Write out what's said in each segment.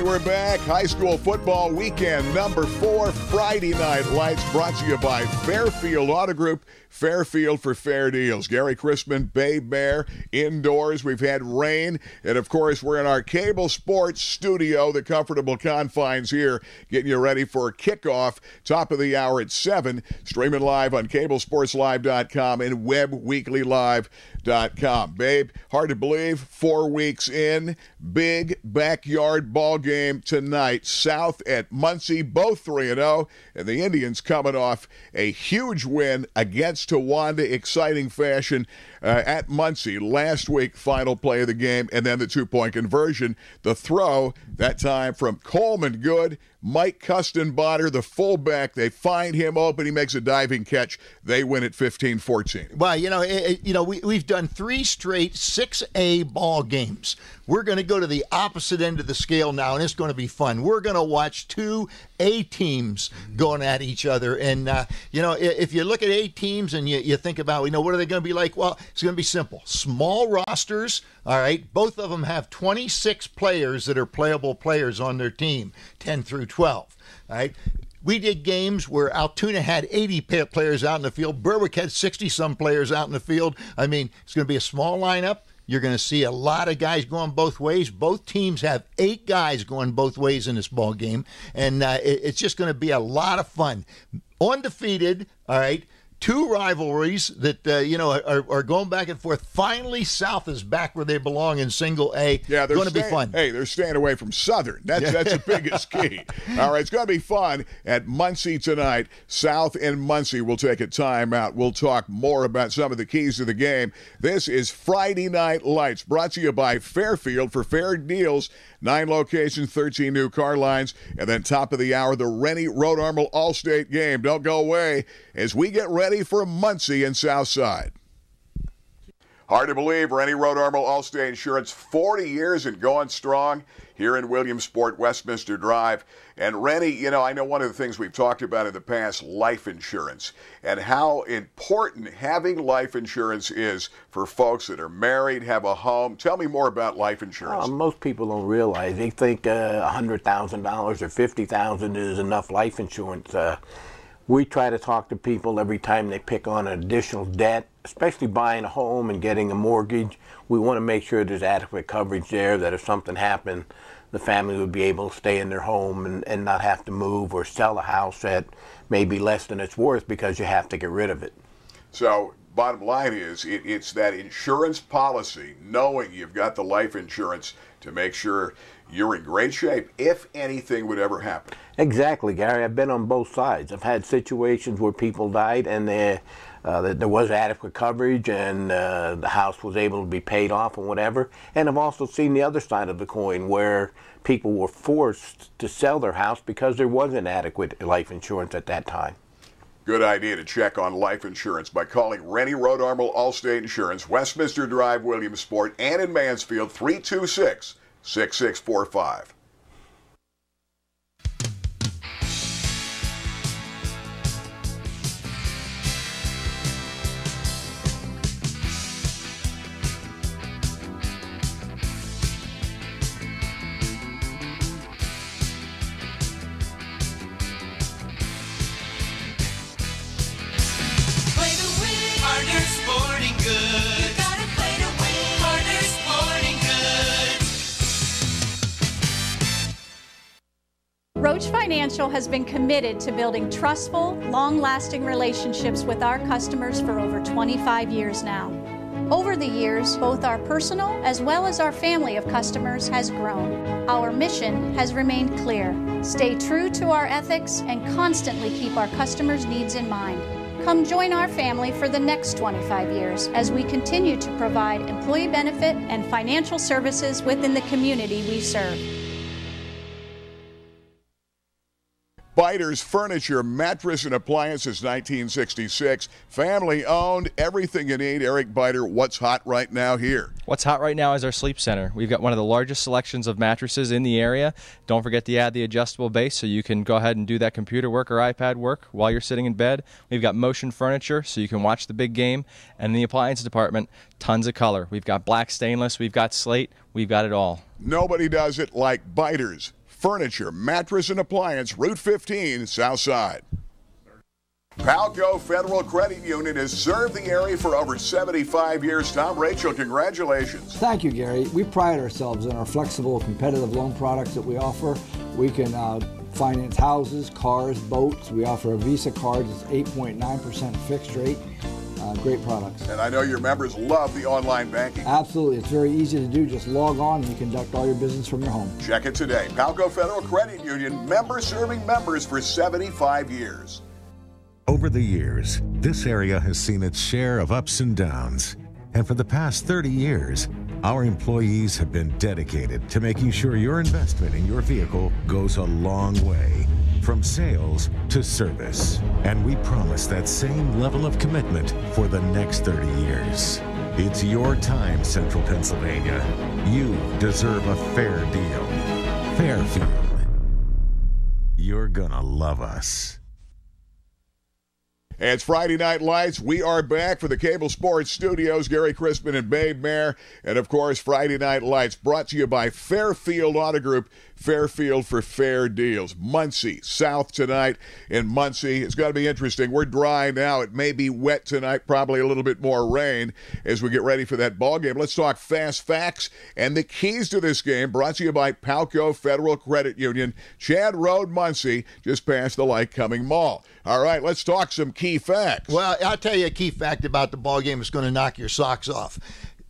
Hey, we're back. High school football weekend number 4, Friday Night Lights, brought to you by Fairfield Auto Group. Fairfield for fair deals. Gary Chrisman, Bay Bear, indoors. We've had rain. And, of course, we're in our cable sports studio, the comfortable confines here, getting you ready for kickoff. Top of the hour at 7. Streaming live on cablesportslive.com and webweeklylive.com. Babe, hard to believe, 4 weeks in. Big backyard ball game tonight. South at Muncy, both 3-0. And the Indians coming off a huge win against Towanda, exciting fashion at Muncy last week, final play of the game, and then the 2-point conversion. The throw, that time from Coleman Good. Mike Custenbotter, the fullback, they find him open. He makes a diving catch. They win at 15-14. Well, we've done 3 straight 6A ball games. We're going to go to the opposite end of the scale now, and it's going to be fun. We're going to watch 2 A teams going at each other. And, if you look at A teams and you think about, what are they going to be like? Well, it's going to be simple. Small rosters, all right? Both of them have 26 players that are playable players on their team, 10 through 12, all right? We did games where Altoona had 80 players out in the field. Berwick had 60-some players out in the field. I mean, it's going to be a small lineup. You're going to see a lot of guys going both ways. Both teams have 8 guys going both ways in this ball game, and it's just going to be a lot of fun. Undefeated, all right, 2 rivalries that, are going back and forth. Finally, South is back where they belong in single A. Yeah, they're going to be fun. Hey, they're staying away from Southern. That's the biggest key. All right, it's going to be fun at Muncy tonight. South and Muncy will take a timeout. We'll talk more about some of the keys to the game. This is Friday Night Lights, brought to you by Fairfield for fair deals. 9 locations, 13 new car lines, and then top of the hour, the Rennie Road Armor All-State game. Don't go away as we get ready for Muncy and Southside. Hard to believe, Rennie Road Armor All-State Insurance, 40 years and going strong here in Williamsport, Westminster Drive. And Rennie, I know one of the things we've talked about in the past, life insurance, and how important having life insurance is for folks that are married, have a home. Tell me more about life insurance. Most people don't realize. They think $100,000 or $50,000 is enough life insurance. We try to talk to people every time they pick on an additional debt, especially buying a home and getting a mortgage. We want to make sure there's adequate coverage there, that if something happened, the family would be able to stay in their home and not have to move or sell a house that may be less than it's worth because you have to get rid of it. So bottom line is it's that insurance policy, knowing you've got the life insurance to make sure you're in great shape if anything would ever happen. Exactly, Gary. I've been on both sides. I've had situations where people died and there was adequate coverage and the house was able to be paid off and whatever. And I've also seen the other side of the coin where people were forced to sell their house because there wasn't adequate life insurance at that time. Good idea to check on life insurance by calling Rennie Road Armor Allstate Insurance, Westminster Drive, Williamsport, and in Mansfield, 326-6645. Roach Financial has been committed to building trustful, long-lasting relationships with our customers for over 25 years now. Over the years, both our personal as well as our family of customers has grown. Our mission has remained clear: stay true to our ethics and constantly keep our customers' needs in mind. Come join our family for the next 25 years as we continue to provide employee benefit and financial services within the community we serve. Biter's Furniture, Mattress, and Appliances, 1966. Family owned, everything you need. Eric Biter, what's hot right now here? What's hot right now is our sleep center. We've got one of the largest selections of mattresses in the area. Don't forget to add the adjustable base so you can go ahead and do that computer work or iPad work while you're sitting in bed. We've got motion furniture so you can watch the big game. And in the appliance department, tons of color. We've got black stainless, we've got slate, we've got it all. Nobody does it like Biter's Furniture, Mattress, and Appliance, Route 15, South Side. Palco Federal Credit Union has served the area for over 75 years. Tom, Rachel, congratulations. Thank you, Gary. We pride ourselves in our flexible, competitive loan products that we offer. We can finance houses, cars, boats. We offer a Visa card that's 8.9% fixed rate. Great products. And I know your members love the online banking. Absolutely. It's very easy to do. Just log on and you conduct all your business from your home. Check it today. Palco Federal Credit Union, member serving members for 75 years. Over the years, this area has seen its share of ups and downs. And for the past 30 years, our employees have been dedicated to making sure your investment in your vehicle goes a long way, from sales to service. And we promise that same level of commitment for the next 30 years. It's your time, Central Pennsylvania. You deserve a fair deal. Fairfield. You're gonna love us. It's Friday Night Lights. We are back for the Cable Sports Studios. Gary Crispin and Babe Mayer. And, of course, Friday Night Lights brought to you by Fairfield Auto Group. Fairfield for fair deals. Muncy, South tonight in Muncy. It's going to be interesting. We're dry now. It may be wet tonight, probably a little bit more rain as we get ready for that ball game. Let's talk fast facts and the keys to this game, brought to you by Palco Federal Credit Union, Chad Road, Muncy, just past the Lycoming Mall. All right, let's talk some key facts. Well, I'll tell you a key fact about the ball game that's going to knock your socks off.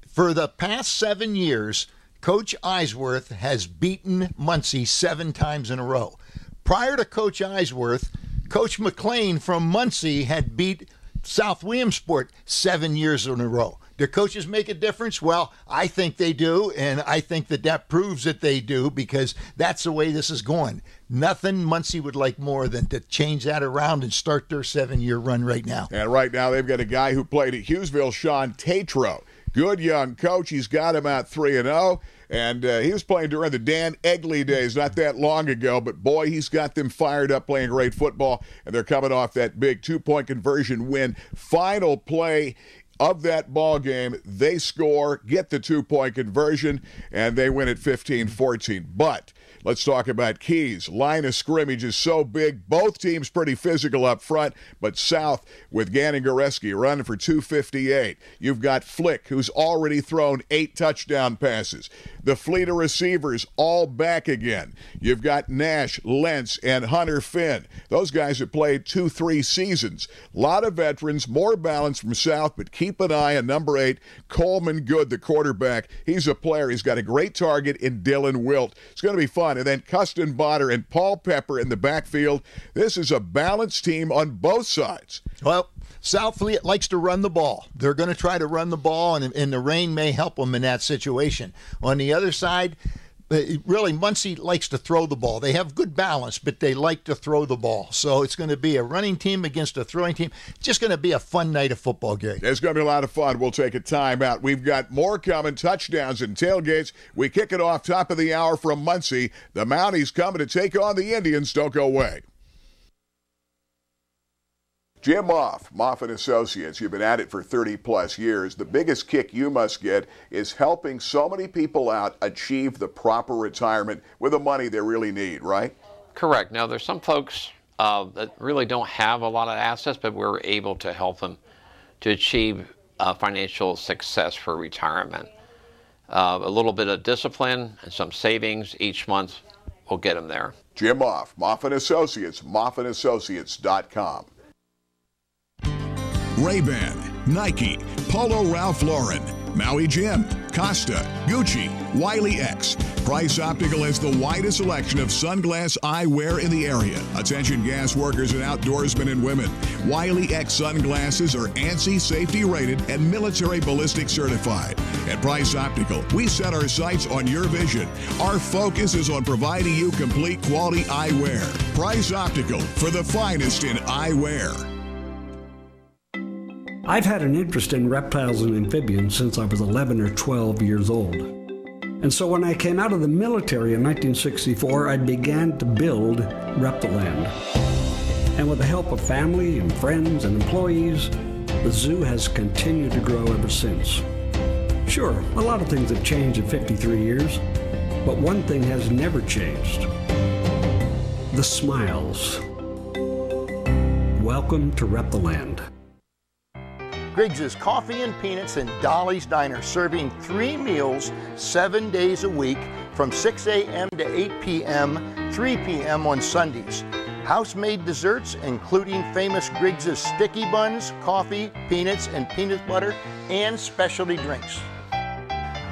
For the past 7 years, Coach Eisworth has beaten Muncy 7 times in a row. Prior to Coach Eisworth, Coach McLean from Muncy had beat South Williamsport 7 years in a row. Do coaches make a difference? Well, I think they do, and I think that proves that they do, because that's the way this is going. Nothing Muncy would like more than to change that around and start their 7-year run right now. And right now they've got a guy who played at Hughesville, Sean Tatro. Good young coach. He's got him out 3-0. And he was playing during the Dan Egley days not that long ago. But, boy, he's got them fired up playing great football. And they're coming off that big 2-point conversion win. Final play of that ball game, they score, get the 2-point conversion, and they win at 15-14. But let's talk about keys. Line of scrimmage is so big. Both teams pretty physical up front, but South with Gannon Goreski running for 258. You've got Flick, who's already thrown 8 touchdown passes. The fleet of receivers all back again. You've got Nash, Lentz, and Hunter Finn. Those guys have played 2-3 seasons. A lot of veterans, more balance from South, but keep an eye on number 8, Coleman Good, the quarterback. He's a player. He's got a great target in Dylan Wilt. It's going to be fun. And then Custon Botter and Paul Pepper in the backfield. This is a balanced team on both sides. Well, Southfleet likes to run the ball. They're going to try to run the ball, and the rain may help them in that situation. On the other side, really, Muncy likes to throw the ball. They have good balance, but they like to throw the ball. So it's going to be a running team against a throwing team. Just going to be a fun night of football, Gary. It's going to be a lot of fun. We'll take a timeout. We've got more coming, touchdowns and tailgates. We kick it off top of the hour from Muncy. The Mounties coming to take on the Indians. Don't go away. Jim Moff & Associates, you've been at it for 30-plus years. The biggest kick you must get is helping so many people out achieve the proper retirement with the money they really need, right? Correct. Now, there's some folks that really don't have a lot of assets, but we're able to help them to achieve financial success for retirement. A little bit of discipline and some savings each month will get them there. Jim Moff & Associates, moffandassociates.com. Ray-Ban, Nike, Polo Ralph Lauren, Maui Jim, Costa, Gucci, Wiley X. Price Optical has the widest selection of sunglass eyewear in the area. Attention gas workers and outdoorsmen and women. Wiley X sunglasses are ANSI safety rated and military ballistic certified. At Price Optical, we set our sights on your vision. Our focus is on providing you complete quality eyewear. Price Optical, for the finest in eyewear. I've had an interest in reptiles and amphibians since I was 11 or 12 years old. And so when I came out of the military in 1964, I began to build Reptiland. And with the help of family and friends and employees, the zoo has continued to grow ever since. Sure, a lot of things have changed in 53 years, but one thing has never changed. the smiles. Welcome to Rep the Land. Griggs's Coffee and Peanuts and Dolly's Diner, serving 3 meals 7 days a week from 6 a.m. to 8 p.m., 3 p.m. on Sundays. House-made desserts, including famous Griggs's sticky buns, coffee, peanuts, and peanut butter, and specialty drinks.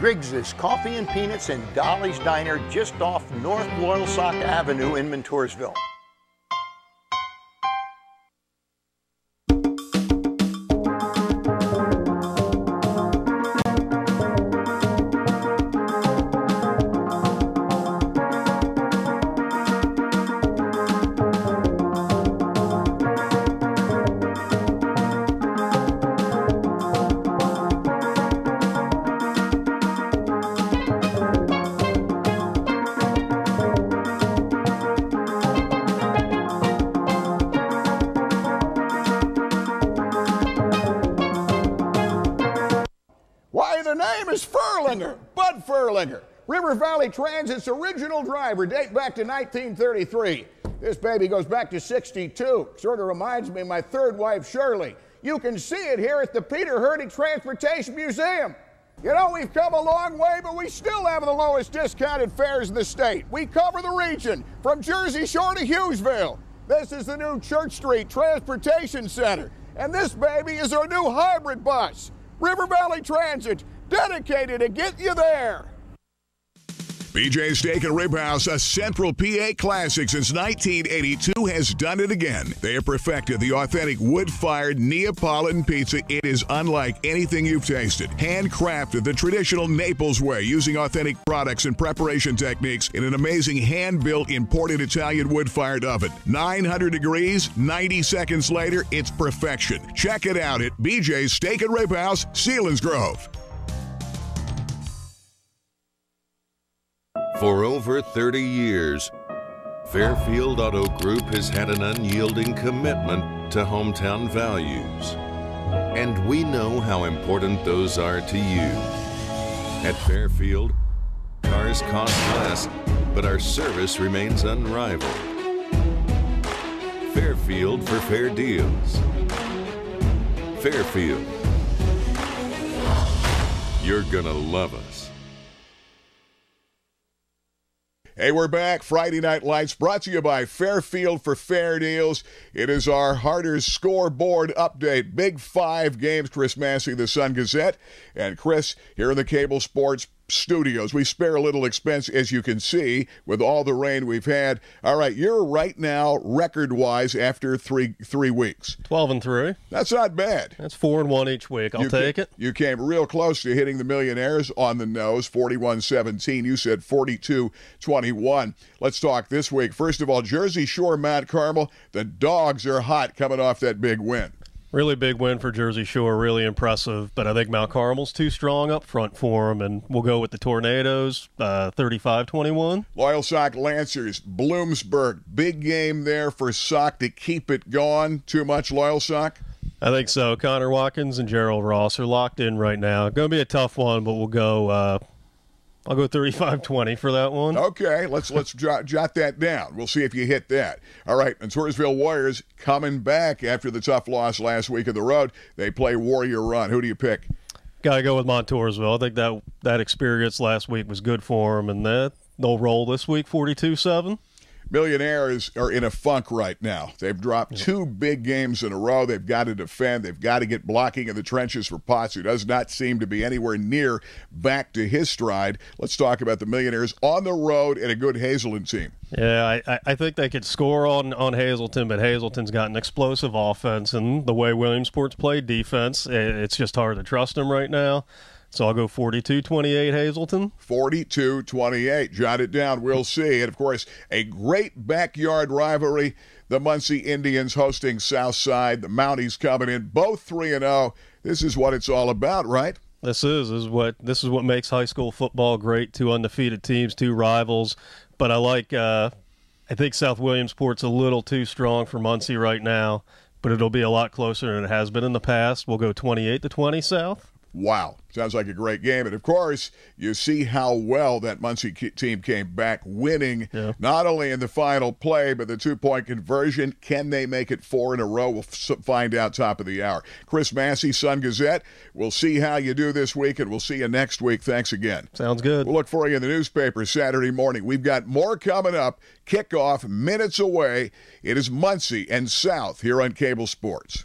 Griggs's Coffee and Peanuts and Dolly's Diner, just off North Loyalsock Avenue in Montoursville. Why, the name is Furlinger, Bud Furlinger. River Valley Transit's original driver, date back to 1933. This baby goes back to 62. Sort of reminds me of my third wife, Shirley. You can see it here at the Peter Hurdig Transportation Museum. You know, we've come a long way, but we still have the lowest discounted fares in the state. We cover the region from Jersey Shore to Hughesville. This is the new Church Street Transportation Center. And this baby is our new hybrid bus. River Valley Transit, dedicated to get you there. BJ's Steak and Rib House, a Central PA classic since 1982, has done it again. They have perfected the authentic wood-fired Neapolitan pizza. It is unlike anything you've tasted. Handcrafted the traditional Naples way, using authentic products and preparation techniques in an amazing hand-built imported Italian wood-fired oven. 900 degrees, 90 seconds later, it's perfection. Check it out at BJ's Steak and Rib House, Selinsgrove. For over 30 years, Fairfield Auto Group has had an unyielding commitment to hometown values. And we know how important those are to you. At Fairfield, cars cost less, but our service remains unrivaled. Fairfield for fair deals. Fairfield. You're gonna love us. Hey, we're back. Friday Night Lights brought to you by Fairfield for Fair Deals. It is our Harder's scoreboard update. Big 5 games. Chris Massey, the Sun Gazette. And Chris, here in the Cable Sports Studios. We spare a little expense, as you can see, with all the rain we've had. All right, you're right now, record-wise, after three weeks. 12-3. That's not bad. That's 4-1 each week. I'll take it. You came real close to hitting the Millionaires on the nose, 41-17. You said 42-21. Let's talk this week. First of all, Jersey Shore, Mount Carmel. The Dogs are hot coming off that big win. Really big win for Jersey Shore, really impressive, but I think Mount Carmel's too strong up front for them, and we'll go with the Tornadoes, 35-21. Loyalsock Lancers, Bloomsburg, big game there for Sock to keep it going. Too much, Loyalsock? I think so. Connor Watkins and Gerald Ross are locked in right now. Going to be a tough one, but we'll go I'll go 35-20 for that one. Okay, let's jot that down. We'll see if you hit that. All right, and Toursville Warriors coming back after the tough loss last week of the road. They play Warrior Run. Who do you pick? Got to go with Montoursville. I think that experience last week was good for them, and they'll roll this week 42-7. Millionaires are in a funk right now. They've dropped 2 big games in a row. They've got to defend. They've got to get blocking in the trenches for Potts, who does not seem to be anywhere near back to his stride. Let's talk about the Millionaires on the road and a good Hazelton team. Yeah, I think they could score on Hazelton, but Hazelton's got an explosive offense, and the way Williamsport's played defense, it's just hard to trust them right now. So I'll go 42-28 Hazelton. 42-28. Jot it down. We'll see. And, of course, a great backyard rivalry. The Muncy Indians hosting Southside. The Mounties coming in, both 3-0. This is what it's all about, right? This is what makes high school football great. 2 undefeated teams, 2 rivals. But I think South Williamsport's a little too strong for Muncy right now. But it'll be a lot closer than it has been in the past. We'll go 28-20 South. Wow. Sounds like a great game. And, of course, you see how well that Muncy team came back winning, not only in the final play, but the two-point conversion. Can they make it 4 in a row? We'll find out top of the hour. Chris Massey, Sun-Gazette. We'll see how you do this week, and we'll see you next week. Thanks again. Sounds good. We'll look for you in the newspaper Saturday morning. We've got more coming up. Kickoff minutes away. It is Muncy and South here on Cable Sports.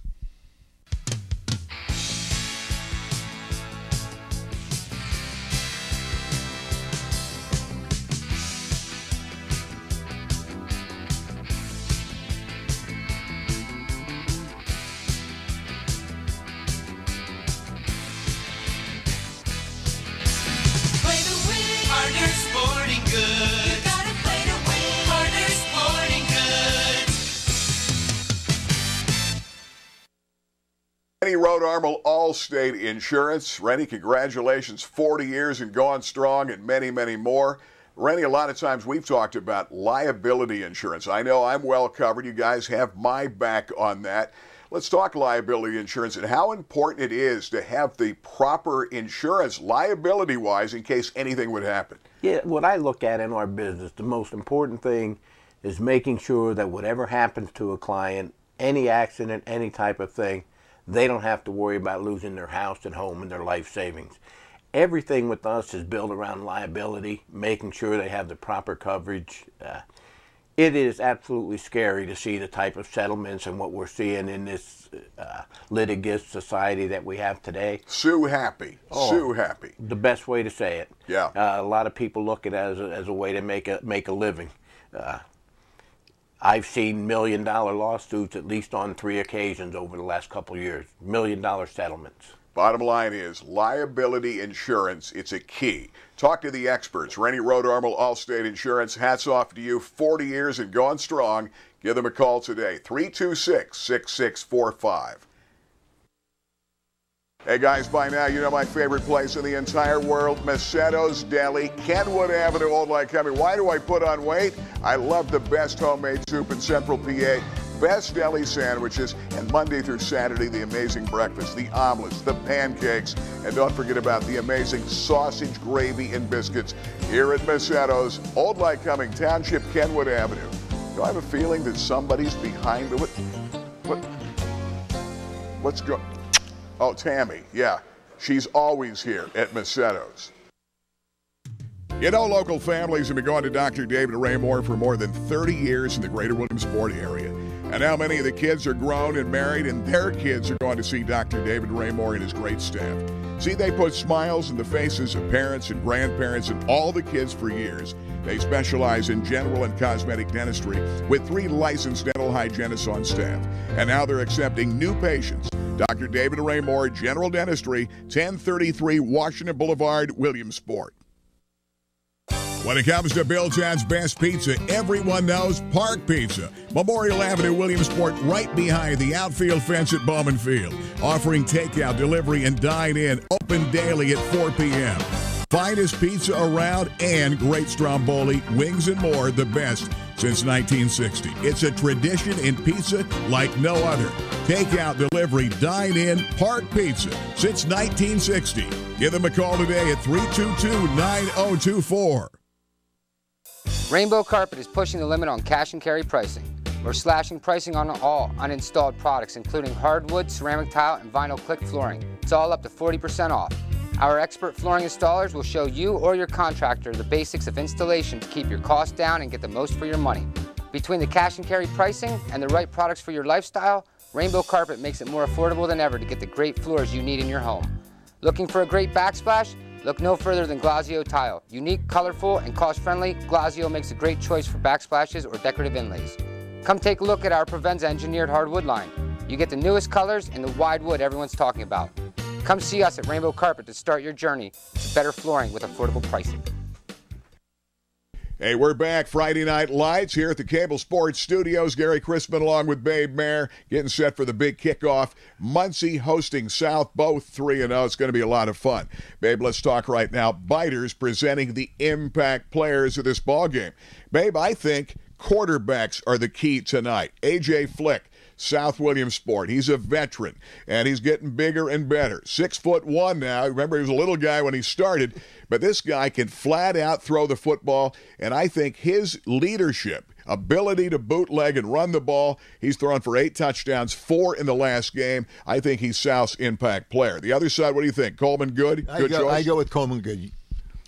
Rennie Road Armel Allstate Insurance. Rennie, congratulations. 40 years and going strong and many, many more. Rennie, a lot of times we've talked about liability insurance. I know I'm well covered. You guys have my back on that. Let's talk liability insurance and how important it is to have the proper insurance liability-wise in case anything would happen. Yeah, what I look at in our business, the most important thing is making sure that whatever happens to a client, any accident, any type of thing, they don't have to worry about losing their house and home and their life savings. Everything with us is built around liability, making sure they have the proper coverage. It is absolutely scary to see the type of settlements and what we're seeing in this litigious society that we have today. Sue happy. Sue happy. The best way to say it. Yeah. A lot of people look at it as a way to make a living. I've seen $1 million lawsuits at least on 3 occasions over the last couple of years. $1 million settlements. Bottom line is liability insurance, it's a key. Talk to the experts. Rennie Road Armel Allstate Insurance, hats off to you. 40 years and going strong. Give them a call today, 326-6645. Hey guys, by now you know my favorite place in the entire world, Macetto's Deli, Kenwood Avenue, Old Lycoming. Why do I put on weight? I love the best homemade soup in Central PA, best deli sandwiches, and Monday through Saturday, the amazing breakfast, the omelets, the pancakes, and don't forget about the amazing sausage, gravy, and biscuits here at Macetto's, Old Lycoming Township, Kenwood Avenue. Do I have a feeling that somebody's behind the... What's going... Oh, Tammy, yeah. She's always here at Macetto's. You know, local families have been going to Dr. David Raymore for more than 30 years in the greater Williamsport area. And now many of the kids are grown and married, and their kids are going to see Dr. David Raymore and his great staff. See, they put smiles in the faces of parents and grandparents and all the kids for years. They specialize in general and cosmetic dentistry with 3 licensed dental hygienists on staff. And now they're accepting new patients. Dr. David Raymore, General Dentistry, 1033 Washington Boulevard, Williamsport. When it comes to Billtown's best pizza, everyone knows Park Pizza. Memorial Avenue, Williamsport, right behind the outfield fence at Bowman Field. Offering takeout, delivery, and dine-in, open daily at 4 p.m. Finest pizza around and great stromboli, wings, and more, the best since 1960. It's a tradition in pizza like no other. Takeout, delivery, dine-in, Park Pizza since 1960. Give them a call today at 322-9024. Rainbow Carpet is pushing the limit on cash and carry pricing. We're slashing pricing on all uninstalled products, including hardwood, ceramic tile, and vinyl click flooring. It's all up to 40% off. Our expert flooring installers will show you or your contractor the basics of installation to keep your costs down and get the most for your money. Between the cash and carry pricing and the right products for your lifestyle, Rainbow Carpet makes it more affordable than ever to get the great floors you need in your home. Looking for a great backsplash? Look no further than Glazio Tile. Unique, colorful, and cost-friendly, Glazio makes a great choice for backsplashes or decorative inlays. Come take a look at our Provenza engineered hardwood line. You get the newest colors and the wide wood everyone's talking about. Come see us at Rainbow Carpet to start your journey to better flooring with affordable pricing. Hey, we're back. Friday Night Lights here at the Cable Sports Studios. Gary Crispin along with Babe Mayer getting set for the big kickoff. Muncy hosting South, both 3-0. It's going to be a lot of fun. Babe, let's talk right now. Biters presenting the impact players of this ball game. Babe, I think quarterbacks are the key tonight. A.J. Flick South Williamsport. He's a veteran, and he's getting bigger and better. 6'1" now. Remember, he was a little guy when he started, but this guy can flat out throw the football, and I think his leadership, ability to bootleg and run the ball. He's thrown for 8 touchdowns, 4 in the last game. I think he's South's impact player. The other side, what do you think? Coleman Good? Good choice? I go with Coleman Good.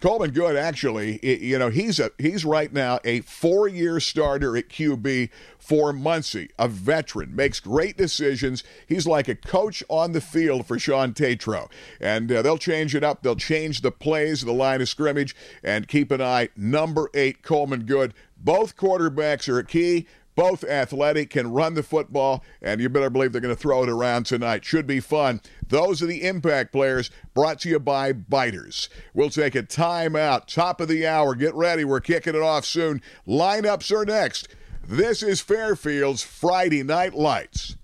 Coleman Good, actually, he's right now a 4-year starter at QB for Muncy, a veteran, makes great decisions. He's like a coach on the field for Sean Tatro. And they'll change it up. They'll change the plays, the line of scrimmage, and keep an eye. Number 8, Coleman Good. Both quarterbacks are a key. Both athletic, can run the football, and you better believe they're going to throw it around tonight. Should be fun. Those are the impact players, brought to you by Biters. We'll take a timeout. Top of the hour. Get ready. We're kicking it off soon. Lineups are next. This is Fairfield's Friday Night Lights.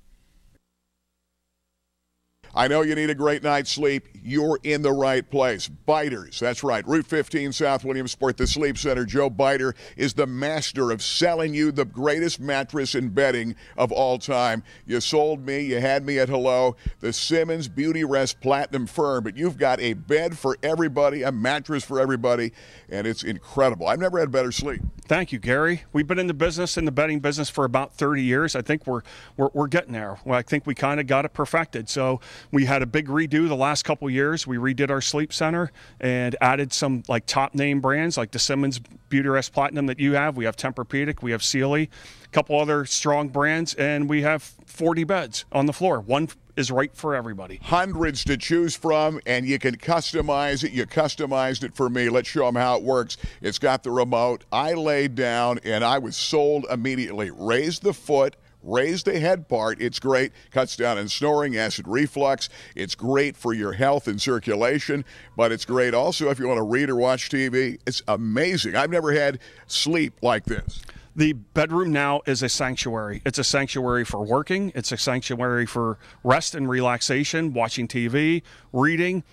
I know you need a great night's sleep. You're in the right place. Biters, that's right. Route 15, South Williamsport, the Sleep Center. Joe Biter is the master of selling you the greatest mattress and bedding of all time. You sold me. You had me at hello. The Simmons Beauty Rest Platinum Firm. But you've got a bed for everybody, a mattress for everybody, and it's incredible. I've never had better sleep. Thank you, Gary. We've been in the bedding business for about 30 years. I think we're getting there. Well, I think we kind of got it perfected. So we had a big redo the last couple years. We redid our sleep center and added some like top name brands like the Simmons Beauty Rest Platinum that you have. We have Tempur-Pedic, we have Sealy, a couple other strong brands, and we have 40 beds on the floor. One is right for everybody. Hundreds to choose from, and you can customize it. You customized it for me. Let's show them how it works. It's got the remote. I laid down, and I was sold immediately. Raised the foot, raised the head part. It's great. Cuts down on snoring, acid reflux. It's great for your health and circulation, but it's great also if you want to read or watch TV. It's amazing. I've never had sleep like this. The bedroom now is a sanctuary. It's a sanctuary for working. It's a sanctuary for rest and relaxation, watching TV, reading.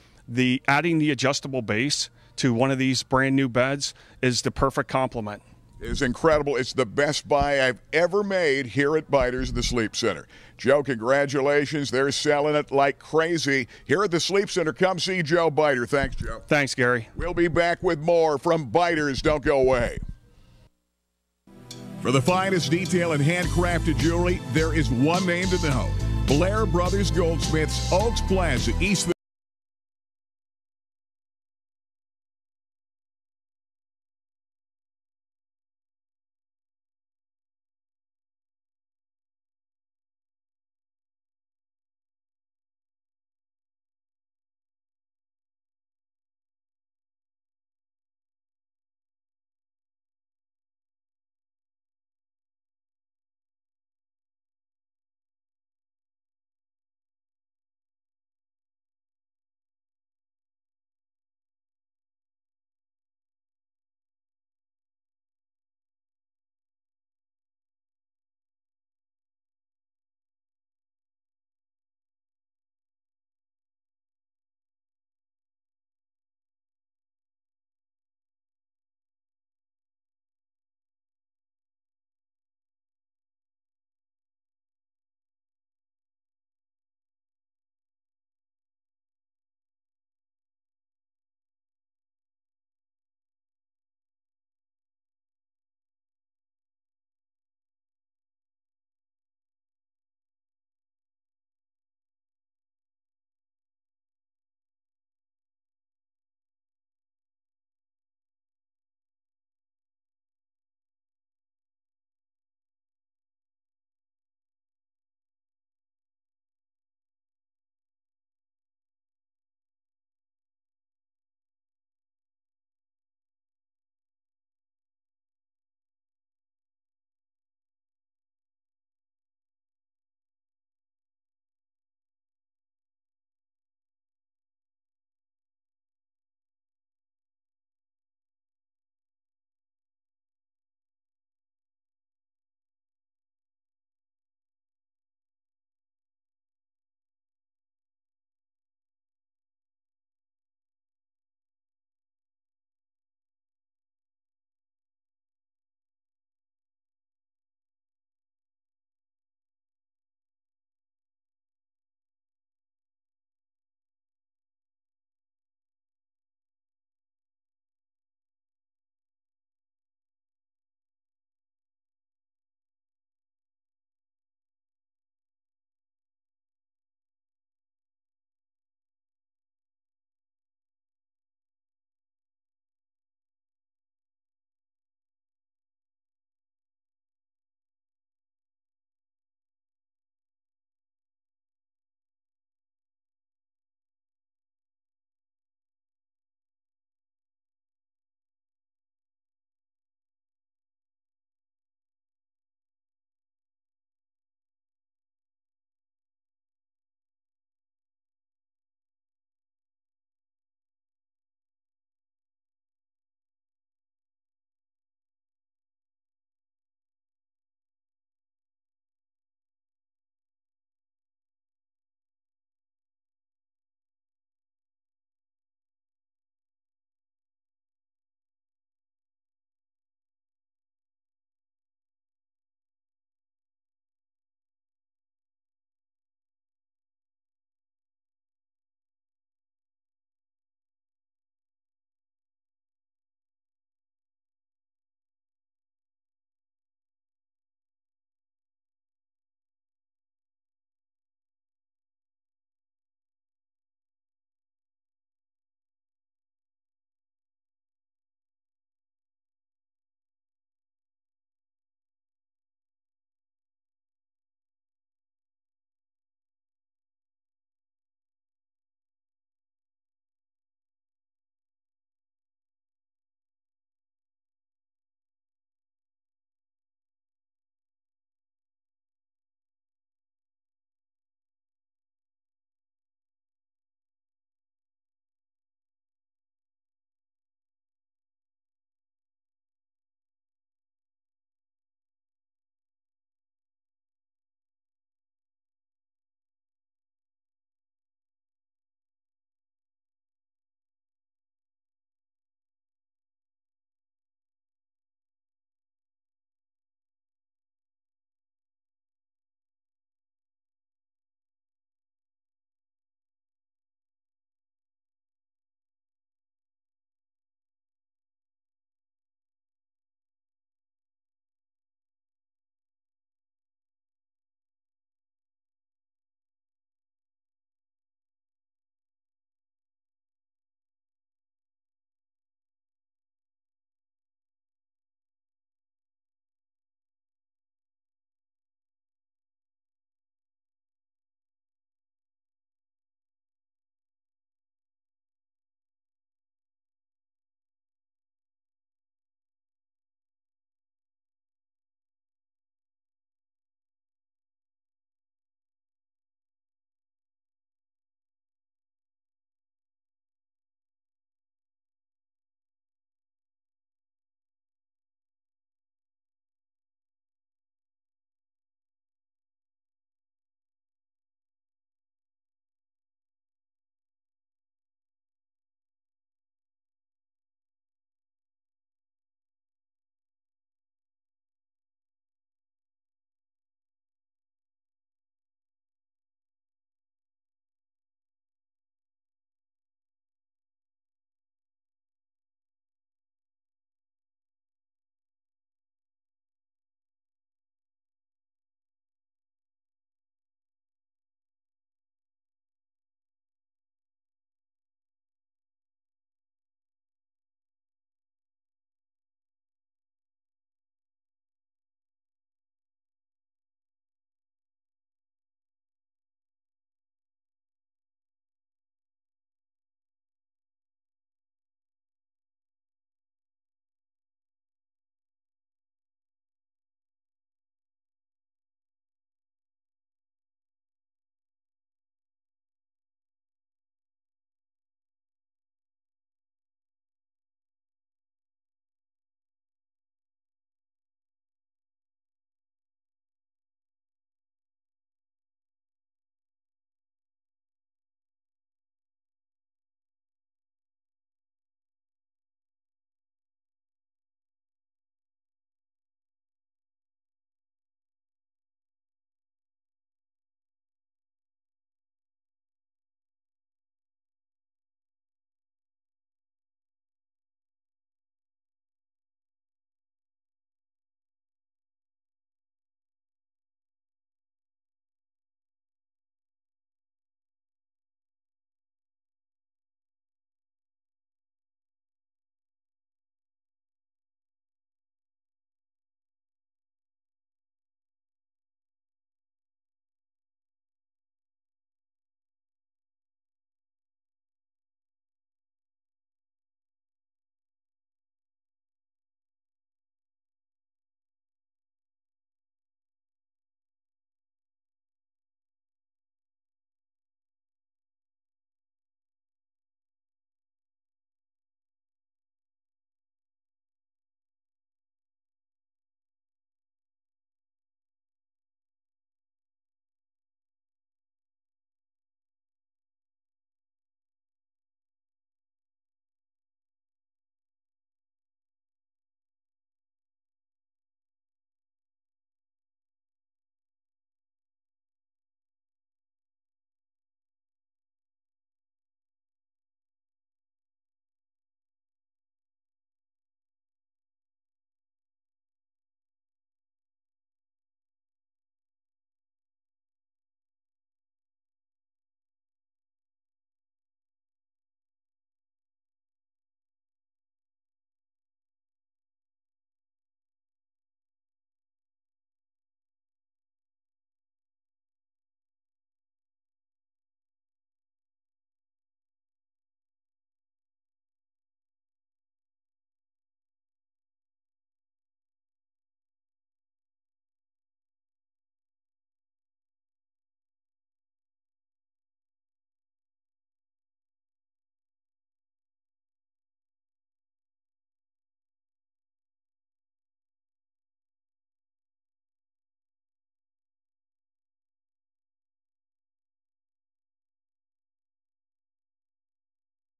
Adding the adjustable base to one of these brand new beds is the perfect complement. It's incredible. It's the best buy I've ever made here at Biters, the Sleep Center. Joe, congratulations. They're selling it like crazy. Here at the Sleep Center, come see Joe Biter. Thanks, Joe. Thanks, Gary. We'll be back with more from Biters. Don't go away. For the finest detail and handcrafted jewelry, there is one name to know. Blair Brothers Goldsmiths, Oaks Plaza, East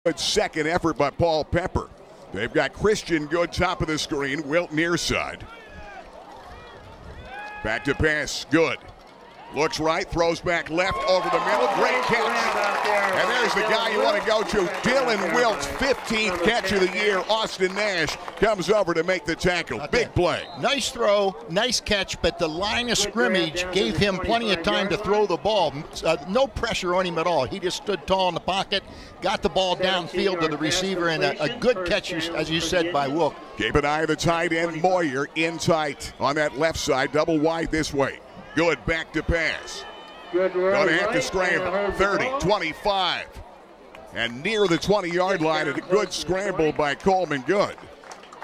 Good second effort by Paul Pepper. They've got Christian Good top of the screen, Wilt near side. Back to pass, Good. Looks right, throws back left over the middle. Great catch. And there's the guy you want to go to. Dylan Wilt's 15th catch of the year. Austin Nash comes over to make the tackle. Big play. Nice throw, nice catch, but the line of scrimmage gave him plenty of time to throw the ball. No pressure on him at all. He just stood tall in the pocket, got the ball downfield to the receiver, and a good catch, as you said, by Wilk. Keep an eye on the tight end, Moyer, in tight on that left side, double wide this way. Good back to pass. Going to have to scramble. 30, 25. And near the 20-yard line, and a good scramble by Coleman Good.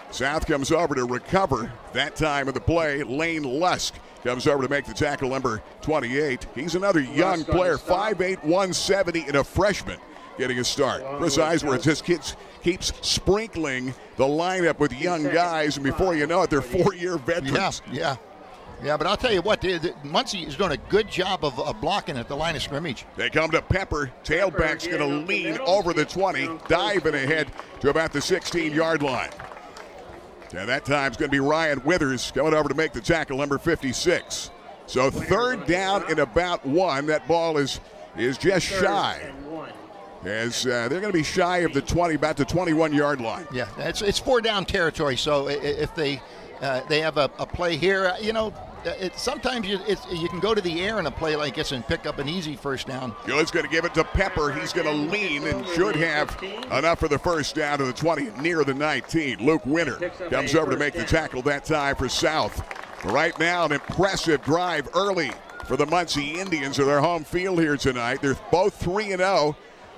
South comes over to recover that time of the play. Lane Lusk comes over to make the tackle, number 28. He's another young player, 5'8", 170, and a freshman getting a start. Chris Eisworth just keeps sprinkling the lineup with young guys, and before you know it, they're 4-year veterans. Yeah, but I'll tell you what, Muncy is doing a good job of blocking at the line of scrimmage. They come to Pepper. Tailback's going to lean over the 20, diving ahead to about the 16-yard line. And that time's going to be Ryan Withers coming over to make the tackle, number 56. So third down and about 1. That ball is just shy. As they're going to be shy of the 20, about the 21-yard line. Yeah, it's 4-down territory, so if they have a play here, sometimes you can go to the air in a play like this and pick up an easy first down. Good's going to give it to Pepper. He's going to lean and should have enough for the first down to the 20, near the 19. Luke Winter comes over to make the tackle that time for South. Right now, an impressive drive early for the Muncy Indians at their home field here tonight. They're both 3-0.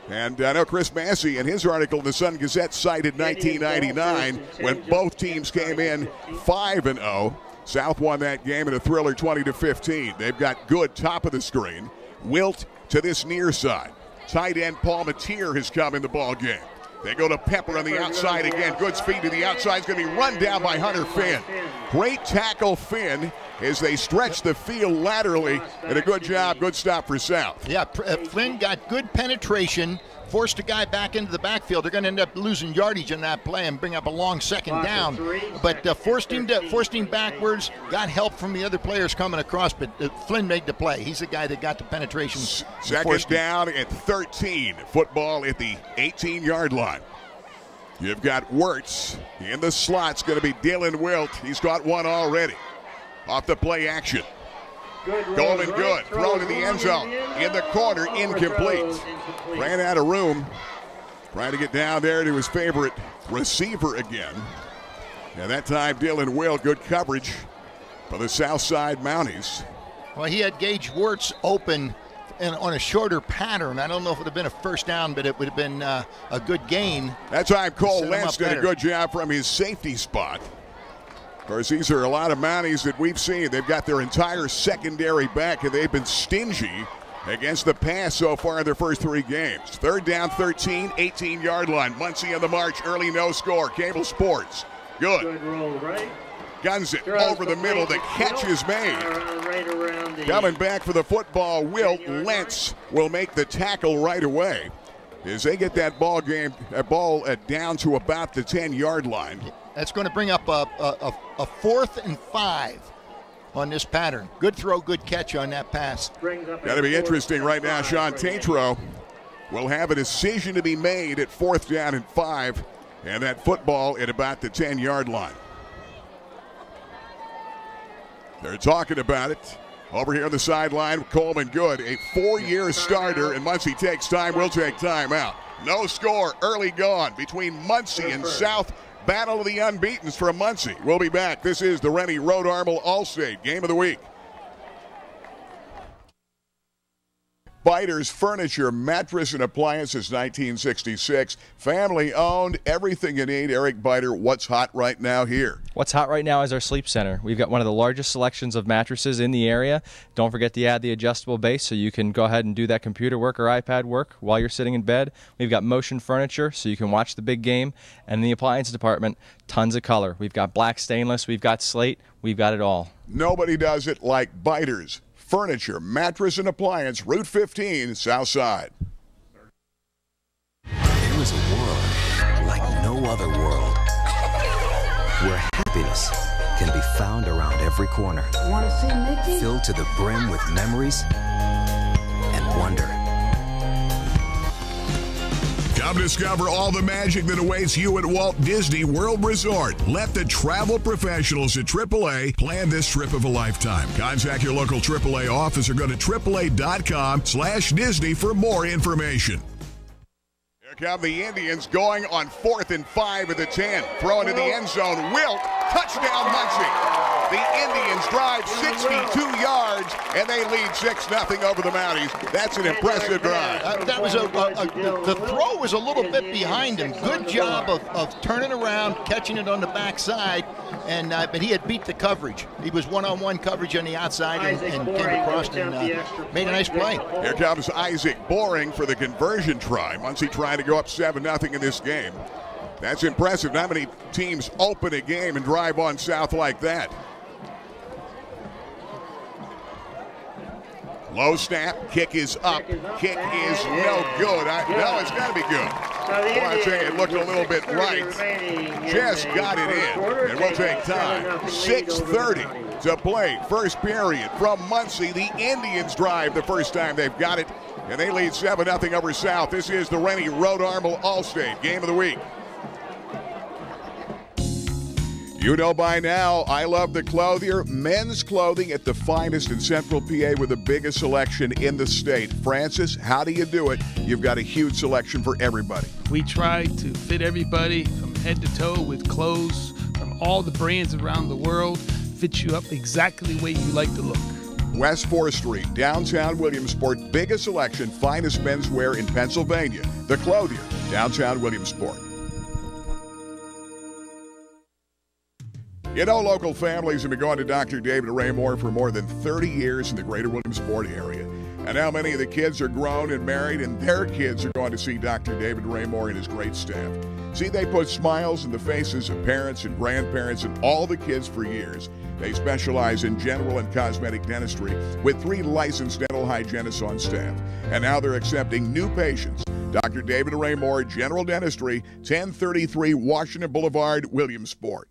And I know Chris Massey in his article in the Sun Gazette cited 1999 when both teams came in 5-0. South won that game in a thriller 20-15. They've got Good top of the screen. Wilt to this near side. Tight end Paul Mateer has come in the ball game. They go to Pepper on the outside again. Good's feed to the outside is going to be run down by Hunter Finn. Great tackle, Finn, as they stretch the field laterally. And a good job, good stop for South. Yeah, Flynn got good penetration, forced a guy back into the backfield. They're going to end up losing yardage in that play and bring up a long second down. But forced him backwards, got help from the other players coming across, but Flynn made the play. He's the guy that got the penetration. Second down at 13. Football at the 18-yard line. You've got Wirtz in the slot. It's going to be Dylan Wilt. He's got one already. Off the play action. Golden Good, thrown in the end zone. In the corner, incomplete. Ran out of room. Trying to get down there to his favorite receiver again. And that time, Dylan Wilt, good coverage for the Southside Mounties. Well, he had Gage Wirtz open on a shorter pattern. I don't know if it would have been a first down, but it would have been a good gain. That time, Cole Lentz did a good job from his safety spot. Of course, these are a lot of Mounties that we've seen. They've got their entire secondary back, and they've been stingy against the pass so far in their first 3 games. Third down, 13, 18-yard line. Muncy on the march, early no score. Cable Sports. Good. Guns it over the middle. The catch is made. Coming back for the football, Wilt Lentz will make the tackle right away as they get that ball down to about the 10-yard line. That's going to bring up a 4th and 5 on this pattern. Good throw, good catch on that pass. Got to be interesting right now. Sean Tatro will have a decision to be made at 4th down and 5, and that football at about the 10-yard line. They're talking about it. Over here on the sideline, Coleman Good, a 4-year starter, and Muncy takes time. We'll take time out. No score, early gone between Muncy and South. Battle of the unbeatens for Muncy. We'll be back. This is the Rennie Road Armel Allstate Game of the Week. Biters Furniture, Mattress and Appliances, 1966. Family owned, everything you need. Eric Biter, what's hot right now here? What's hot right now is our sleep center. We've got one of the largest selections of mattresses in the area. Don't forget to add the adjustable base so you can go ahead and do that computer work or iPad work while you're sitting in bed. We've got motion furniture so you can watch the big game. And in the appliance department, tons of color. We've got black stainless, we've got slate, we've got it all. Nobody does it like Biters Furniture, Mattress and Appliance, Route 15, South Side. It was a other world where happiness can be found around every corner. Want to see Mickey? Filled to the brim with memories and wonder. Come discover all the magic that awaits you at Walt Disney World Resort. Let the travel professionals at AAA plan this trip of a lifetime. Contact your local AAA office or go to AAA.com/Disney for more information. Here come the Indians going on 4th and 5 at the 10. Throw into the end zone. Wilt, touchdown Muncy. The Indians drive 62 yards, and they lead 6-0 over the Mounties. That's an impressive drive. That was the throw was a little bit behind him. Good job of turning around, catching it on the backside, and but he had beat the coverage. He was one-on-one coverage on the outside and came across and made a nice play. Here comes Isaac Boring for the conversion try. Muncy trying to go up 7-0 in this game. That's impressive. Not many teams open a game and drive on South like that. Low snap, kick is up, kick is no good. No, it's got to be good. Well, I'd say it looked a little bit right. Just got it in, and we'll take time. 6:30 to play, first period from Muncy. The Indians drive the first time they've got it, and they lead 7-0 over South. This is the Rennie Rhode Armel All-State Game of the Week. You know by now, I love the Clothier. Men's clothing at the finest in Central PA with the biggest selection in the state. Francis, how do you do it? You've got a huge selection for everybody. We try to fit everybody from head to toe with clothes from all the brands around the world. Fit you up exactly the way you like to look. West 4th Street, downtown Williamsport. Biggest selection, finest menswear in Pennsylvania. The Clothier, downtown Williamsport. You know, local families have been going to Dr. David Raymore for more than 30 years in the greater Williamsport area. And now many of the kids are grown and married, and their kids are going to see Dr. David Raymore and his great staff. See, they put smiles in the faces of parents and grandparents and all the kids for years. They specialize in general and cosmetic dentistry with 3 licensed dental hygienists on staff. And now they're accepting new patients. Dr. David Raymore, General Dentistry, 1033 Washington Boulevard, Williamsport.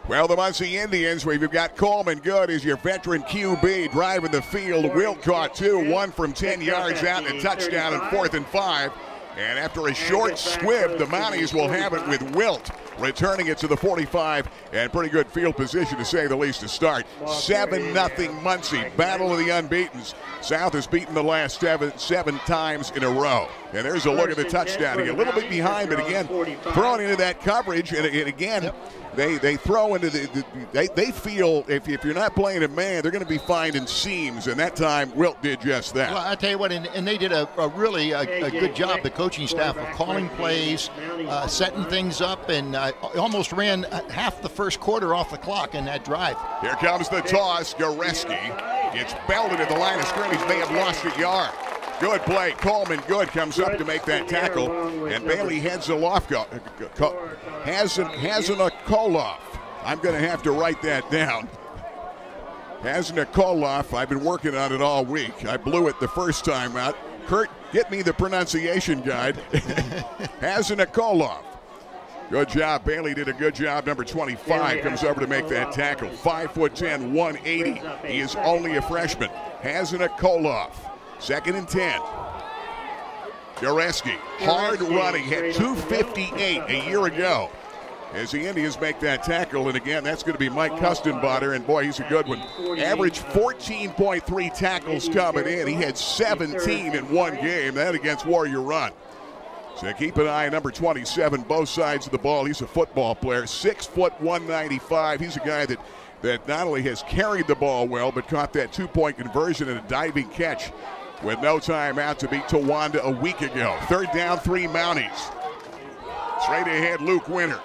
Well, the Muncy Indians, we've got Coleman Good as your veteran QB driving the field. Wilt caught 2, 1 from 10 yards out, and a touchdown on 4th and 5. And after a short squib, the Mounties will have it with Wilt returning it to the 45, and pretty good field position to say the least to start. 7-0 Muncy, battle of the unbeatens. South has beaten the last seven times in a row. And there's a look at the touchdown. He's a little bit behind, but again, thrown into that coverage, and again, They throw into they feel if you're not playing a man, they're going to be finding seams, and that time Wilt did just that. Well, I tell you what, and they did a really good job, the coaching staff, of calling plays, setting things up, and almost ran half the first quarter off the clock in that drive. Here comes the toss. Goreski gets belted at the line of scrimmage. May have lost a yard. Good play. Coleman Good comes up to make that tackle, and Bailey heads aloft. Hasenikoloff. I'm going to have to write that down. Hasenikoloff. I've been working on it all week. I blew it the first time out. Kurt, get me the pronunciation guide. Hasenikoloff. Good job. Bailey did a good job. Number 25 comes over to make that tackle. 5'10", 180. He is only a freshman. Hasenikoloff. 2nd and 10. Goreski, hard running, had 258 a year ago as the Indians make that tackle. And again, that's going to be Mike Custenbotter, and boy, he's a good one. Average 14.3 tackles coming in. He had 17 in one game, that against Warrior Run. So keep an eye on number 27, both sides of the ball. He's a football player, 6 foot 195. He's a guy that not only has carried the ball well, but caught that 2-point conversion and a diving catch with no time out to beat Towanda a week ago. 3rd down, 3 Mounties. Straight ahead, Luke Winter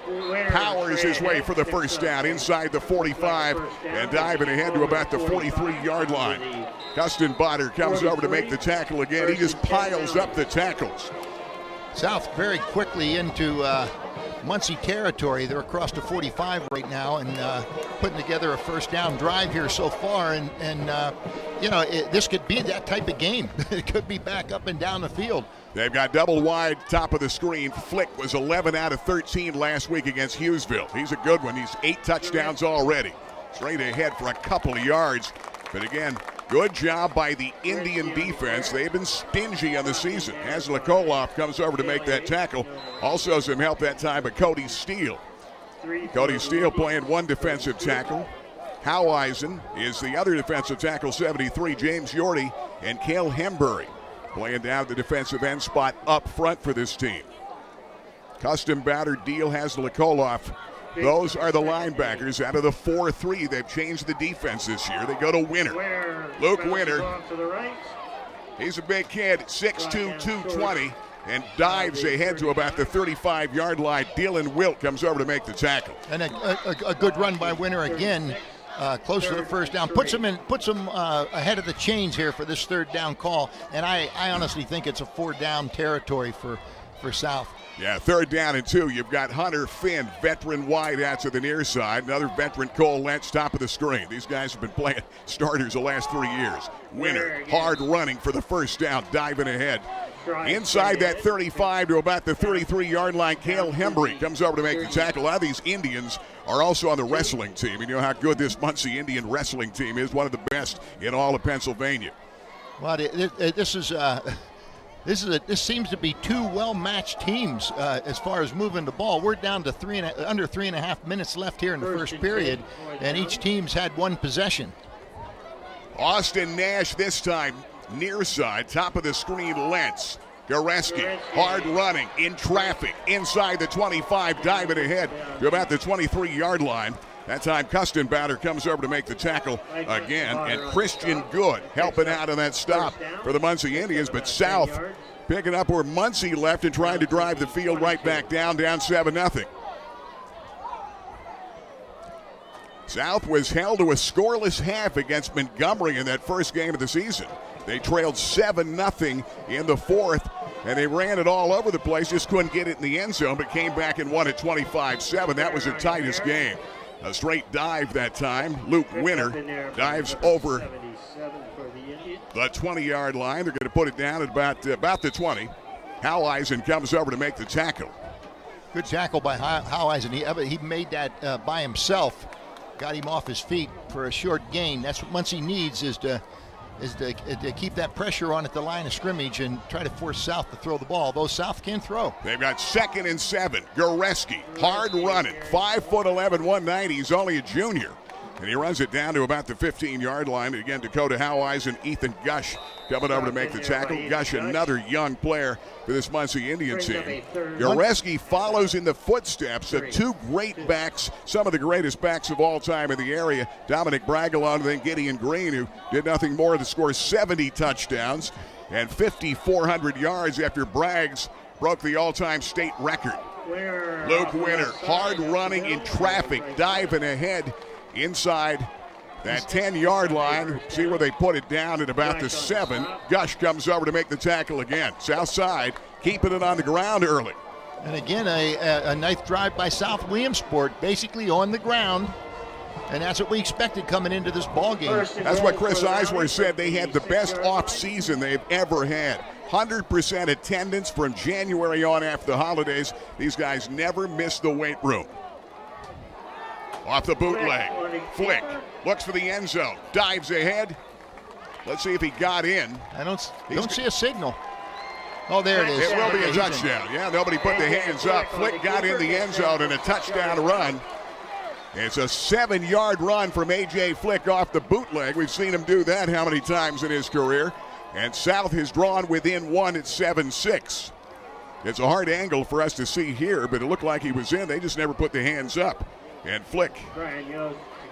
powers his way for the first down inside the 45 and diving ahead to about the 43-yard line. Custenbotter comes over to make the tackle again. He just piles up the tackles. South very quickly into Muncy territory. They're across the 45 right now and putting together a first down drive here so far. And this could be that type of game. It could be back up and down the field. They've got double wide, top of the screen. Flick was 11 out of 13 last week against Hughesville. He's a good one. He's 8 touchdowns already. Straight ahead for a couple of yards. But again, good job by the Indian defense. They've been stingy on the season. Hazel Koloff comes over to make that tackle. Also some help that time by Cody Steele. Cody Steele playing one defensive tackle. Howeisen is the other defensive tackle, 73. James Yorty and Cale Hembury playing down the defensive end spot up front for this team. Custom Batter, Deal, Hazel Koloff. Those are the linebackers. Out of the 4-3, they've changed the defense this year. They go to Winter. Luke Winter. He's a big kid, 6'2", 220, and dives ahead to about the 35-yard line. Dylan Wilt comes over to make the tackle. And a good run by Winter again, close to the first down. Puts him ahead of the chains here for this third down call. And I honestly think it's a 4-down territory for South. Yeah, 3rd down and 2. You've got Hunter Finn, veteran wide out to the near side. Another veteran, Cole Lentz, top of the screen. These guys have been playing starters the last 3 years. Winner, hard running for the first down, diving ahead. Inside that 35 to about the 33-yard line, Cale Hembury comes over to make the tackle. A lot of these Indians are also on the wrestling team. And you know how good this Muncy Indian wrestling team is, one of the best in all of Pennsylvania. Well, this seems to be two well-matched teams as far as moving the ball. We're down to under 3.5 minutes left here in the first period, and each team's had one possession. Austin Nash this time, near side, top of the screen, Lentz. Goreski, hard running, in traffic, inside the 25, diving ahead to about the 23-yard line. That time, Custom Batter comes over to make the tackle again, and Christian Good helping out on that stop for the Muncy Indians, but South picking up where Muncy left and trying to drive the field right back down 7-0. South was held to a scoreless half against Montgomery in that first game of the season. They trailed 7-0 in the fourth, and they ran it all over the place, just couldn't get it in the end zone, but came back and won it 25-7. That was the tightest game. A straight dive that time. Luke Winter dives over the 20-yard line. They're going to put it down at about the 20. Howeisen comes over to make the tackle. Good tackle by Howeisen. He made that by himself. Got him off his feet for a short gain. That's what Muncy needs is to keep that pressure on at the line of scrimmage and try to force South to throw the ball, though South can throw. They've got 2nd and 7. Goreski, hard running, 5'11", 190. He's only a junior. And he runs it down to about the 15-yard line. Again, Dakota Howeisen, Ethan Gush coming over to make the tackle. Gush, another young player for this Muncy Indian team. Goreski follows in the footsteps of two great backs, some of the greatest backs of all time in the area, Dominic Bragalon and then Gideon Green, who did nothing more than score 70 touchdowns and 5,400 yards after Braggs broke the all-time state record. Luke Winter, hard running in traffic, diving ahead inside that 10-yard line. See where they put it down at about the 7. Gush comes over to make the tackle again. South side keeping it on the ground early. And again, a nice drive by South Williamsport, basically on the ground. And that's what we expected coming into this ball game. That's what Chris Eisler said. They had the best off season they've ever had. 100% attendance from January on after the holidays. These guys never miss the weight room. Off the bootleg, Flick looks for the end zone, dives ahead. Let's see if he got in. I don't see a signal. Oh, there it is. It will be a touchdown. Yeah, nobody put their hands up. Flick got in the end zone and a touchdown run. It's a 7-yard run from A.J. Flick off the bootleg. We've seen him do that how many times in his career. And South has drawn within 1 at 7-6. It's a hard angle for us to see here, but it looked like he was in. They just never put their hands up. And Flick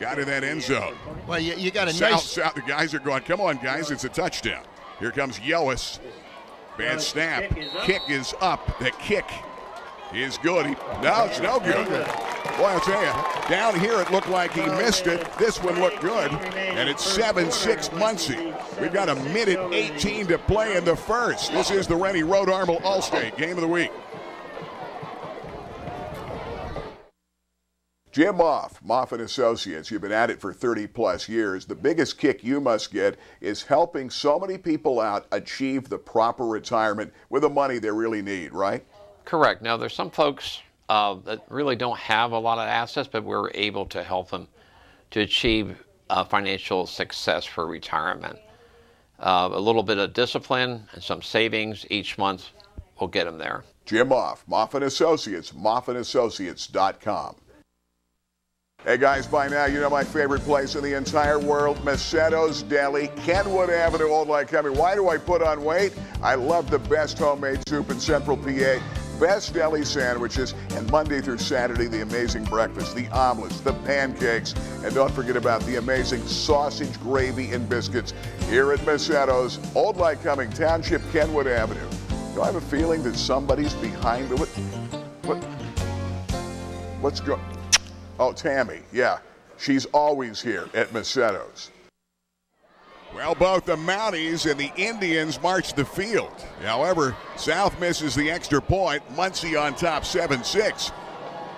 got in that end zone. Well, you got a South, the guys are going, come on, guys, it's a touchdown. Here comes Yoas. Bad snap. Kick is up. The kick is good. No, it's no good. Boy, I'll tell you, down here it looked like he missed it. This one looked good. And it's 7-6 Muncy. We've got a minute 18 to play in the first. This is the Rennie Road Armel All-State Game of the Week. Jim Moff & Associates, you've been at it for 30-plus years. The biggest kick you must get is helping so many people out achieve the proper retirement with the money they really need, right? Correct. Now, there's some folks that really don't have a lot of assets, but we're able to help them to achieve financial success for retirement. A little bit of discipline and some savings each month will get them there. Jim Moff & Associates, moffandassociates.com. Hey guys, by now you know my favorite place in the entire world, Macetto's Deli, Kenwood Avenue, Old Lycoming. Why do I put on weight? I love the best homemade soup in Central PA, best deli sandwiches, and Monday through Saturday, the amazing breakfast, the omelets, the pancakes, and don't forget about the amazing sausage, gravy, and biscuits here at Macetto's, Old Lycoming Township, Kenwood Avenue. Do I have a feeling that somebody's behind the... What's going... Oh, Tammy, yeah. She's always here at Macetto's. Well, both the Mounties and the Indians march the field. However, South misses the extra point. Muncy on top 7-6.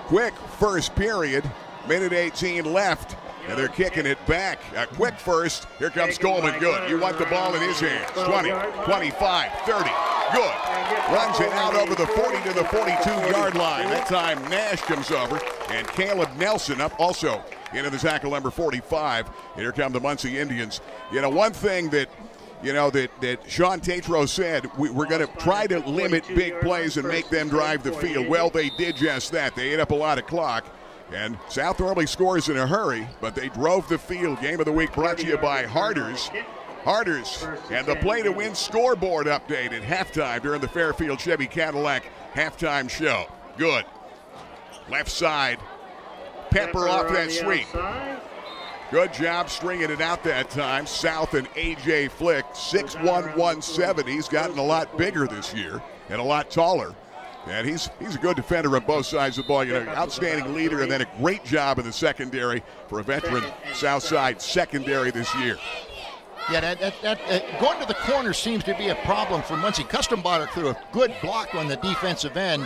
Quick first period. Minute 18 left. And they're kicking it back. A quick first. Here comes Coleman. Good. You want the ball in his hands. 20, 25, 30. Good. Runs it out over the 40 to the 42-yard line. That time Nash comes over. And Caleb Nelson up also into the tackle, number 45. Here come the Muncy Indians. You know, one thing that Sean Tatro said, we're going to try to limit big plays and make them drive the field. Well, they did just that. They ate up a lot of clock. And South normally scores in a hurry, but they drove the field. Game of the week brought to you by Harders. Harders and the Play to Win scoreboard update at halftime during the Fairfield Chevy Cadillac halftime show. Good. Left side. Pepper off that sweep. Good job stringing it out that time. South and A.J. Flick, 6'1", 170. He's gotten a lot bigger this year and a lot taller. And he's a good defender on both sides of the ball. You know, outstanding leader, and then a great job in the secondary for a veteran Southside secondary this year. Yeah, going to the corner seems to be a problem for Muncy. Custenbauer threw a good block on the defensive end,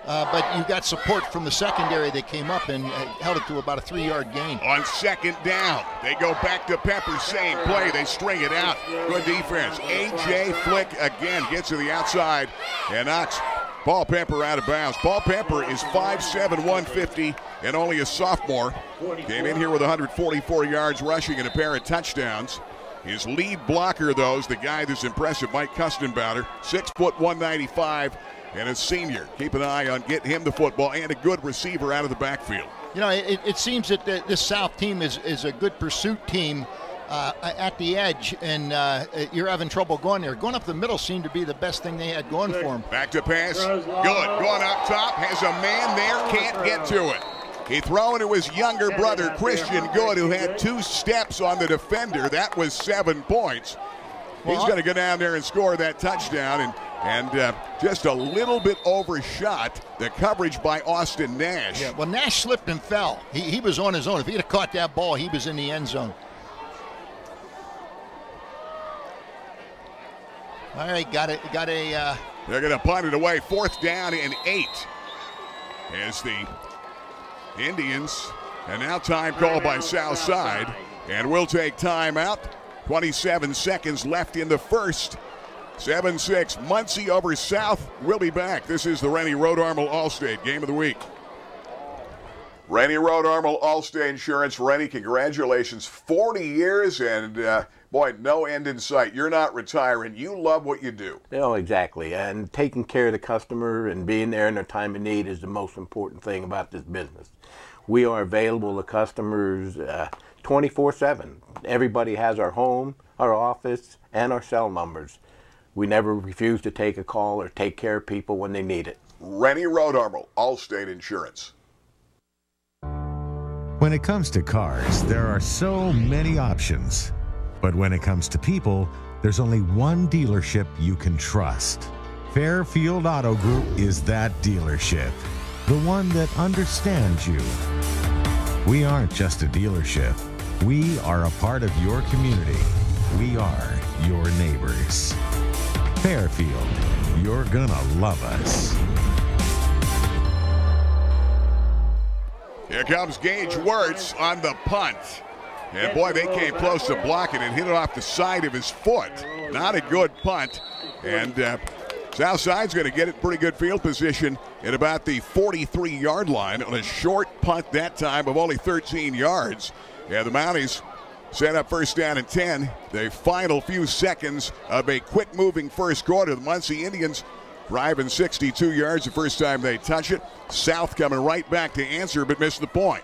but you got support from the secondary that came up and held it to about a 3-yard gain. On second down, they go back to Pepper, same play. They string it out. Good defense. A.J. Flick again gets to the outside and knocks Paul Pepper out of bounds. Paul Pepper is 5'7", 150, and only a sophomore. Came in here with 144 yards rushing and a pair of touchdowns. His lead blocker, though, is the guy that's impressive, Mike Custenbauer, 6', 195, and a senior. Keep an eye on getting him the football, and a good receiver out of the backfield. You know, it seems that this South team is a good pursuit team at the edge, and you're having trouble going there. Going up the middle seemed to be the best thing they had going for them. Back to pass. Good. Going up top. Has a man there. Can't get to it. He thrown to his younger brother, Christian Good, who had 2 steps on the defender. That was 7 points. He's going to go down there and score that touchdown, and just a little bit overshot the coverage by Austin Nash. Yeah, well, Nash slipped and fell. He was on his own. If he had caught that ball, he was in the end zone. All right, got a. They're going to punt it away. 4th down and 8. As the Indians, and now time called by Southside, and we'll take time out. 27 seconds left in the first. 7-6, Muncy over South. We'll be back. This is the Rennie Road Armel Allstate Game of the Week. Rennie Road Armel Allstate Insurance. Rennie, congratulations. 40 years and, boy, no end in sight. You're not retiring. You love what you do. Oh, exactly. And taking care of the customer and being there in their time of need is the most important thing about this business. We are available to customers 24/7. Everybody has our home, our office, and our cell numbers. We never refuse to take a call or take care of people when they need it. Rennie Road Armel, Allstate Insurance. When it comes to cars, there are so many options. But when it comes to people, there's only one dealership you can trust. Fairfield Auto Group is that dealership, the one that understands you. We aren't just a dealership. We are a part of your community. We are your neighbors. Fairfield, you're gonna love us. Here comes Gage Wirtz on the punt. And boy, they came close to blocking it, hit it off the side of his foot. Not a good punt. And Southside's going to get it pretty good field position at about the 43-yard line on a short punt that time of only 13 yards. Yeah, the Mounties set up first down and 10. The final few seconds of a quick-moving first quarter. The Muncy Indians driving 62 yards the first time they touch it. South coming right back to answer, but missed the point.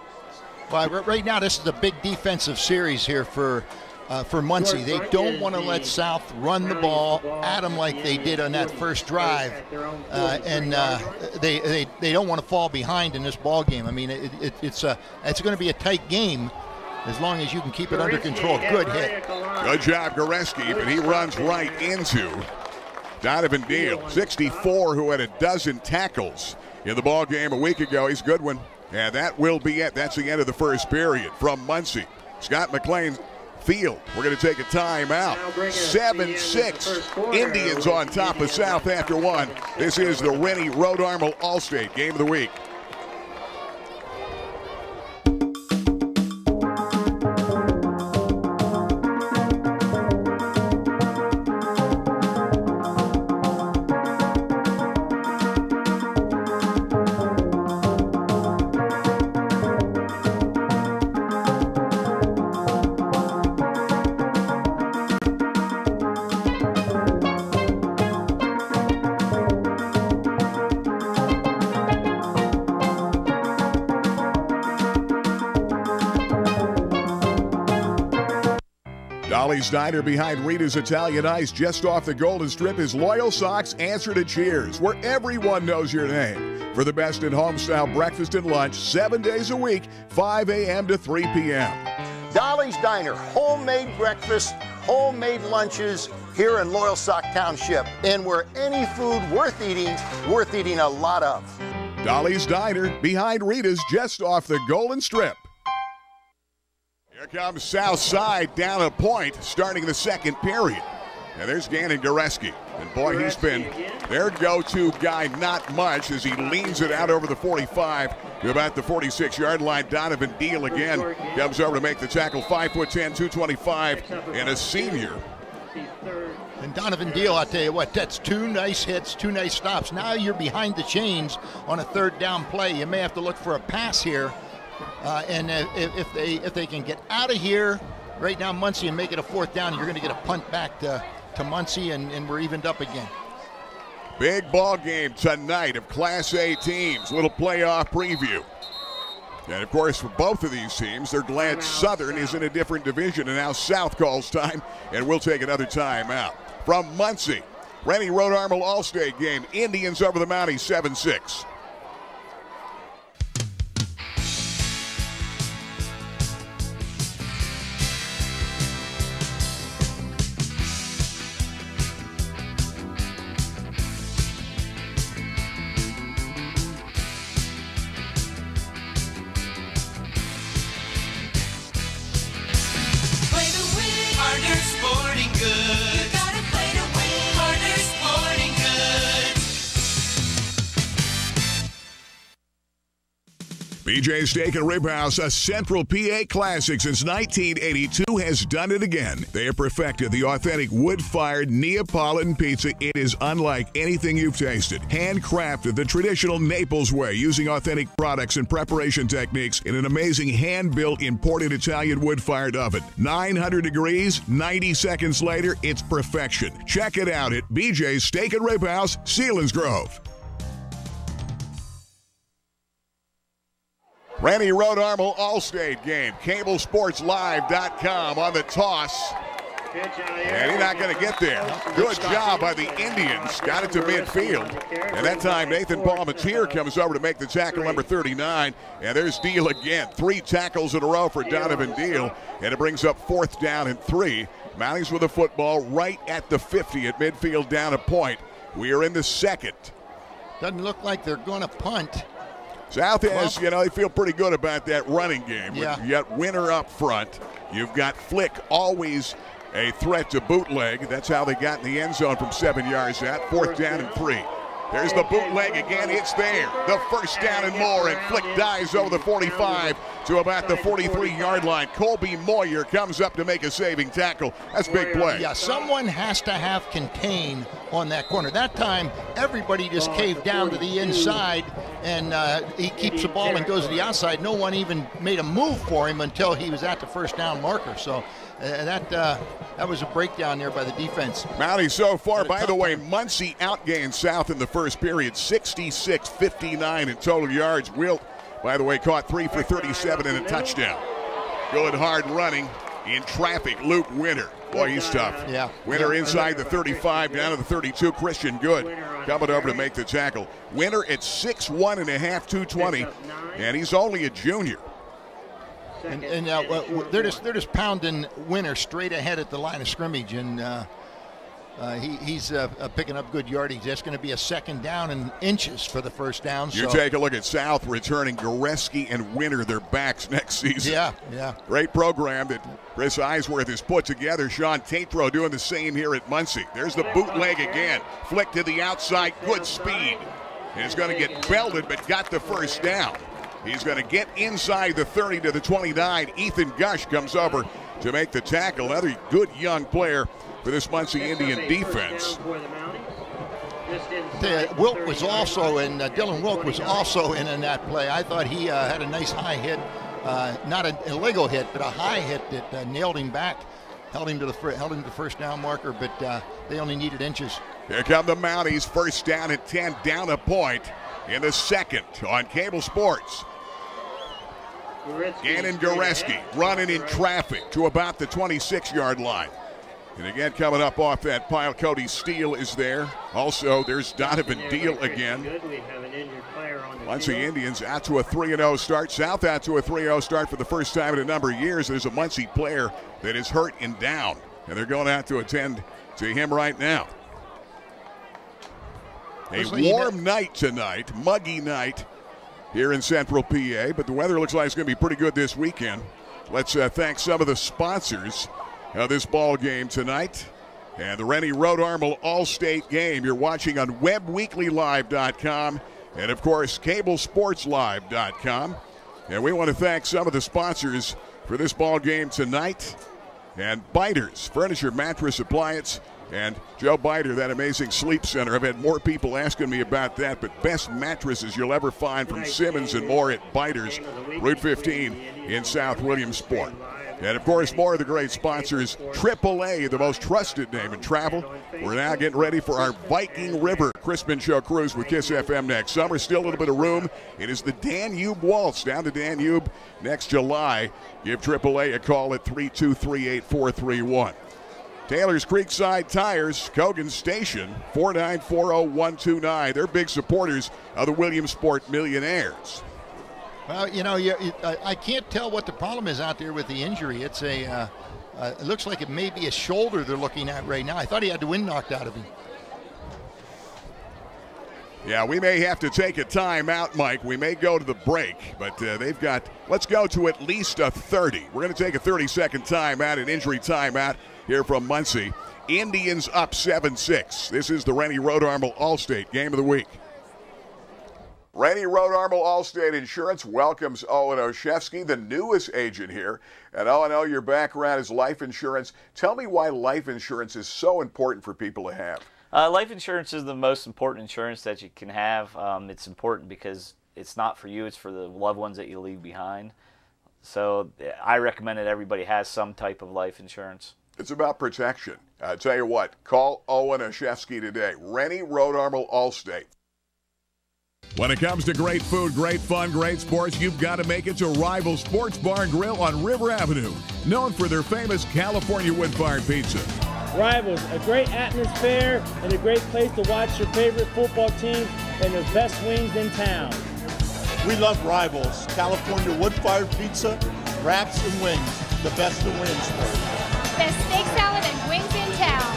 Well, right now this is a big defensive series here for Muncy. They don't want to let South run the ball at them like they did on that first drive, and they don't want to fall behind in this ball game. I mean, it's going to be a tight game as long as you can keep it under control. Good hit. Good job, Goreski, but he runs right into Donovan Deal, 64, who had a dozen tackles in the ball game a week ago. He's a good one. And that will be it. That's the end of the first period from Muncy. Scott McLean field. We're going to take a timeout. 7-6. Indians on top of South after one. This is the Rennie Rhode Armel All-State Game of the Week. Dolly's Diner behind Rita's Italian Ice just off the Golden Strip is Loyal Sock's answer to cheers, where everyone knows your name. For the best in home-style breakfast and lunch, 7 days a week, 5 a.m. to 3 p.m. Dolly's Diner, homemade breakfast, homemade lunches here in Loyal Sock Township, and where any food worth eating a lot of. Dolly's Diner behind Rita's just off the Golden Strip. Here comes Southside down a point, starting the second period. And there's Gannon Goreski. And boy, he's been their go-to guy not much as he leans it out over the 45 to about the 46-yard line. Donovan Deal again comes over to make the tackle. 5'10", 225, and a senior. And Donovan Deal, I'll tell you what, that's two nice hits, two nice stops. Now you're behind the chains on a third down play. You may have to look for a pass here. And if they can get out of here right now, Muncy, and make it a fourth down, you're going to get a punt back to Muncy, and we're evened up again. Big ball game tonight of Class A teams. Little playoff preview. And, of course, for both of these teams, they're glad Southern is in a different division, and now South calls time, and we'll take another timeout. From Muncy, Rennie Rhode Armel All-State game. Indians over the Mounties, 7-6. BJ's Steak and Rib House, a Central PA classic since 1982, has done it again. They have perfected the authentic wood-fired Neapolitan pizza. It is unlike anything you've tasted. Handcrafted the traditional Naples way, using authentic products and preparation techniques in an amazing hand-built imported Italian wood-fired oven. 900 degrees, 90 seconds later, it's perfection. Check it out at BJ's Steak and Rib House, Selinsgrove. Rennie Rhode Armel All-State game. CableSportsLive.com on the toss. And he's not going to get there. Good job by the Indians. Got it to midfield. And that time Nathan Palmatier comes over to make the tackle, number 39. And there's Deal again. 3 tackles in a row for Donovan Deal. And it brings up 4th down and 3. Mounties with the football right at the 50 at midfield, down a point. We are in the second. Doesn't look like they're going to punt. South has, they feel pretty good about that running game. Yeah. You got Winter up front. You've got Flick, always a threat to bootleg. That's how they got in the end zone from 7 yards out. 4th down and 3. There's the bootleg again. It's there. The first down and more, and Flick dives over the 45 to about the 43-yard line. Colby Moyer comes up to make a saving tackle. That's a big play. Yeah, someone has to have contain on that corner. That time, everybody just caved down to the inside, and he keeps the ball and goes to the outside. No one even made a move for him until he was at the first down marker. So that was a breakdown there by the defense. Mountie so far, by the way, Muncy outgained South in the first period, 66-59 in total yards. Wilt, by the way, caught 3 for 37 and a touchdown. Good hard running in traffic. Luke Winter. Boy, he's tough. Yeah. Winter inside the 35, down to the 32. Christian Good coming over to make the tackle. Winter at 6'1 and a half, 220, and he's only a junior. And they're just pounding Winter straight ahead at the line of scrimmage, and he's picking up good yardage. That's going to be a second down and inches for the first down. You take a look at South returning Goreski and Winter, their backs next season. Yeah. Great program that Chris Eisworth has put together. Sean Tatro doing the same here at Muncy. There's the bootleg again. Flick to the outside, good speed. And it's going to get belted, but got the first down. He's going to get inside the 30 to the 29. Ethan Gush comes over to make the tackle. Another good young player for this Muncy Indian defense. Wilk was also in, Dylan Wilk was also in that play. I thought he had a nice high hit, not a Lego hit, but a high hit that nailed him back, held him to the first down marker, but they only needed inches. Here come the Mounties, first down at 10, down a point in the second on Cable Sports. Gannon Goreski running in traffic to about the 26-yard line. And again, coming up off that pile, Cody Steele is there. Also, there's Donovan Deal again. Muncy Indians out to a 3-0 start. South out to a 3-0 start for the first time in a number of years. There's a Muncy player that is hurt and down, and they're going out to attend to him right now. A warm night tonight, muggy night here in Central PA, but the weather looks like it's going to be pretty good this weekend. Let's thank some of the sponsors of this ball game tonight. And the Rennie Road Armel All-State game you're watching on webweeklylive.com and, of course, cablesportslive.com. And we want to thank some of the sponsors for this ball game tonight. And Biters, Furniture, Mattress, Appliance, and Joe Biter, that amazing sleep center. I've had more people asking me about that, but best mattresses you'll ever find from Simmons and more at Biters, Route 15 in South Williamsport. And, of course, more of the great sponsors, AAA, the most trusted name in travel. We're now getting ready for our Viking River Crispin Show cruise with Kiss FM next summer. Still a little bit of room. It is the Danube Waltz down to Danube next July. Give AAA a call at 323-8431. Taylor's Creekside Tires, Cogan Station, 4940129. They're big supporters of the Williamsport Millionaires. Well, I can't tell what the problem is out there with the injury. It's it looks like it may be a shoulder they're looking at right now. I thought he had the wind knocked out of him. Yeah, we may have to take a timeout, Mike. We may go to the break, but they've got, let's go to at least a 30. We're going to take a 30-second timeout, an injury timeout here from Muncy. Indians up 7-6. This is the Rennie Road Armel All-State Game of the Week. Rennie Road Armel Allstate Insurance welcomes Owen Oshevsky, the newest agent here. And Owen, your background is life insurance. Tell me why life insurance is so important for people to have. Life insurance is the most important insurance that you can have. It's important because it's not for you, it's for the loved ones that you leave behind. So I recommend that everybody has some type of life insurance. It's about protection. I tell you what, call Owen Oshevsky today. Rennie Road Armel Allstate. When it comes to great food, great fun, great sports, you've got to make it to Rival Sports Bar and Grill on River Avenue, known for their famous California wood-fired pizza. Rivals, a great atmosphere and a great place to watch your favorite football team and the best wings in town. We love Rivals, California wood-fired pizza, wraps and wings, the best in Williamsport. Best steak salad and wings in town.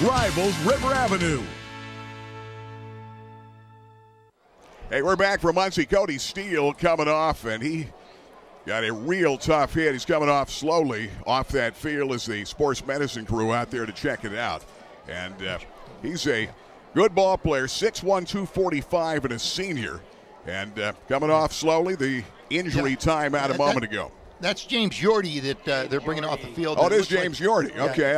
Rivals, River Avenue. Hey, we're back from Muncy. Cody Steele coming off, and he got a real tough hit. He's coming off slowly off that field as the sports medicine crew out there to check it out. And he's a Good ball player, 6'1", 245, and a senior. And coming off slowly, the injury time out a moment ago. That's James Yordy that they're bringing off the field. Oh, it is James Yordy. Yeah. Okay,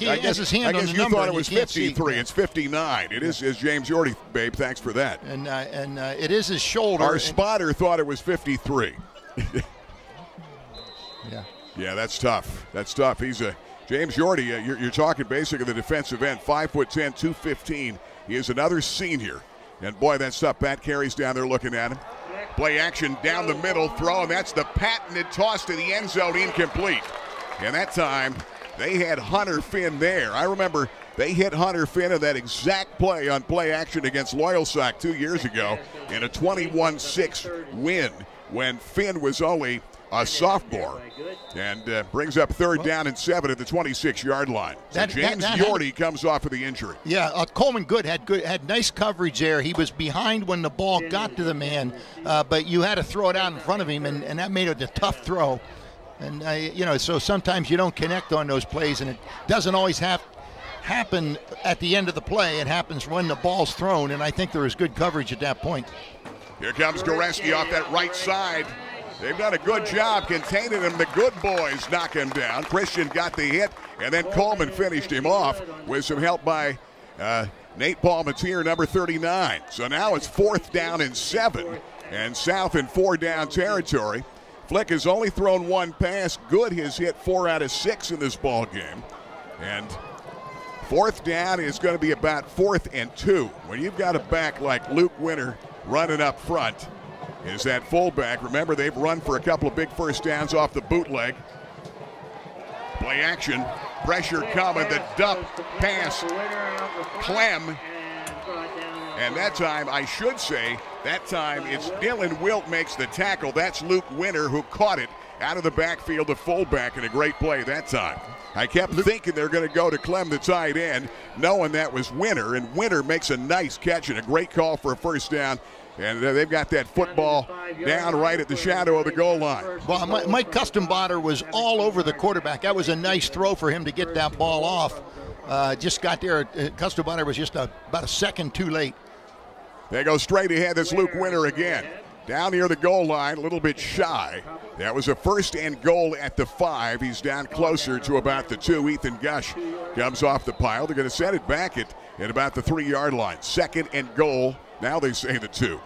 I guess his hand on the you number thought it and was you can't see. 53. It's 59. It is James Yordy, babe. Thanks for that. And it is his shoulder. Our spotter thought it was 53. Yeah. Yeah, that's tough. That's tough. He's a James Yordy. You're talking basically the defensive end, 5'10", 215. He is another senior. And boy, that's tough. Pat Carey's down there looking at him. Play action down the middle, throw, and that's the patented toss to the end zone, incomplete. And that time, they had Hunter Finn there. I remember they hit Hunter Finn in that exact play on play action against Loyalsock 2 years ago in a 21-6 win when Finn was only a sophomore, and brings up 3rd down and 7 at the 26-yard line. So James Yordy comes off of the injury. Yeah, Coleman had nice coverage there. He was behind when the ball got to the man, but you had to throw it out in front of him, and that made it a tough throw. And so sometimes you don't connect on those plays, and it doesn't always happen at the end of the play. It happens when the ball's thrown, and I think there was good coverage at that point. Here comes Goreski off that right side. They've done a good job containing him. The good boys knock him down. Christian got the hit, and then Coleman finished him off with some help by Nate Palmatier, number 39. So now it's 4th down and 7, and South in 4-down territory. Flick has only thrown one pass. Good has hit 4 out of 6 in this ball game. And 4th down is going to be about 4th and 2. When you've got a back like Luke Winter running up front, is that fullback. Remember, they've run for a couple of big first downs off the bootleg. Play action, pressure coming, the dump pass, Clem. And that time, I should say, it's Dylan Wilt makes the tackle. That's Luke Winter who caught it out of the backfield, the fullback, and a great play that time. I kept thinking they're going to go to Clem, the tight end, knowing that was Winter, and Winter makes a nice catch and a great call for a first down. And they've got that football down right at the shadow of the goal line. Well, Mike Custenbotter was all over the quarterback. That was a nice throw for him to get that ball off. Just got there. Custenbotter was just about a second too late. They go straight ahead. That's Luke Winter again. Down near the goal line, a little bit shy. That was a 1st and goal at the 5. He's down closer to about the 2. Ethan Gush comes off the pile. They're going to set it back at about the 3-yard line. 2nd and goal. Now they say the 2.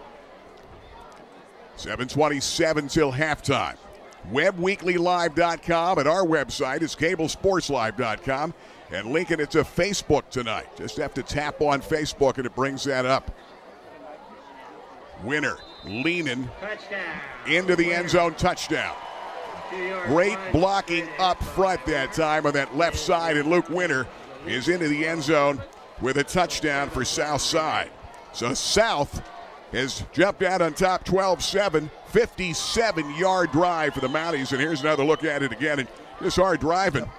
7:27 till halftime. WebWeeklyLive.com, and our website is CableSportsLive.com, and linking it to Facebook tonight. Just have to tap on Facebook and it brings that up. Winner leaning into the end zone, touchdown. Great blocking up front that time on that left side, and Luke Winter is into the end zone with a touchdown for South Side. So South has jumped out on top 12-7, 57-yard drive for the Mounties. And here's another look at it again. And just hard driving.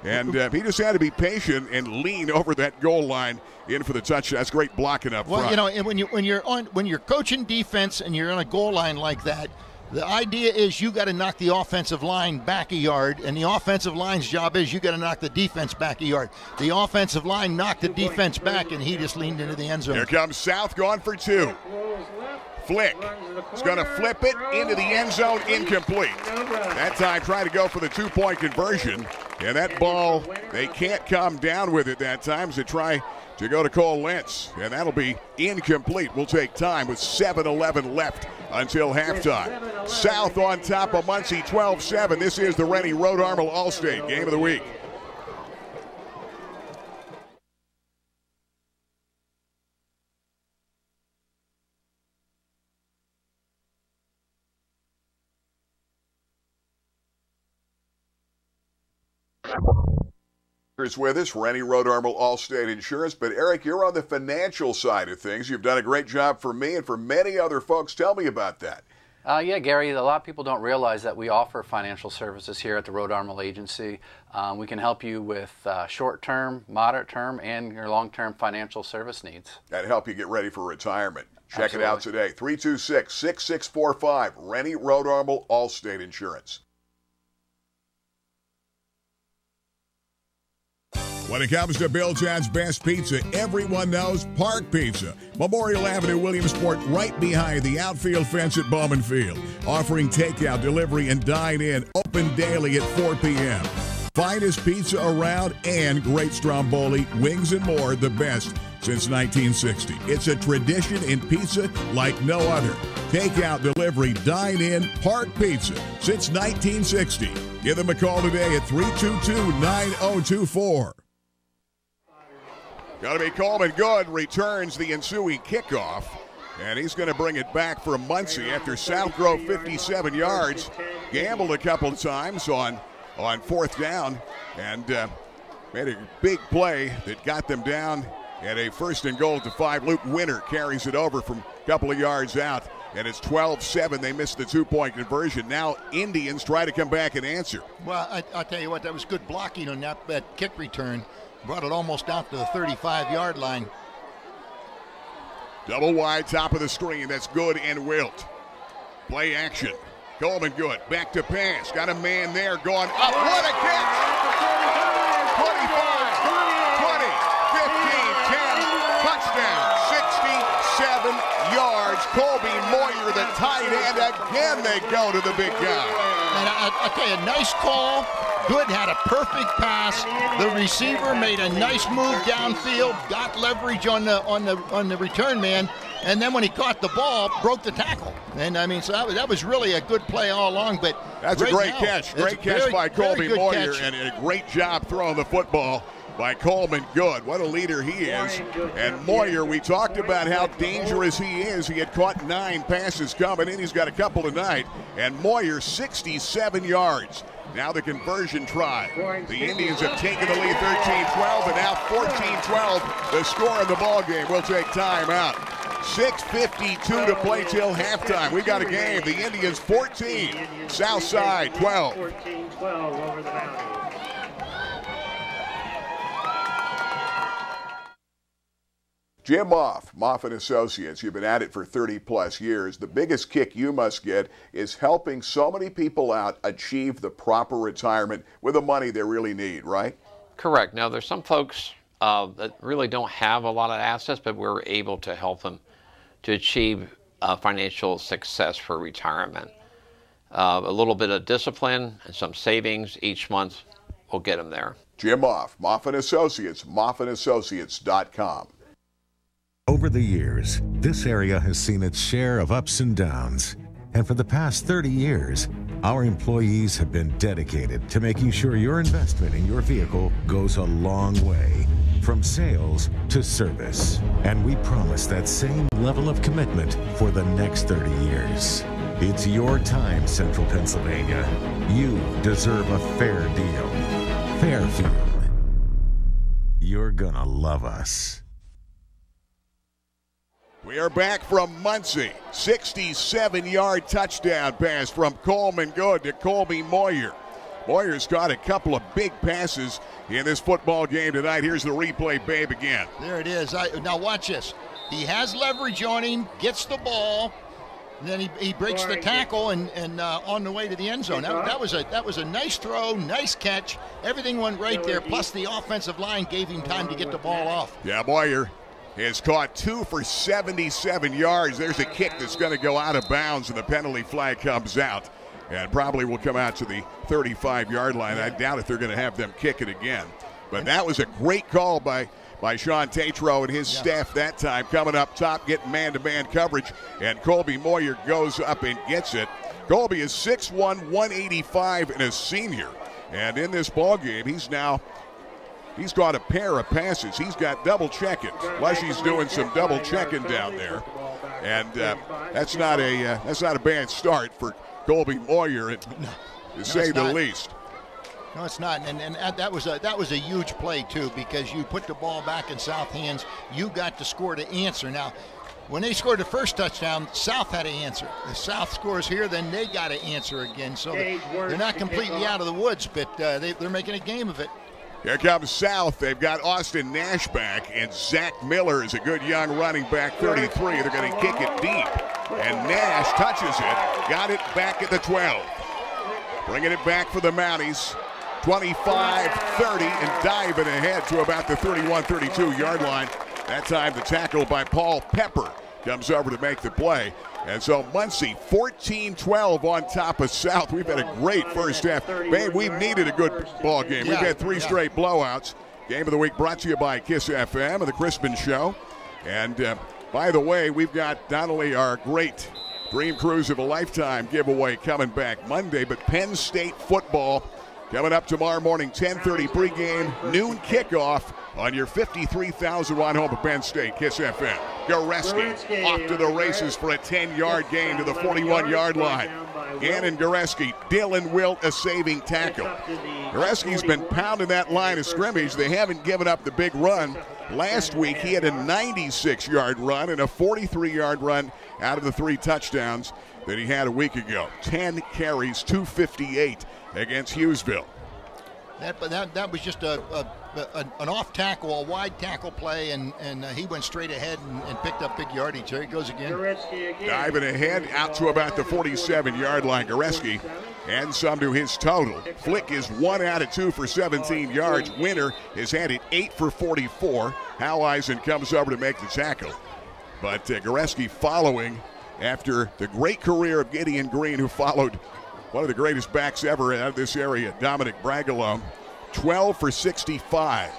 And he just had to be patient and lean over that goal line in for the touchdown. That's great blocking up front. Well, and when you're coaching defense and you're on a goal line like that, the idea is you got to knock the offensive line back a yard, and the offensive line's job is you got to knock the defense back a yard. The offensive line knocked the defense back, and he just leaned into the end zone. Here comes South going for 2. Flick is going to flip it into the end zone, incomplete. That time trying to go for the 2-point conversion, and that ball, they can't come down with it that time, so try to go to Cole Lentz, and that'll be incomplete. We'll take time with 7:11 left until halftime. South on top of Muncy 12-7. This is the Rennie Road Armor All-State Game of the Week. With us, Rennie Road Armor All-State Insurance. But Eric, you're on the financial side of things. You've done a great job for me and for many other folks. Tell me about that. Yeah, Gary, a lot of people don't realize that we offer financial services here at the Road Armor Agency. We can help you with short-term, moderate-term, and your long-term financial service needs. And help you get ready for retirement. Check it out today. 326-6645. Rennie Road Armor All-State Insurance. When it comes to Billtown's best pizza, everyone knows Park Pizza. Memorial Avenue, Williamsport, right behind the outfield fence at Bowman Field. Offering takeout, delivery, and dine-in. Open daily at 4 p.m. Finest pizza around and great stromboli, wings, and more. The best since 1960. It's a tradition in pizza like no other. Takeout, delivery, dine-in, Park Pizza since 1960. Give them a call today at 322-9024. Got to be Coleman Good returns the ensuing kickoff, and he's going to bring it back for Muncy after South Grove 57 yards. Gambled a couple of times on fourth down and made a big play that got them down at a 1st and goal to 5. Luke Winter carries it over from a couple of yards out, and it's 12-7. They missed the 2-point conversion. Now Indians try to come back and answer. Well, I'll tell you what, that was good blocking on that kick return. Brought it almost out to the 35-yard line. Double wide, top of the screen. That's Good and Wilt. Play action. Coleman Good, back to pass. Got a man there going up. What a catch! 25, 20, 15, 10, touchdown. 67 yards. Colby Moyer, the tight end. Again, they go to the big guy. And I'll tell you, nice call. Good had a perfect pass. The receiver made a nice move downfield, got leverage on the return man, and then when he caught the ball, broke the tackle. And I mean, so that was really a good play all along. But that's right a great now, catch. Great catch by Colby Moyer, catch. and a great job throwing the football by Coleman Good. What a leader he is. And Moyer, we talked about how dangerous he is. He had caught 9 passes coming in. He's got a couple tonight. And Moyer, 67 yards. Now the conversion try. The Indians have taken the lead 13-12, and now 14-12. The score of the ball game. We'll take time out. 6:52 to play till halftime. We got a game. The Indians 14, Southside 12. 14-12 over the Mounties. Jim Moff & Associates, you've been at it for 30-plus years. The biggest kick you must get is helping so many people out achieve the proper retirement with the money they really need, right? Correct. Now, there's some folks that really don't have a lot of assets, but we're able to help them to achieve financial success for retirement. A little bit of discipline and some savings each month will get them there. Jim Moff & Associates, moffandassociates.com. Over the years, this area has seen its share of ups and downs. And for the past 30 years, our employees have been dedicated to making sure your investment in your vehicle goes a long way, from sales to service. And we promise that same level of commitment for the next 30 years. It's your time, Central Pennsylvania. You deserve a fair deal. Fairfield. You're gonna love us. We are back from Muncy. 67-yard touchdown pass from Coleman Good to Colby Moyer. Moyer's got a couple of big passes in this football game tonight. Here's the replay, babe, again. There it is. Now watch this. He has leverage on him, gets the ball, then he breaks the tackle and on the way to the end zone. That was a nice throw, nice catch. Everything went right there. Plus the offensive line gave him time to get the ball off. Yeah, Moyer has caught 2 for 77 yards. There's a kick that's going to go out of bounds, and the penalty flag comes out. And probably will come out to the 35-yard line. I doubt if they're going to have them kick it again. But that was a great call by Sean Tatro and his staff that time. Coming up top, getting man-to-man coverage. And Colby Moyer goes up and gets it. Colby is 6'1", 185, and a senior. And in this ball game, he's got a pair of passes. He's got double checking. Lushy's doing some double checking down there, and that's not a bad start for Colby Moyer, to say the least. No, it's not, and that was a huge play too, because you put the ball back in South hands. You got to score to answer. Now, when they scored the first touchdown, South had to answer. If South scores here, then they got to answer again. So they're not completely out of the woods, but they're making a game of it. Here comes South. They've got Austin Nash back, and Zach Miller is a good young running back, 33. They're going to kick it deep, and Nash touches it. Got it back at the 12. Bringing it back for the Mounties. 25-30, and diving ahead to about the 31-32 yard line. That time the tackle by Paul Pepper comes over to make the play. And so Muncy 14-12 on top of South. We've had a great first half. Man, we've needed a good ball game. We've had three straight blowouts. Game of the week brought to you by Kiss FM and the Crispin Show. And by the way, we've got not only our great Dream Cruise of a Lifetime giveaway coming back Monday, but Penn State football coming up tomorrow morning, 10:30 pregame, noon kickoff on your 53,000 watt home of Penn State, Kiss FM. Goreski off to the races for a 10-yard gain to the 41-yard line. Gannon Goreski, Dylan Wilt a saving tackle. Goreski's been pounding that line of scrimmage. They haven't given up the big run. Last week he had a 96-yard run and a 43-yard run out of the 3 touchdowns that he had a week ago. 10 carries, 258 against Hughesville. That was just an off tackle, a wide tackle play, and he went straight ahead and picked up big yardage. There he goes again. Diving ahead out to about the 47-yard line. Goreski and some to his total. Flick is 1 out of 2 for 17 yards. Winter has had it 8 for 44. Howeisen comes over to make the tackle. But Goreski following after the great career of Gideon Green, who followed one of the greatest backs ever out of this area, Dominic Bragalone. 12 for 65.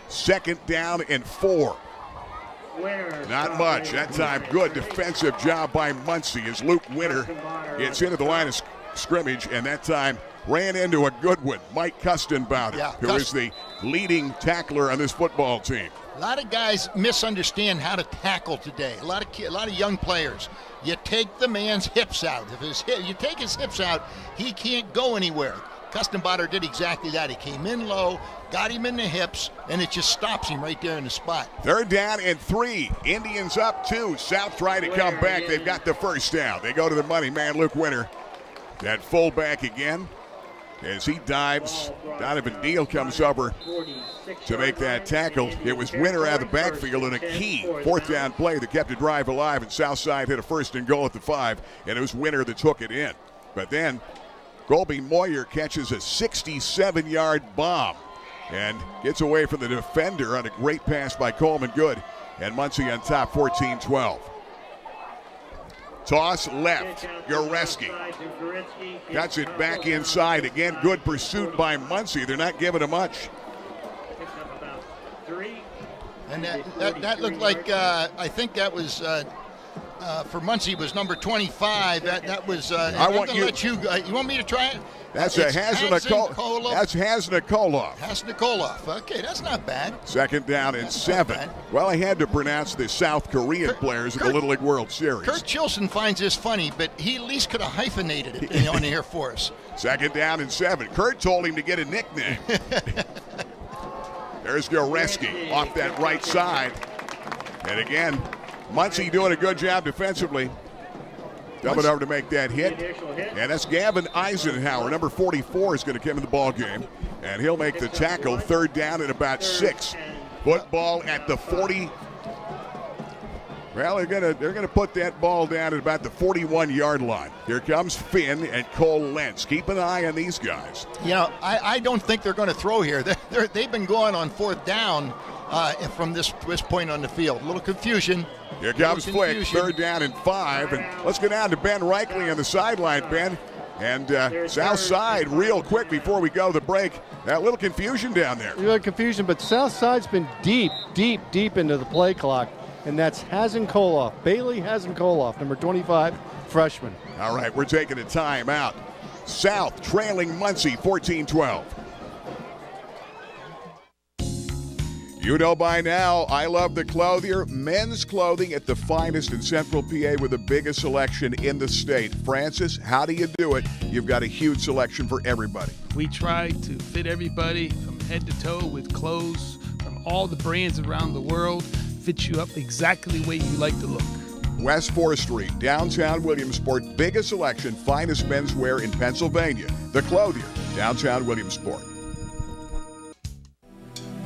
Second down and 4. Not much. That time, good defensive job by Muncy as Luke Winter gets into the line of scrimmage, and that time ran into a good one, Mike Custenbauer, who is the leading tackler on this football team. A lot of guys misunderstand how to tackle today. A lot of young players. You take the man's hips out. If you take his hips out, he can't go anywhere. Custenbauer did exactly that. He came in low, got him in the hips, and it just stops him right there in the spot. 3rd down and 3. Indians up 2. South trying to come back. They've got the first down. They go to the money man, Luke Winter. That fullback again. As he dives, Donovan Deal comes over to make that tackle. It was Winter out of the backfield and a key 4th down play that kept the drive alive, and Southside hit a 1st and goal at the 5, and it was Winter that took it in. But then Colby Moyer catches a 67-yard bomb and gets away from the defender on a great pass by Coleman Good, and Muncy on top 14-12. Toss left, Goreski cuts it back inside. Again, good pursuit by Muncy. They're not giving him much. And that looked like, I think that was, for Muncy was number 25. That was, I want you. You want me to try it? That's Hasnakolov. That's Hasnakolov. Hasnakolov. Okay, that's not bad. 2nd down and 7. Well, I had to pronounce the South Korean players in the Little League World Series. Kurt Chilson finds this funny, but he at least could have hyphenated it on the Air Force. 2nd down and 7. Kurt told him to get a nickname. There's Goreski off that right side. And again, Muncy doing a good job defensively. Coming over to make that hit. And that's Gavin Eisenhower. Number 44 is going to come in the ball game. And he'll make the tackle. 3rd down and about 6. Football at the 40. Well, they're going to put that ball down at about the 41-yard line. Here comes Finn and Cole Lentz. Keep an eye on these guys. You know, I don't think they're going to throw here. They've been going on 4th down from this point on the field. A little confusion. Here comes Flick, 3rd down and 5. And let's go down to Ben Reichley on the sideline, Ben. And South Side, real quick before we go to the break, that little confusion down there. A little confusion, but South Side's been deep into the play clock. And that's Hasenkoloff, Bailey Hasenkoloff, number 25, freshman. All right, we're taking a timeout. South trailing Muncy 14-12. You know by now, I love the Clothier. Men's clothing at the finest in Central PA with the biggest selection in the state. Francis, how do you do it? You've got a huge selection for everybody. We try to fit everybody from head to toe with clothes from all the brands around the world. Fit you up exactly the way you like to look. West 4th Street, downtown Williamsport, biggest selection, finest menswear in Pennsylvania. The Clothier, downtown Williamsport.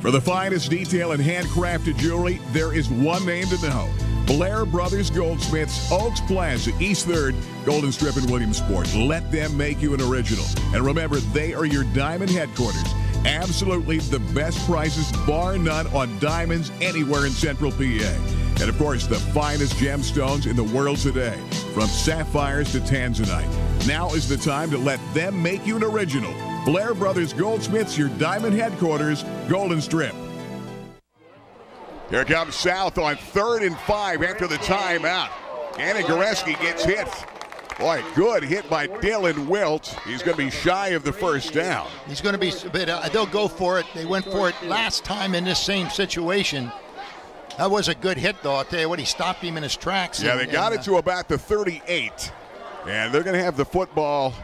For the finest detail in handcrafted jewelry, there is one name to know. Blair Brothers Goldsmiths, Oaks Plaza, East 3rd, Golden Strip in Williamsport. Let them make you an original. And remember, they are your diamond headquarters. Absolutely the best prices, bar none, on diamonds anywhere in Central PA. And of course, the finest gemstones in the world today, from sapphires to tanzanite. Now is the time to let them make you an original. Blair Brothers Goldsmiths, your diamond headquarters, Golden Strip. Here comes South on 3rd and 5 after the timeout. Gannon Goreski gets hit. Boy, good hit by Dylan Wilt. He's going to be shy of the first down. He's going to be, but they'll go for it. They went for it last time in this same situation. That was a good hit, though. I'll tell you what, he stopped him in his tracks. Yeah, they got it to about the 38. And they're going to have the football,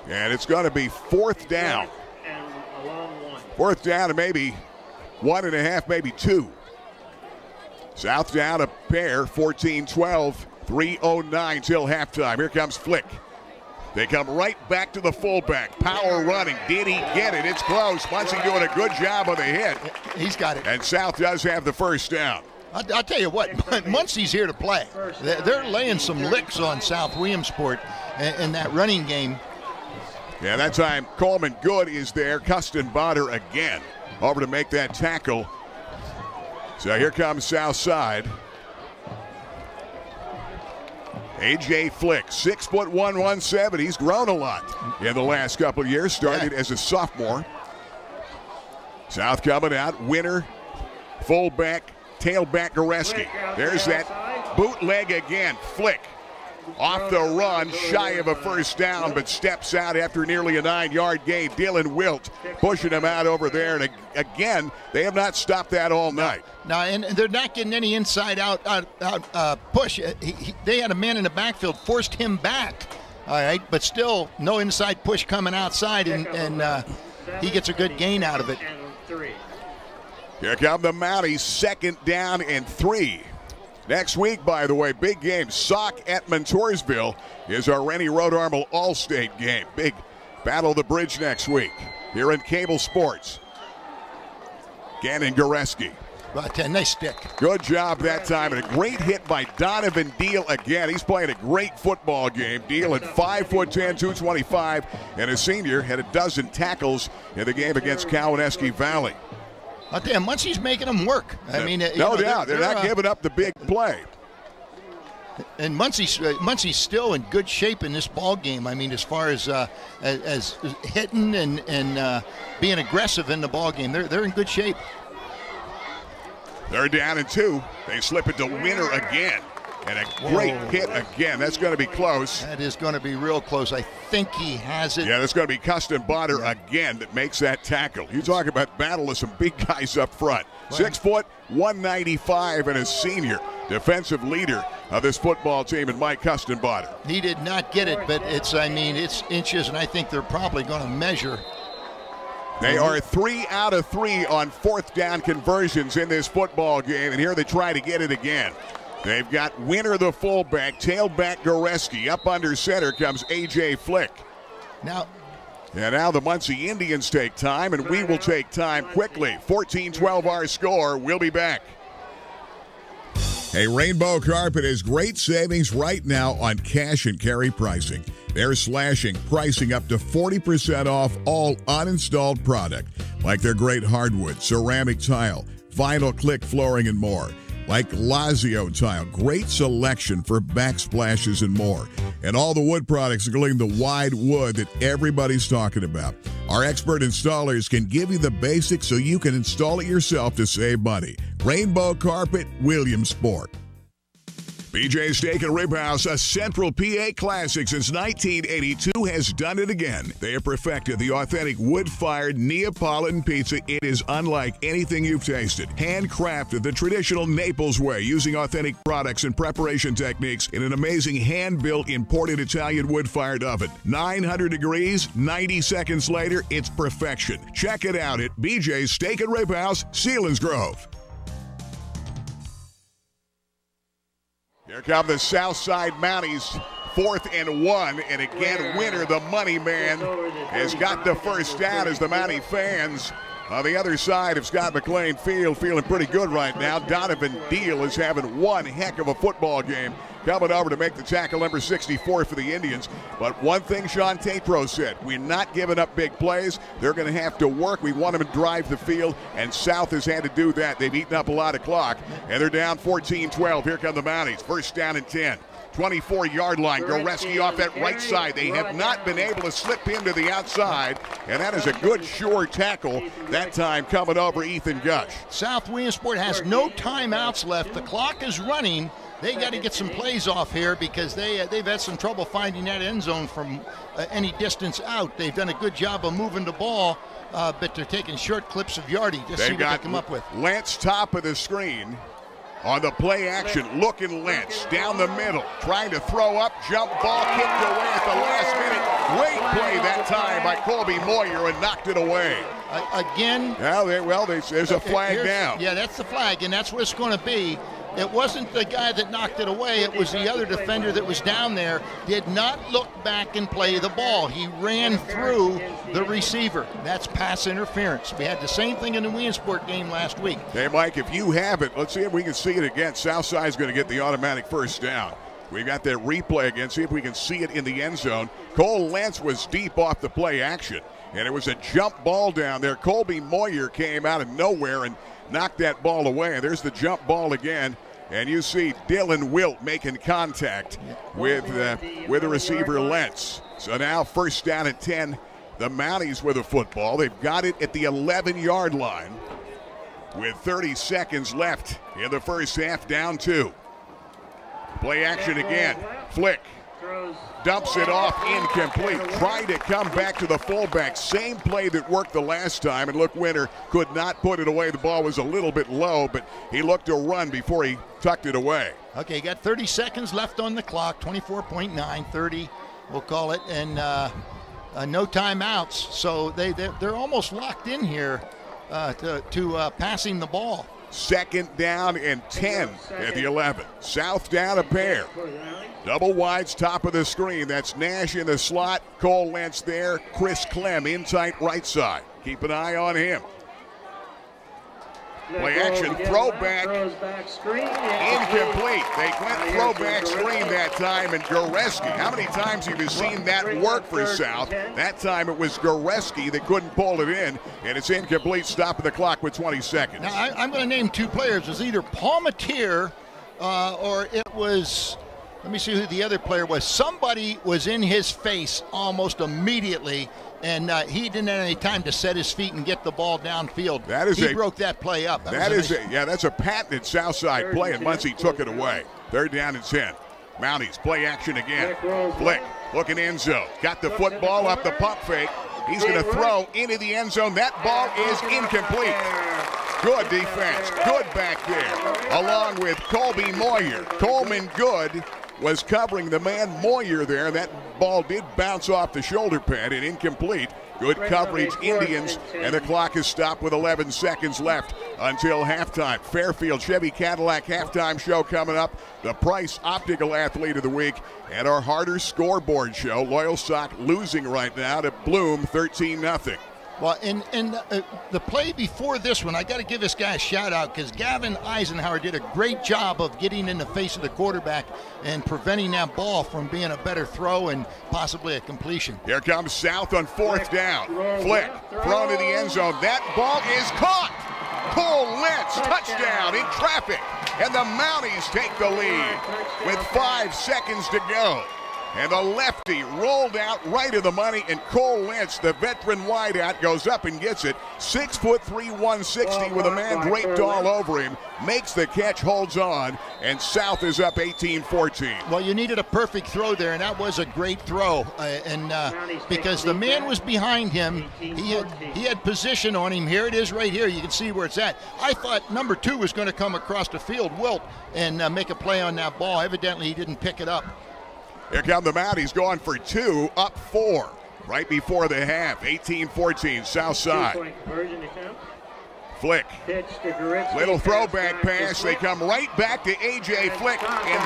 and it's going to be 4th down. 4th down and maybe 1.5, maybe 2. South down a pair, 14-12, 3:09 till halftime. Here comes Flick. They come right back to the fullback. Power running. Did he get it? It's close. Muncy doing a good job on the hit. He's got it. And South does have the first down. I'll tell you what, Muncy's here to play. They're laying some licks on South Williamsport in that running game. Yeah, that time Coleman Good is there. Custon Botter again over to make that tackle. So here comes South Side. A.J. Flick, 6'1", 170. He's grown a lot in the last couple of years. Started as a sophomore. South coming out. Winner, fullback, tailback Goreski. There's that bootleg again. Flick off the run, shy of a first down, but steps out after nearly a 9-yard gain. Dylan Wilt pushing him out over there. And again, they have not stopped that all night. No, and they're not getting any inside-out push. They had a man in the backfield, forced him back. All right, but still no inside push coming outside, and he gets a good gain out of it. Here come the Mounties, 2nd down and 3. Next week, by the way, big game. Sauk at Montoursville is our Rennie Road Armel All-State game. Big battle of the bridge next week here in Cable Sports. Gannon Goreski. Nice stick. Good job that time, and a great hit by Donovan Deal again. He's playing a great football game. Deal at 5'10", 225, and a senior had a dozen tackles in the game against Cowanesque Valley. I'll tell you, Muncy's making them work. I mean, no doubt. They're not giving up the big play. And Muncy's still in good shape in this ball game. I mean, as far as hitting and being aggressive in the ball game, they're in good shape. 3rd down and 2. They slip it to Winner again. And a great hit again. That's going to be close. That is going to be real close. I think he has it. Yeah, that's going to be Custon Botter again that makes that tackle. You talk about battle of some big guys up front. 6 foot, 195, and a senior defensive leader of this football team, and Mike Custon Botter. He did not get it, but it's inches, and I think they're probably going to measure. They are 3 out of 3 on 4th down conversions in this football game, and here they try to get it again. They've got Winner the fullback, tailback Goreski. Up under center comes A.J. Flick. Now the Muncy Indians take time, and we will take time quickly. 14-12 our score. We'll be back. Hey, Rainbow Carpet has great savings right now on cash and carry pricing. They're slashing pricing up to 40% off all uninstalled product, like their great hardwood, ceramic tile, vinyl click flooring, and more. Like Lazio tile, great selection for backsplashes and more. And all the wood products, including the wide wood that everybody's talking about. Our expert installers can give you the basics so you can install it yourself to save money. Rainbow Carpet, Williamsport. BJ's Steak and Rib House, a Central PA classic since 1982, has done it again. They have perfected the authentic wood-fired Neapolitan pizza. It is unlike anything you've tasted. Handcrafted the traditional Naples way, using authentic products and preparation techniques in an amazing hand-built imported Italian wood-fired oven. 900 degrees, 90 seconds later, it's perfection. Check it out at BJ's Steak and Rib House, Selinsgrove. Here come the Southside Mounties, 4th and 1, and again, Winner, the money man, has got the first down as the Mountie fans On the other side of Scott McLean Field, feeling pretty good right now. Donovan Deal is having one heck of a football game. Coming over to make the tackle, number 64 for the Indians. But one thing Sean Tatro said, we're not giving up big plays. They're going to have to work. We want them to drive the field, and South has had to do that. They've eaten up a lot of clock, and they're down 14-12. Here come the Mounties. First down and 10. 24-yard line. Goreski off that right side. They have not been able to slip him to the outside, and that is a good, sure tackle. That time coming over Ethan Gush. South Williamsport has no timeouts left. The clock is running. They got to get some plays off here because they've had some trouble finding that end zone from any distance out. They've done a good job of moving the ball, but they're taking short clips of yardage. Just see what they come up with. Lentz top of the screen. On the play action, looking Lentz down the middle, trying to throw up, jump ball, kicked away at the last minute. Great play that time by Colby Moyer and knocked it away. Again. There's a flag down. Yeah, that's the flag, and that's what it's going to be. It wasn't the guy that knocked it away. It was the other defender that was down there. Did not look back and play the ball. He ran through the receiver. That's pass interference. We had the same thing in the Williamsport game last week. Hey, Mike, if you have it, let's see if we can see it again. Southside's going to get the automatic first down. We got that replay again. See if we can see it in the end zone. Cole Lentz was deep off the play action, and it was a jump ball down there. Colby Moyer came out of nowhere and knocked that ball away. And there's the jump ball again. And you see Dylan Wilt making contact with the receiver Lentz. So now first down at 10. The Mounties with the football. They've got it at the 11-yard line with 30 seconds left in the first half, down 2. Play action again. Flick. Dumps it off, incomplete. Trying to come back to the fullback. Same play that worked the last time, and look, Winter could not put it away. The ball was a little bit low, but he looked to run before he tucked it away. Okay, got 30 seconds left on the clock, 24.9, 30, we'll call it, and no timeouts. So they're almost locked in here to passing the ball. Second down and 10 at the 11. South down a pair. Double wides, top of the screen. That's Nash in the slot. Cole Lentz there. Chris Clem in tight right side. Keep an eye on him. Play action, throwback, incomplete. They went throwback screen that time, and Goreski. How many times have you seen that work for South? That time it was Goreski that couldn't pull it in, and it's incomplete, stopping the clock with 20 seconds. Now, I'm going to name 2 players. It was either Palmatier or it was, let me see who the other player was. Somebody was in his face almost immediately, and he didn't have any time to set his feet and get the ball downfield. He broke that play up. That's a patented Southside play, and Muncy took it away. Third down and 10. Mounties play action again. Flick, looking end zone. Got the football up the pump fake. He's going to throw into the end zone. That ball is incomplete. Good defense. Good back there. Along with Colby Moyer. Coleman Good was covering the man Moyer there. That ball did bounce off the shoulder pad and incomplete. Good coverage, Indians, and the clock is stopped with 11 seconds left until halftime. Fairfield Chevy Cadillac halftime show coming up. The Price Optical Athlete of the Week, and our harder scoreboard show. Loyal Sock losing right now to Bloom 13-0. Well, in the play before this one, I got to give this guy a shout out because Gavin Eisenhower did a great job of getting in the face of the quarterback and preventing that ball from being a better throw and possibly a completion. Here comes South on fourth down. Flick, thrown to the end zone. That ball is caught. Cole Lentz, touchdown in traffic. And the Mounties take the lead with 5 seconds to go. And the lefty rolled out right of the money, and Cole Lentz, the veteran wideout, goes up and gets it. 6'3", 160 with a man draped all over him. Makes the catch, holds on, and South is up 18-14. Well, you needed a perfect throw there, and that was a great throw. Because the man was behind him, he had position on him. Here it is right here. You can see where it's at. I thought number 2 was going to come across the field, Wilt, and make a play on that ball. Evidently, he didn't pick it up. Here come the Mounties going for 2, up 4, right before the half, 18-14, South side. Flick. Little throwback pass. They come right back to A.J. Flick, and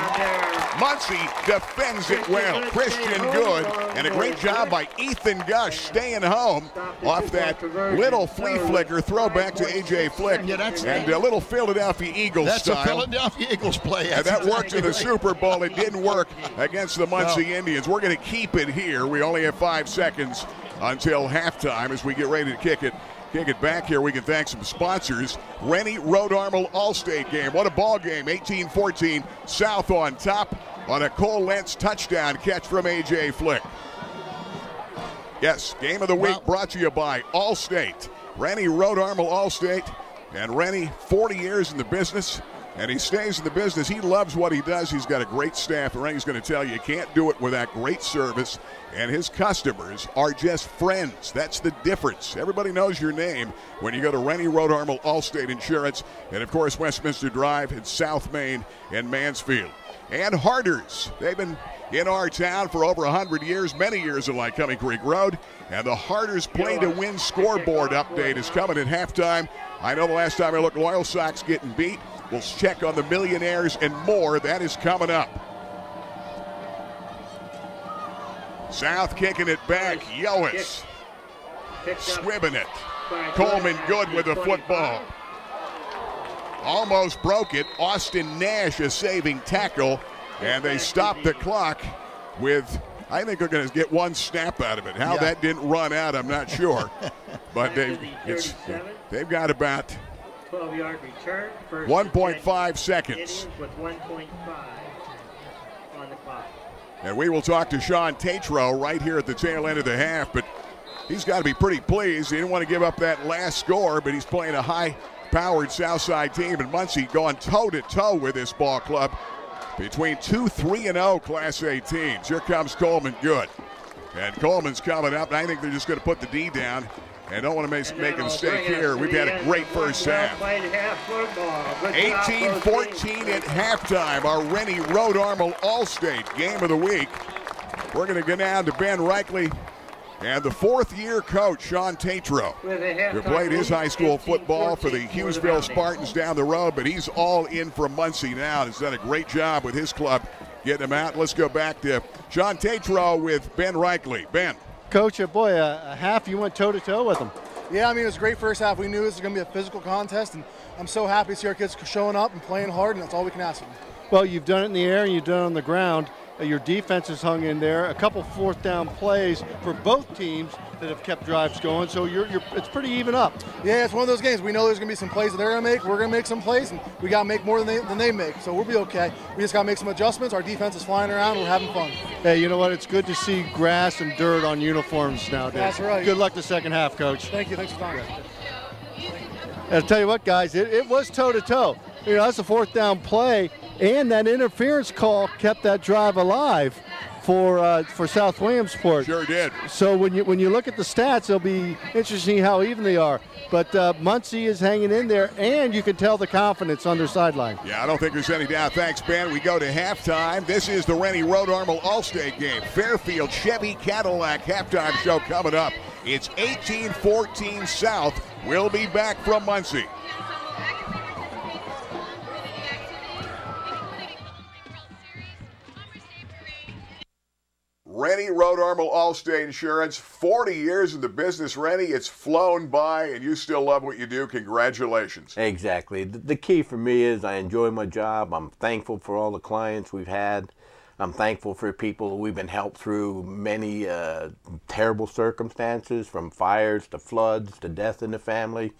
Muncy defends it well. Christian Good, and a great job by Ethan Gush staying home off that little flea flicker throwback to A.J. Flick. And a little Philadelphia Eagles style. That's a Philadelphia Eagles play. And that worked in the Super Bowl. It didn't work against the Muncy Indians. We're going to keep it here. We only have 5 seconds until halftime as we get ready to kick it back here. We can thank some sponsors. Rennie Road Armel Allstate game. What a ball game. 18-14, South on top on a Cole Lentz touchdown catch from A.J. Flick. Yes, game of the week brought to you by Allstate. Rennie Road Armel Allstate. And Rennie, 40 years in the business, and he stays in the business. He loves what he does. He's got a great staff. And Rennie's going to tell you, you can't do it without great service. And his customers are just friends. That's the difference. Everybody knows your name when you go to Rennie Road Armel Allstate Insurance. And, of course, Westminster Drive in South Main and Mansfield. And Harders. They've been in our town for over 100 years, many years in Lycoming Creek Road. And the Harders Play to Win scoreboard update is coming at halftime. I know the last time I looked, Loyal Sox getting beat. We'll check on the Millionaires and more. That is coming up. South kicking it back. Yoas swimming it. Coleman Good with the football. Almost broke it. Austin Nash a saving tackle. And they stopped the clock with, I think they're going to get one snap out of it. How that didn't run out, I'm not sure. But they've got about 12-yard return. 1.5 seconds. With 1.5 on the clock. And we will talk to Sean Tatro right here at the tail end of the half, but he's got to be pretty pleased. He didn't want to give up that last score, but he's playing a high-powered Southside team, and Muncy going toe-to-toe with this ball club between 2 3-0 Class A teams. Here comes Coleman Good. And Coleman's coming up, and I think they're just going to put the D down and don't want to make a mistake here. We've had a great first half. 18-14 at halftime. Our Rennie Road Armel Allstate game of the week. We're going to go down to Ben Reichley and the fourth-year coach, Sean Tatro, who played his high school football for the Hughesville Spartans down the road, but he's all in for Muncy now and has done a great job with his club getting him out. Let's go back to Sean Tatro with Ben Reichley. Ben. Coach, boy, a half you went toe-to-toe with them. Yeah, I mean, it was a great first half. We knew this was going to be a physical contest, and I'm so happy to see our kids showing up and playing hard, and that's all we can ask them. Well, you've done it in the air and you've done it on the ground. Your defense has hung in there. A couple fourth down plays for both teams that have kept drives going. So it's pretty even up. Yeah, it's one of those games. We know there's going to be some plays that they're going to make. We're going to make some plays, and we got to make more than they make. So we'll be okay. We just got to make some adjustments. Our defense is flying around. We're having fun. Hey, you know what? It's good to see grass and dirt on uniforms nowadays. That's right. Good luck the second half, Coach. Thank you. Thanks for time. I'll tell you what, guys, it was toe-to-toe. You know, that's a fourth down play, and that interference call kept that drive alive for South Williamsport. Sure did. So when you look at the stats, it'll be interesting how even they are. But Muncy is hanging in there, and you can tell the confidence on their sideline. Yeah, I don't think there's any doubt. Thanks, Ben. We go to halftime. This is the Rennie Road Armel Allstate game. Fairfield Chevy Cadillac halftime show coming up. It's 18-14 South. We'll be back from Muncy. Rennie Road Armel Allstate Insurance, 40 years in the business, Rennie. It's flown by, and you still love what you do. Congratulations. Exactly. The key for me is I enjoy my job. I'm thankful for all the clients we've had. I'm thankful for people we've been helped through many terrible circumstances, from fires to floods to death in the family.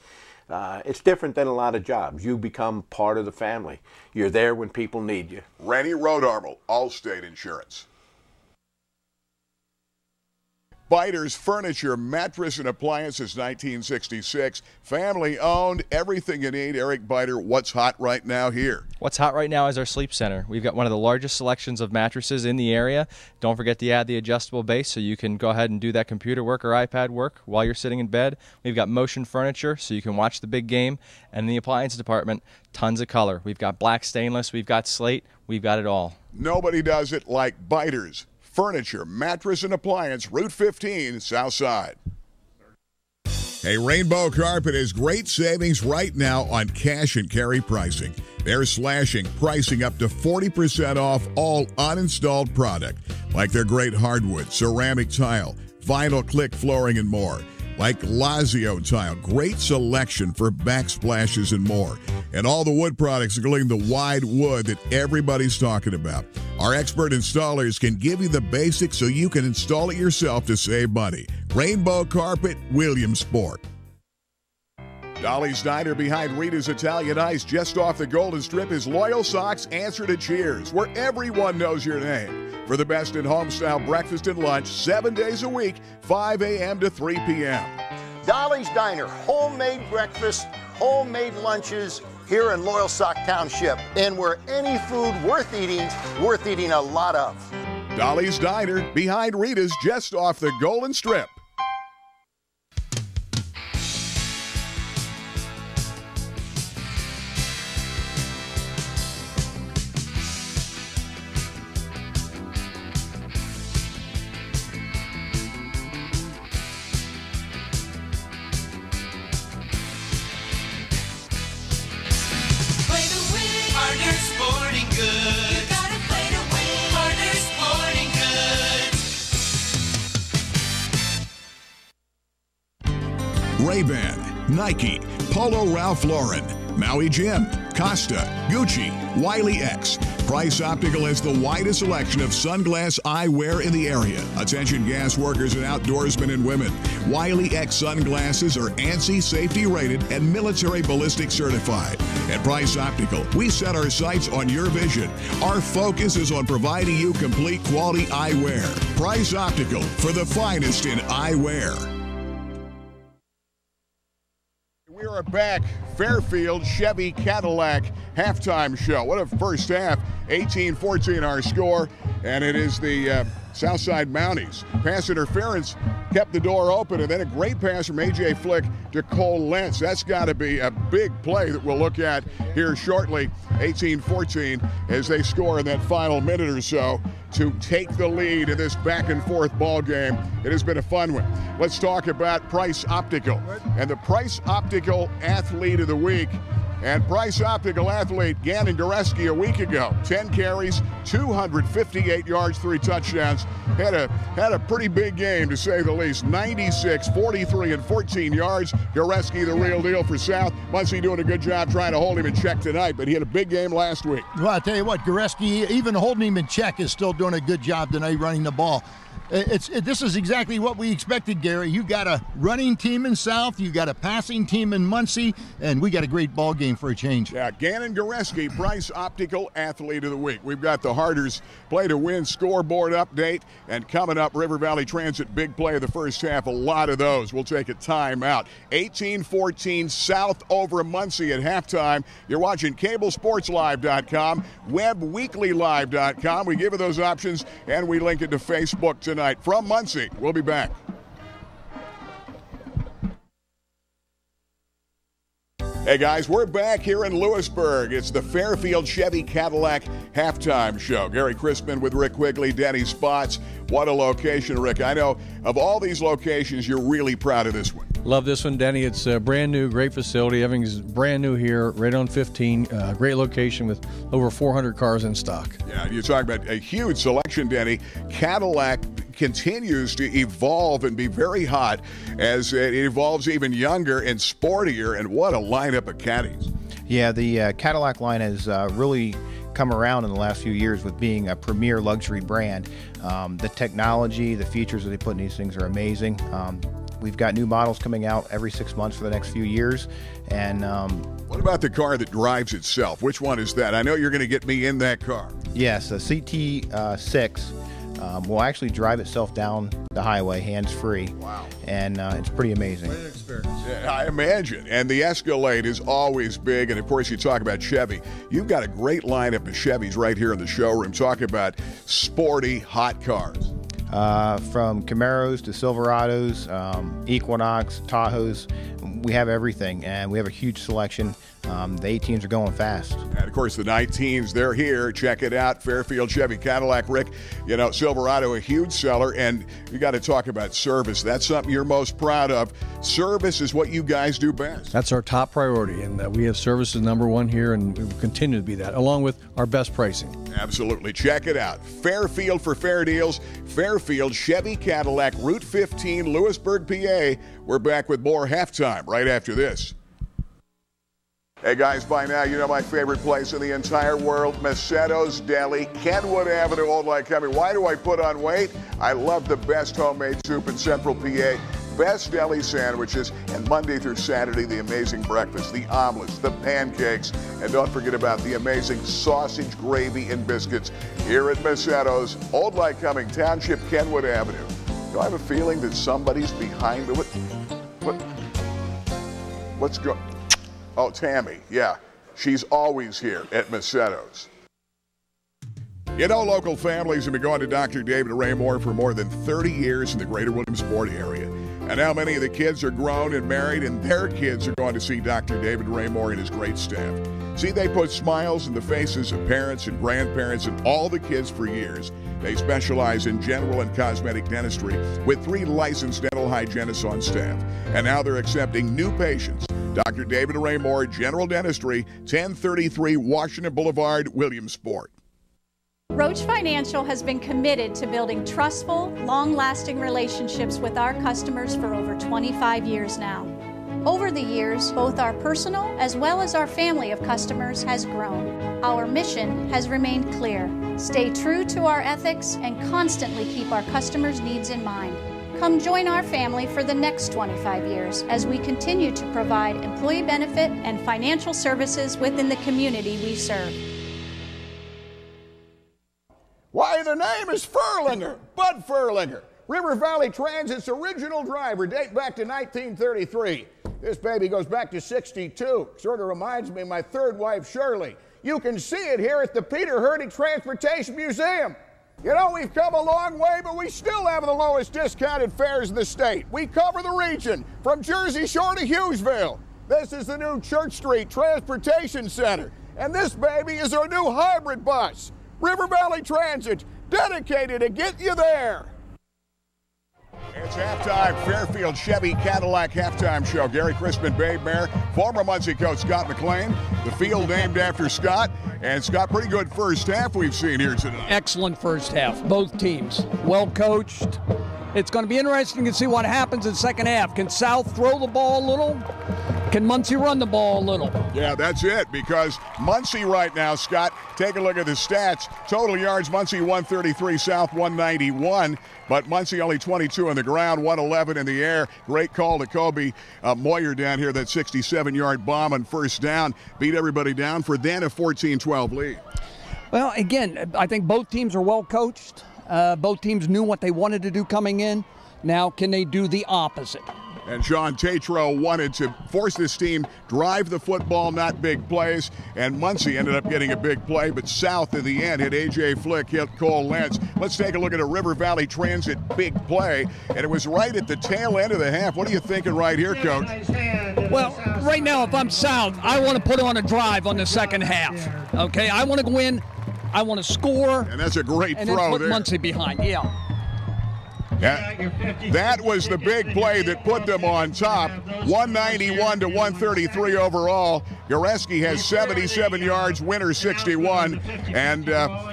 It's different than a lot of jobs. You become part of the family. You're there when people need you. Rennie Road Armel Allstate Insurance. Biter's Furniture, Mattress, and Appliances, 1966. Family owned, everything you need. Eric Biter, what's hot right now here? What's hot right now is our sleep center. We've got one of the largest selections of mattresses in the area. Don't forget to add the adjustable base so you can go ahead and do that computer work or iPad work while you're sitting in bed. We've got motion furniture so you can watch the big game. And in the appliance department, tons of color. We've got black stainless, we've got slate, we've got it all. Nobody does it like Biter's Furniture, Mattress, and Appliance, Route 15, South Side. Hey, Rainbow Carpet has great savings right now on cash and carry pricing. They're slashing pricing up to 40% off all uninstalled product, like their great hardwood, ceramic tile, vinyl click flooring, and more. Like Lazio tile, great selection for backsplashes and more. And all the wood products, including the wide wood that everybody's talking about. Our expert installers can give you the basics so you can install it yourself to save money. Rainbow Carpet, Williamsport. Dolly's Diner behind Rita's Italian Ice, just off the Golden Strip, is Loyal Sock's answer to cheers, where everyone knows your name. For the best in home-style breakfast and lunch, 7 days a week, 5 a.m. to 3 p.m. Dolly's Diner, homemade breakfast, homemade lunches here in Loyal Sock Township, and where any food worth eating a lot of. Dolly's Diner behind Rita's, just off the Golden Strip. Ray-Ban, Nike, Polo Ralph Lauren, Maui Jim, Costa, Gucci, Wiley X. Price Optical has the widest selection of sunglass eyewear in the area. Attention gas workers and outdoorsmen and women. Wiley X sunglasses are ANSI safety rated and military ballistic certified. At Price Optical, we set our sights on your vision. Our focus is on providing you complete quality eyewear. Price Optical, for the finest in eyewear. We are back. Fairfield Chevy Cadillac halftime show. What a first half. 18-14 our score, and it is the Southside Mounties. Pass interference kept the door open, and then a great pass from A.J. Flick to Cole Lentz. That's got to be a big play that we'll look at here shortly. 18-14 as they score in that final minute or so to take the lead in this back-and-forth ball game. It has been a fun one. Let's talk about Price Optical and the Price Optical Athlete of the Week. And Price Optical athlete Gannon Goreski a week ago, 10 carries, 258 yards, 3 touchdowns. Had a pretty big game, to say the least. 96, 43, and 14 yards. Goreski, the real deal for South. Muncy doing a good job trying to hold him in check tonight, but he had a big game last week. Well, I'll tell you what, Goreski, even holding him in check, is still doing a good job tonight running the ball. This is exactly what we expected, Gary. You got a running team in South, you got a passing team in Muncy, and we got a great ball game for a change. Yeah, Gannon Goreski, Price Optical Athlete of the Week. We've got the Harders play to win scoreboard update, and coming up, River Valley Transit big play of the first half. A lot of those. We'll take a timeout. 18-14 South over Muncy at halftime. You're watching CableSportsLive.com, WebWeeklyLive.com. We give you those options, and we link it to Facebook tonight. From Muncy, we'll be back. Hey guys, we're back here in Lewisburg. It's the Fairfield Chevy Cadillac halftime show. Gary Crispin with Rick Quigley, Denny Spots. What a location, Rick. I know of all these locations, you're really proud of this one. Love this one, Denny. It's a brand new, great facility. Everything's brand new here, right on 15. Great location with over 400 cars in stock. Yeah, you're talking about a huge selection, Denny. Cadillac continues to evolve and be very hot as it evolves even younger and sportier, and what a lineup of caddies. Yeah, the Cadillac line has really come around in the last few years with being a premier luxury brand. The technology, the features that they put in these things are amazing. We've got new models coming out every 6 months for the next few years. And what about the car that drives itself? Which one is that? I know you're going to get me in that car. Yes, a CT6 will actually drive itself down the highway hands-free. Wow. And it's pretty amazing. Great experience. Yeah, I imagine. And the Escalade is always big. And, of course, you talk about Chevy. You've got a great lineup of Chevys right here in the showroom. Talk about sporty, hot cars. From Camaros to Silverados, Equinox, Tahoes. we have everything, and we have a huge selection. The 8 teams are going fast. And, of course, the 19s, they're here. Check it out. Fairfield Chevy Cadillac, Rick. You know, Silverado, a huge seller. And you got to talk about service. That's something you're most proud of. Service is what you guys do best. That's our top priority, and we have services #1 here, and we will continue to be that, along with our best pricing. Absolutely. Check it out. Fairfield for fair deals. Fairfield Chevy Cadillac, Route 15, Lewisburg, PA. We're back with more halftime right after this. Hey guys, by now you know my favorite place in the entire world, Macetto's Deli, Kenwood Avenue, Old Lycoming. Why do I put on weight? I love the best homemade soup in Central PA, best deli sandwiches, and Monday through Saturday, the amazing breakfast, the omelets, the pancakes, and don't forget about the amazing sausage, gravy, and biscuits here at Macetto's, Old Lycoming Township, Kenwood Avenue. Do I have a feeling that somebody's behind the... What's going... Oh, Tammy, yeah. She's always here at Macetto's. You know, local families have been going to Dr. David Raymore for more than 30 years in the greater Williamsport area. And now many of the kids are grown and married, and their kids are going to see Dr. David Raymore and his great staff. See, they put smiles in the faces of parents and grandparents and all the kids for years. They specialize in general and cosmetic dentistry with 3 licensed dental hygienists on staff. And now they're accepting new patients. Dr. David Raymore, General Dentistry, 1033 Washington Boulevard, Williamsport. Roach Financial has been committed to building trustful, long-lasting relationships with our customers for over 25 years now. Over the years, both our personal as well as our family of customers has grown. Our mission has remained clear: stay true to our ethics and constantly keep our customers' needs in mind. Come join our family for the next 25 years as we continue to provide employee benefit and financial services within the community we serve. Why, the name is Furlinger, Bud Furlinger, River Valley Transit's original driver, date back to 1933. This baby goes back to 62. Sort of reminds me of my third wife, Shirley. You can see it here at the Peter Hurdig Transportation Museum. You know, we've come a long way, but we still have the lowest discounted fares in the state. We cover the region from Jersey Shore to Hughesville. This is the new Church Street Transportation Center. And this baby is our new hybrid bus. River Valley Transit, dedicated to get you there. It's halftime. Fairfield Chevy Cadillac halftime show. Gary Crispin, Babe Mayer, former Muncy coach Scott McLean. The field named after Scott. And Scott, pretty good first half we've seen here tonight. Excellent first half. Both teams well coached. It's going to be interesting to see what happens in second half. Can South throw the ball a little? Can Muncy run the ball a little? Yeah, that's it, because Muncy right now, Scott, take a look at the stats. Total yards, Muncy 133, South 191, but Muncy only 22 on the ground, 111 in the air. Great call to Kobe Moyer down here, that 67-yard bomb on first down. Beat everybody down for then a 14-12 lead. Well, again, I think both teams are well coached. Both teams knew what they wanted to do coming in. Now, can they do the opposite? And Sean Tatro wanted to force this team drive the football, not big plays. And Muncy ended up getting a big play, but South in the end hit A.J. Flick, hit Cole Lentz. Let's take a look at a River Valley Transit big play. And it was right at the tail end of the half. What are you thinking right here, Coach? Well, right now, if I'm South, I want to put on a drive on the second half. Okay, I want to go in, I want to score. And that's a great and throw then put there. Muncy behind, yeah. That was the big play that put them on top. 191 to 133 overall. Goreski has 77 yards, Winter 61, and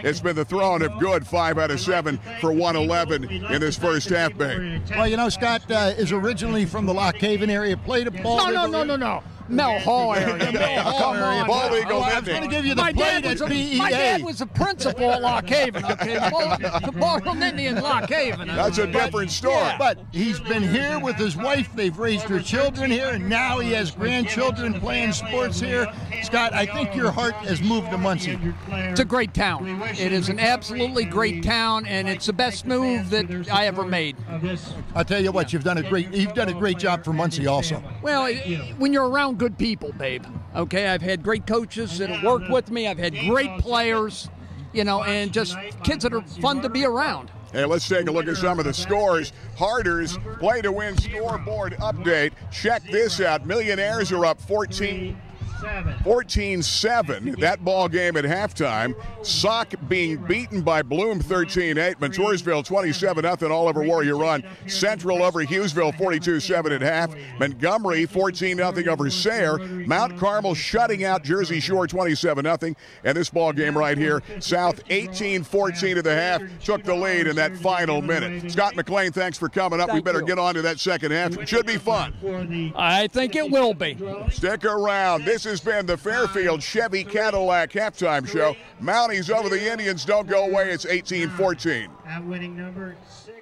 it's been the throwing of good 5 out of 7 for 111 in this first half, babe. Well, you know, Scott is originally from the Lock Haven area, played a ball. No. Mel Hall area. Mel Hall area. Bald Eagle, I was going to give you the my play dad at BEA. My dad was the principal at Lock Haven, okay? The Baldwin Indians, Lock Haven. That's a different story. Yeah. But he's been here with his wife. They've raised their children here, and now he has grandchildren playing sports here. Scott, I think your heart has moved to Muncy. It's a great town. It is an absolutely great town, and it's the best move that I ever made. I'll tell you what, you've done a great job for Muncy also. Well, when you're around good people, babe, okay, I've had great coaches that have worked with me. I've had great players, you know, and just kids that are fun to be around. Hey, let's take a look at some of the scores. Harders play to win scoreboard update. Check this out. Millionaires are up 14-7. That ball game at halftime. Sauk being beaten by Bloom 13-8. Montoursville 27-0 all over Warrior Run. Central over Hughesville 42-7 at half. Montgomery 14-0 over Sayre. Mount Carmel shutting out Jersey Shore 27-0. And this ball game right here, South 18-14 at the half, took the lead in that final minute. Scott McLean, thanks for coming up. We better get on to that second half. It should be fun. I think it will be. Stick around. This has been the Fairfield Chevy Cadillac halftime show. Mounties over the Indians don't go away. It's 18-14. At winning number 6-5.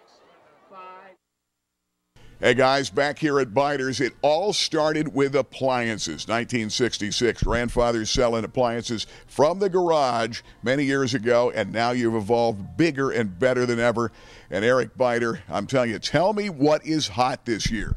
Hey guys, back here at Biters, it all started with appliances. 1966, grandfathers selling appliances from the garage many years ago, and now you've evolved bigger and better than ever. And Eric Biter, I'm telling you, tell me what is hot this year.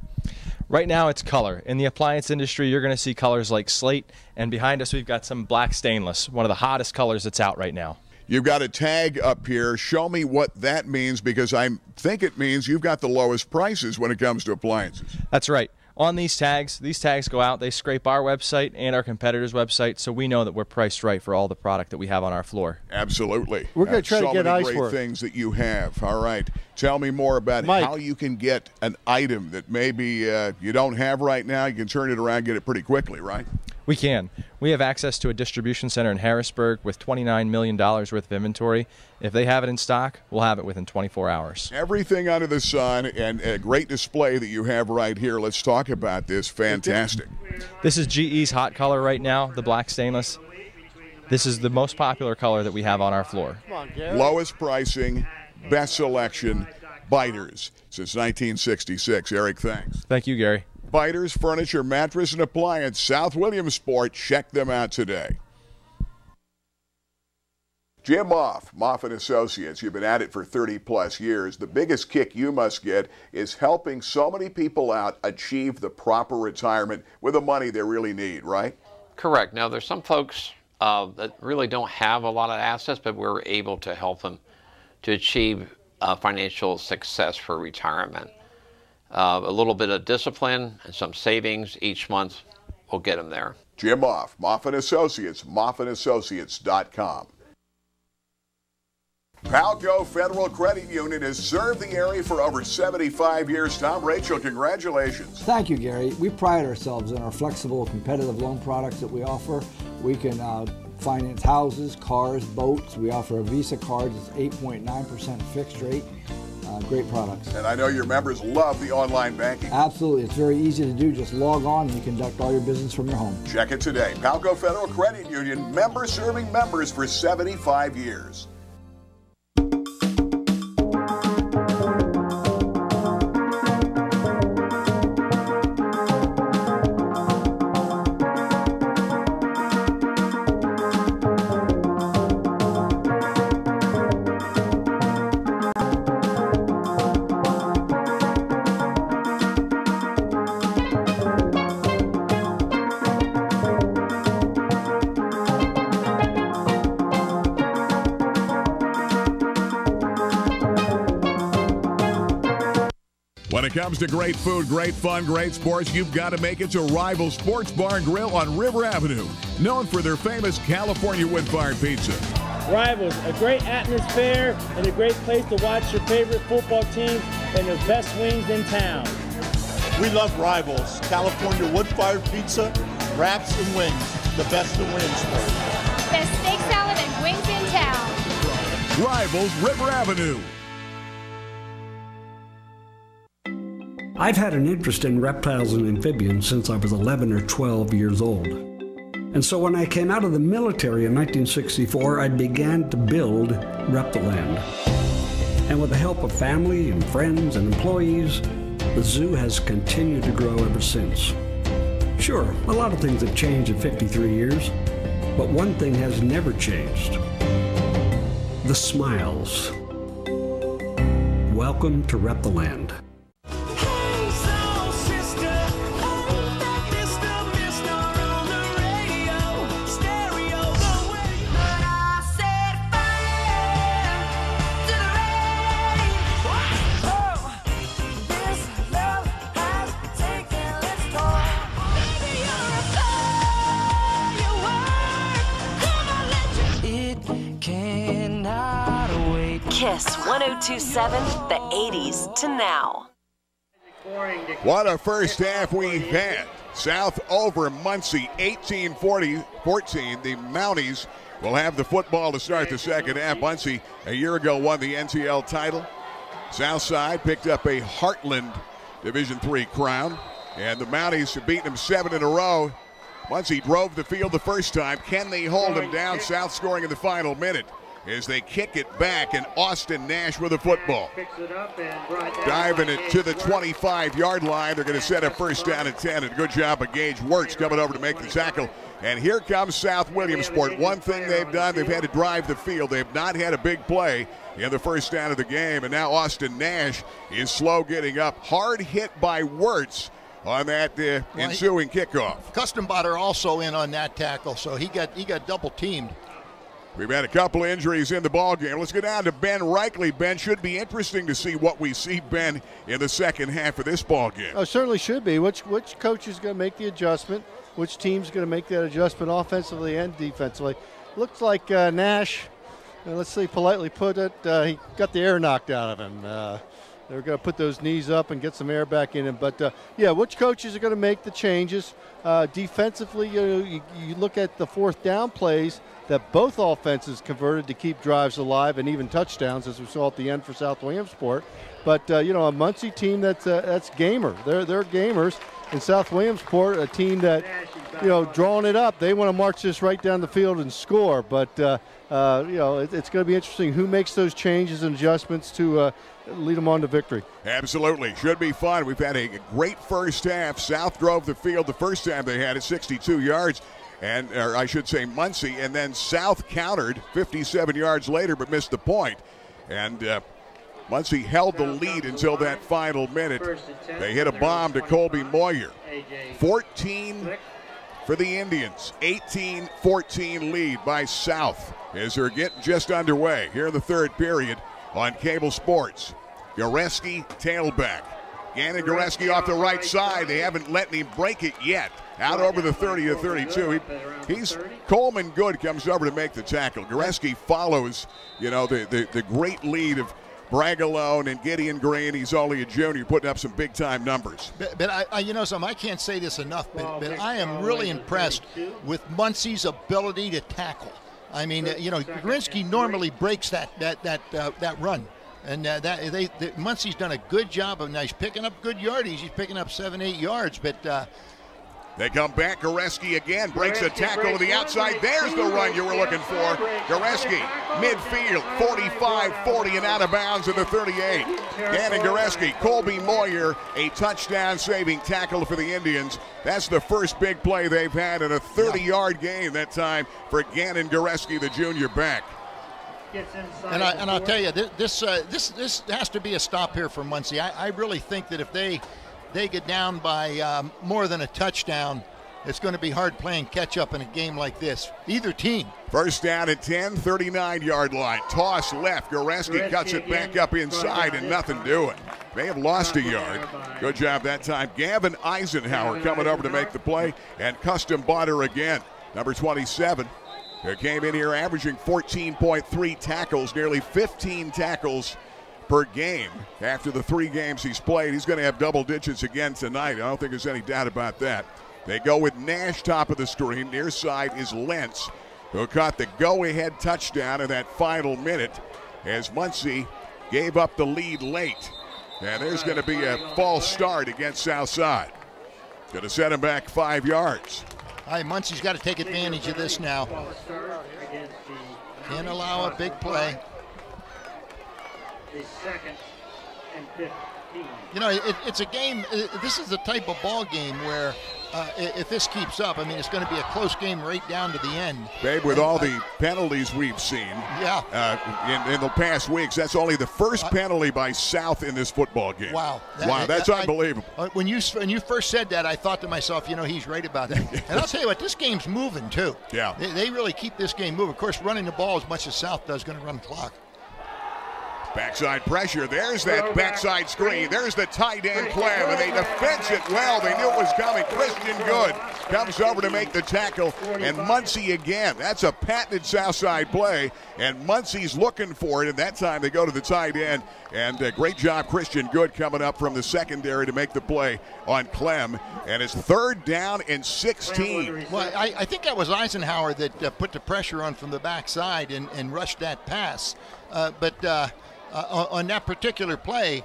Right now it's color. In the appliance industry, you're going to see colors like slate, and behind us we've got some black stainless, one of the hottest colors that's out right now. You've got a tag up here. Show me what that means, because I think it means you've got the lowest prices when it comes to appliances. That's right. On these tags go out, they scrape our website and our competitors' website, so we know that we're priced right for all the product that we have on our floor. Absolutely. We're going to try to get ice so many for great things that you have. All right. Tell me more about how you can get an item that maybe you don't have right now. You can turn it around and get it pretty quickly, right? We can. We have access to a distribution center in Harrisburg with $29 million worth of inventory. If they have it in stock, we'll have it within 24 hours. Everything under the sun, and a great display that you have right here. Let's talk about this. Fantastic. This is GE's hot color right now, the black stainless. This is the most popular color that we have on our floor. Lowest pricing, best selection, Biters since 1966. Eric, thanks. Thank you, Gary. Biters, furniture, mattress, and appliance, South Williamsport. Check them out today. Jim Moff, Moff & Associates. You've been at it for 30-plus years. The biggest kick you must get is helping so many people out achieve the proper retirement with the money they really need, right? Correct. Now, there's some folks that really don't have a lot of assets, but we're able to help them to achieve financial success for retirement. A little bit of discipline and some savings each month will get them there. Jim Moff, Moff & Associates, moffandassociates.com. Palco Federal Credit Union has served the area for over 75 years. Tom, Rachel, congratulations. Thank you, Gary. We pride ourselves in our flexible, competitive loan products that we offer. We can finance houses, cars, boats. We offer a Visa card that's 8.9% fixed rate. Great products. And I know your members love the online banking. Absolutely. It's very easy to do. Just log on and you conduct all your business from your home. Check it today. Palco Federal Credit Union, member serving members for 75 years. When it comes to great food, great fun, great sports, you've got to make it to Rival Sports Bar and Grill on River Avenue, known for their famous California wood-fired pizza. Rivals, a great atmosphere and a great place to watch your favorite football team and the best wings in town. We love Rivals, California wood-fired pizza, wraps, and wings. The best in Williamsport. Best steak salad and wings in town. Rivals, River Avenue. I've had an interest in reptiles and amphibians since I was 11 or 12 years old. And so when I came out of the military in 1964, I began to build Reptiland. And with the help of family and friends and employees, the zoo has continued to grow ever since. Sure, a lot of things have changed in 53 years, but one thing has never changed. The smiles. Welcome to Reptiland. Kiss 1027, the 80s to now. What a first half we've had. South over Muncy, 18-14. The Mounties will have the football to start the second half. Muncy, a year ago, won the NTL title. Southside picked up a Heartland Division III crown. And the Mounties have beaten them 7 in a row. Muncy drove the field the first time. Can they hold them down? South scoring in the final minute as they kick it back, and Austin Nash with the football. Diving it to the 25-yard line. They're going to set up first down at 10, and good job of Gage Wirtz coming over to make the tackle. And here comes South Williamsport. One thing they've done, they've had to drive the field. They've not had a big play in the first down of the game, and now Austin Nash is slow getting up. Hard hit by Wirtz on that ensuing kickoff. Custenbotter also in on that tackle, so he got double teamed. We've had a couple of injuries in the ball game. Let's go down to Ben Reichley. Ben, should be interesting to see what we see, Ben, in the second half of this ball game. Oh, certainly should be. Which coach is going to make the adjustment? Which team's going to make that adjustment offensively and defensively? Looks like Nash, let's see, politely put it, he got the air knocked out of him. They're going to put those knees up and get some air back in him. But, yeah, which coaches are going to make the changes? Defensively, you look at the fourth down plays that both offenses converted to keep drives alive and even touchdowns, as we saw at the end for South Williamsport. But, a Muncy team that's gamer. They're gamers. And South Williamsport, a team that, drawing it up, they want to march this right down the field and score. But, it's going to be interesting who makes those changes and adjustments to lead them on to victory. Absolutely. Should be fun. We've had a great first half. South drove the field the first time they had it, 62 yards. Or I should say Muncy. And then South countered 57 yards later but missed the point. And Muncy held the lead until that final minute. They hit a bomb to Colby Moyer. 14 for the Indians. 18-14 lead by South as they're getting just underway here in the third period on Cable Sports. Goreski tailback. Gannon Goreski off the right side. They haven't let him break it yet. Out over the 30 to 32. He's Coleman Good comes over to make the tackle. Goreski follows, the great lead of Bragalone and Gideon Green. He's only a junior, putting up some big-time numbers. But I can't say this enough, but I am really impressed with Muncy's ability to tackle. I mean, Gorinsky normally breaks that run. And Muncy's done a good job of he's picking up good yardage. He's picking up 7-8 yards, but they come back. Goreski again breaks a tackle to the outside. There's the run you were looking for. Goreski, midfield, 45-40 and out of bounds at the 38. Gannon Goreski, Colby Moyer, a touchdown-saving tackle for the Indians. That's the first big play they've had in a 30-yard game that time for Gannon Goreski, the junior back. And I'll tell you, this has to be a stop here for Muncy. I really think that if they get down by more than a touchdown, it's going to be hard playing catch-up in a game like this. Either team. First down at 10, 39-yard line. Toss left. Goreski cuts it back up inside and nothing doing. They have lost a yard. Good job that time. Gavin Eisenhower coming over to make the play, and Custom Butter again. Number 27. Who came in here averaging 14.3 tackles, nearly 15 tackles per game. After the 3 games he's played, he's going to have double digits again tonight. I don't think there's any doubt about that. They go with Nash top of the screen. Near side is Lentz, who caught the go-ahead touchdown in that final minute as Muncy gave up the lead late. And there's going to be a false start against Southside. Going to set him back 5 yards. Muncy's got to take advantage of this now. Can't allow a big play. It's a game. This is the type of ball game where if this keeps up, it's going to be a close game right down to the end. Babe, with all the penalties we've seen in the past weeks, that's only the first penalty by South in this football game. Wow. That's unbelievable. When you first said that, I thought to myself, he's right about that. And I'll tell you what, this game's moving too. Yeah. They really keep this game moving. Of course, running the ball as much as South does going to run the clock. Backside pressure. There's that backside screen. There's the tight end Clem, and they defense it well. They knew it was coming. Christian Good comes over to make the tackle, and Muncy again. That's a patented Southside play, and Muncy's looking for it, and that time they go to the tight end, and great job Christian Good coming up from the secondary to make the play on Clem, and it's 3rd down and 16. Well, I think that was Eisenhower that put the pressure on from the backside and rushed that pass, but on that particular play,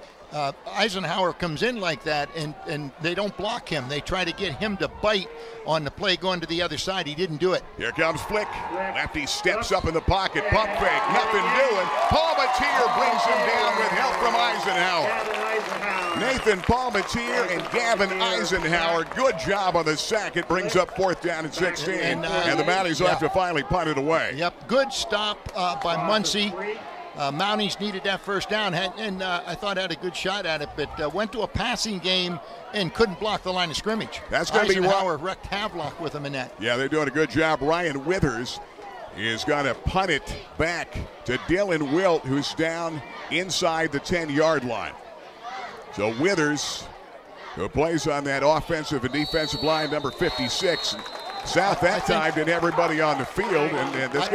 Eisenhower comes in like that, and they don't block him. They try to get him to bite on the play going to the other side. He didn't do it. Here comes Flick. Lefty steps up in the pocket. Pump fake. Nothing doing. Palmatier brings him down with help from Eisenhower. Nathan Palmatier and Gavin Eisenhower. Good job on the sack. It brings up 4th down and 16. And the Mounties will have to finally punt it away. Yep. Good stop by Muncy. Mounties needed that 1st down, and I thought had a good shot at it, but went to a passing game and couldn't block the line of scrimmage. That's going to be Eisenhower wrecked Havelock with him in that. Yeah, they're doing a good job. Ryan Withers is going to punt it back to Dylan Wilt, who's down inside the 10-yard line. So Withers, who plays on that offensive and defensive line, number 56. South that time did everybody on the field, and that's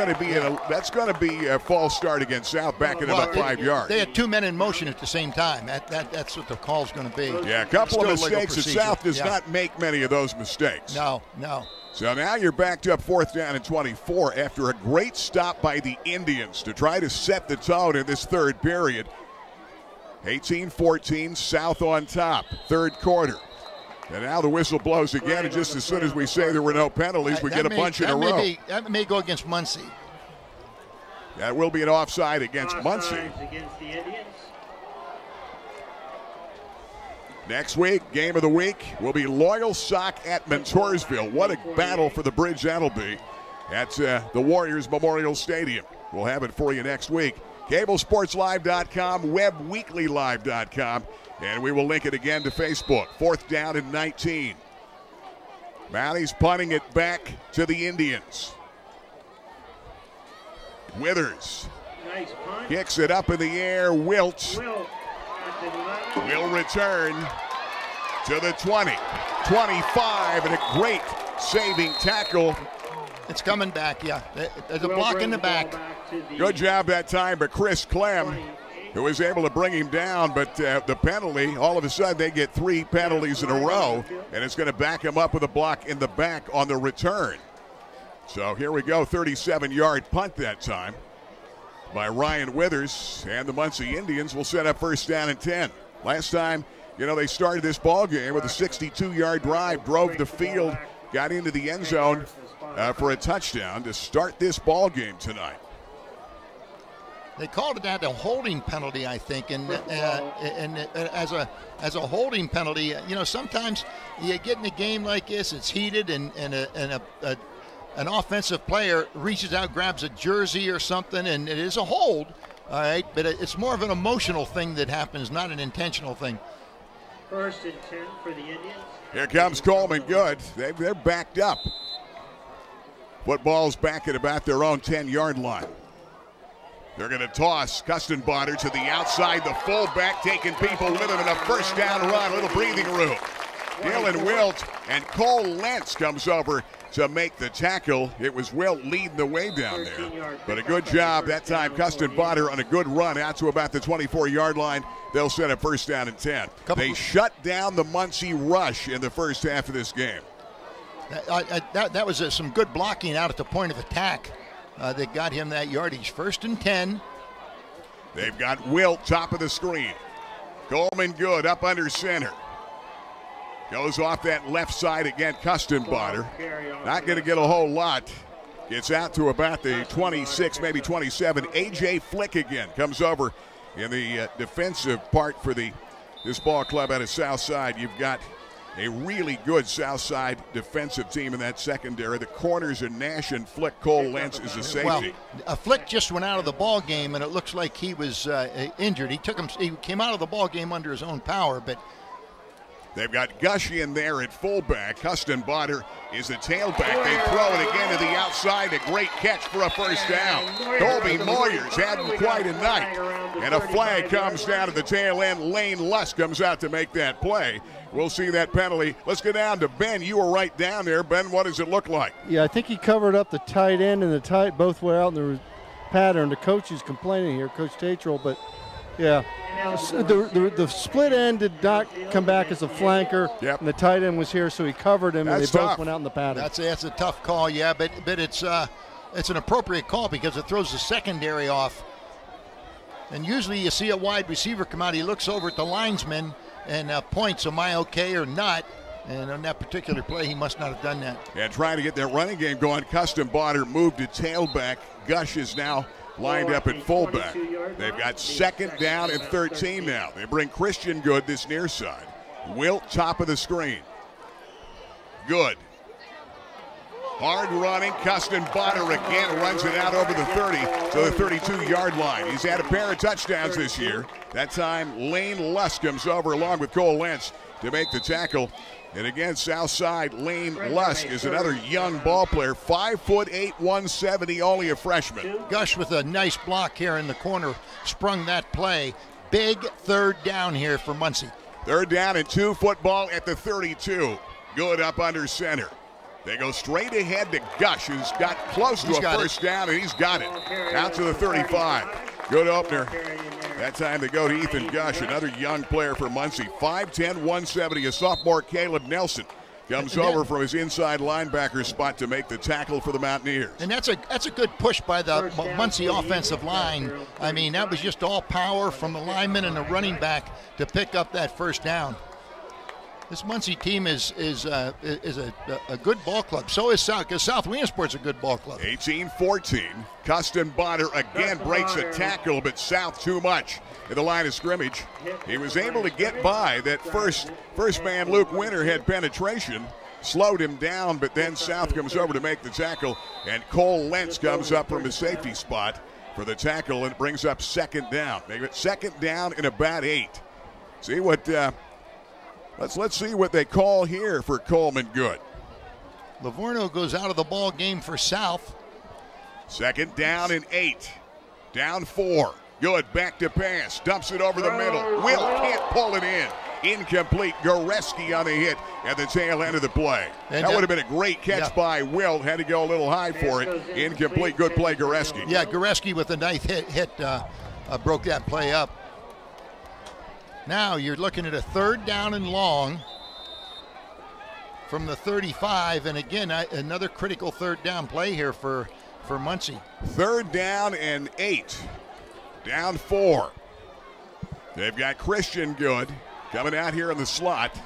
going to be a false start against South, backing them up 5 yards. They had 2 men in motion at the same time. That's what the call's going to be. Yeah, a couple of mistakes. And South does not make many of those mistakes. No. So now you're backed up 4th down and 24 after a great stop by the Indians to try to set the tone in this 3rd period. 18-14, South on top, 3rd quarter. And now the whistle blows again, and just as soon as we say there were no penalties, we get a bunch in a row. That may go against Muncy. That will be an offside against Muncy. Against the Indians. Next week, game of the week, will be Loyal Sock at Montoursville. What a battle for the bridge that'll be at the Warriors Memorial Stadium. We'll have it for you next week. CableSportsLive.com, WebWeeklyLive.com. And we will link it again to Facebook. 4th down and 19. Mounties punting it back to the Indians. Withers kicks it up in the air. Wilt will return to the 20, 25, and a great saving tackle. It's coming back, yeah. There's a block in the back. Good job that time, but Chris Clem, who was able to bring him down, but the penalty, all of a sudden they get 3 penalties in a row, and it's going to back him up with a block in the back on the return. So here we go, 37-yard punt that time by Ryan Withers, and the Muncy Indians will set up 1st down and 10. Last time, they started this ball game with a 62-yard drive, drove the field, got into the end zone for a touchdown to start this ball game tonight. They called it that a holding penalty, I think, and as a holding penalty, sometimes you get in a game like this, it's heated, and an offensive player reaches out, grabs a jersey or something, and it is a hold, all right, but it's more of an emotional thing that happens, not an intentional thing. 1st and 10 for the Indians. Here comes Coleman Good. They're backed up. Football's back at about their own 10-yard line. They're going to toss Custenbotter to the outside. The fullback taking people with him in a 1st down run. A little breathing room. Dylan Wilt and Cole Lentz comes over to make the tackle. It was Wilt leading the way down there. But a good job that time. Custenbotter on a good run out to about the 24-yard line. They'll set up 1st down and 10. They shut down the Muncy rush in the first half of this game. That was some good blocking out at the point of attack. That got him that yardage. 1st and 10. They've got Wilt top of the screen. Coleman Good up under center. Goes off that left side again. Custenbotter. Not going to get a whole lot. Gets out to about the 26, maybe 27. A.J. Flick again comes over in the defensive part for this ball club out of Southside. You've got a really good Southside defensive team in that secondary. The corners are Nash and Flick. Cole Lentz is a safety. Well, Flick just went out of the ball game, and it looks like he was injured. He came out of the ball game under his own power, but They've got Gush in there at fullback. Huston Botter is the tailback. They throw it again to the outside. A great catch for a first down. Colby Moyers hadn't quite a night. And a flag comes down at the tail end. Lane Lusk comes out to make that play. We'll see that penalty. Let's go down to Ben. You were right down there. Ben, what does it look like? Yeah, I think he covered up the tight end and the tight both were out in the pattern. The coach is complaining here, Coach Tatrell, but yeah. The split end did not come back as a flanker, and the tight end was here, so he covered him, and they both went out in the pattern. That's a tough call, yeah, but it's an appropriate call because it throws the secondary off. And usually you see a wide receiver come out, he looks over at the linesman and points, am I okay or not? And on that particular play, he must not have done that. Yeah, trying to get that running game going. Custom Botter moved to tailback. Gush is now lined up at fullback. They've got second down and 13 now. They bring Christian Good this near side. Wilt, top of the screen. Good. Hard running. Custom Botter again runs it out over the 30 to the 32-yard line. He's had a pair of touchdowns this year. That time, Lane Lusk comes over along with Cole Lentz to make the tackle. And again, south side, Lane Lusk is another young ball player, 5'8", 170, only a freshman. Gush with a nice block here in the corner, sprung that play. Big third down here for Muncy. Third down and 2, football at the 32. Good up under center. They go straight ahead to Gush, who's got close to a first down, and he's got it. Out to the 35. Good opener. That time they go to Ethan Gush, another young player for Muncy. 5'10", 170, a sophomore. Caleb Nelson comes over from his inside linebacker spot to make the tackle for the Mountaineers. And that's a good push by the Muncy offensive line. I mean, that was just all power from the lineman and the running back to pick up that first down. This Muncy team is a good ball club. So is South, because South Williamsport's a good ball club. 18-14. Custom Botter again breaks a tackle, but South too much in the line of scrimmage. He was able to get by. That first man, Luke Winter, had penetration, slowed him down, but then South comes over to make the tackle, and Cole Lentz comes up from his safety spot for the tackle, and it brings up second down. They get second down in about 8. See what... Let's see what they call here for Coleman Good. Livorno goes out of the ball game for South. Second down and 8. Down 4. Good, back to pass. Dumps it over the middle. Will can't pull it in. Incomplete. Goreski on the hit at the tail end of the play. And that would have been a great catch by Will. Had to go a little high for it. Incomplete. Good play, Goreski. Yeah, Goreski with a nice hit broke that play up. Now you're looking at a third down and long from the 35, and again, another critical third down play here for Muncy. Third down and 8. Down 4. They've got Christian Good coming out here in the slot.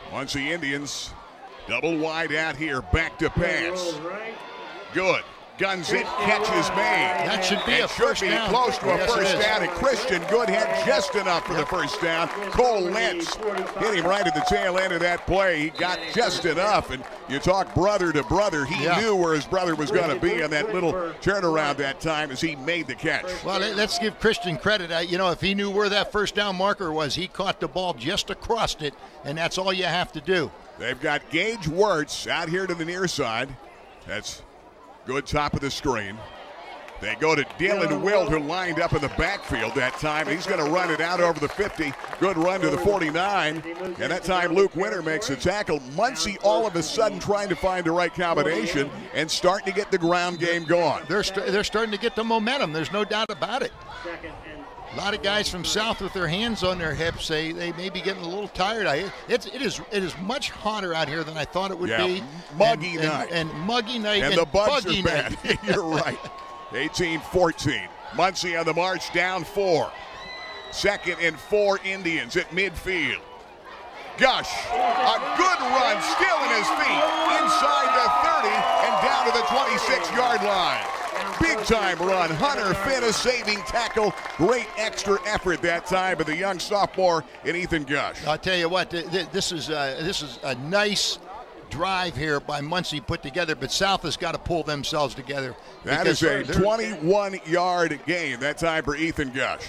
Muncy Indians double wide out here, back to pass. Good. Guns it, catches made. That should be a first down. Should be close to a first down, and Christian Good had just enough for the first down. Cole Lentz hit him right at the tail end of that play. He got just enough, and you talk brother to brother. He knew where his brother was going to be on that little turnaround that time as he made the catch. Well, let's give Christian credit. If he knew where that first down marker was, he caught the ball just across it, and that's all you have to do. They've got Gage Wirtz out here to the near side. That's Good, top of the screen. They go to Dylan Wilt, who lined up in the backfield that time. He's going to run it out over the 50. Good run to the 49. And that time Luke Winter makes the tackle. Muncy all of a sudden trying to find the right combination and starting to get the ground game going. They're starting to get the momentum. There's no doubt about it. A lot of guys from South with their hands on their hips. They may be getting a little tired. It is much hotter out here than I thought it would be. Muggy night. And muggy night. And the bugs are bad. You're right. 18-14. Muncy on the march, down 4. Second and 4 Indians at midfield. Gush, a good run, still in his feet, inside the 30 and down to the 26-yard line. Big time run. Hunter Finn, a saving tackle. Great extra effort that time by the young sophomore in Ethan Gush. I'll tell you what, this is a nice drive here by Muncy put together, but South has got to pull themselves together. That is a 21-yard gain that time for Ethan Gush.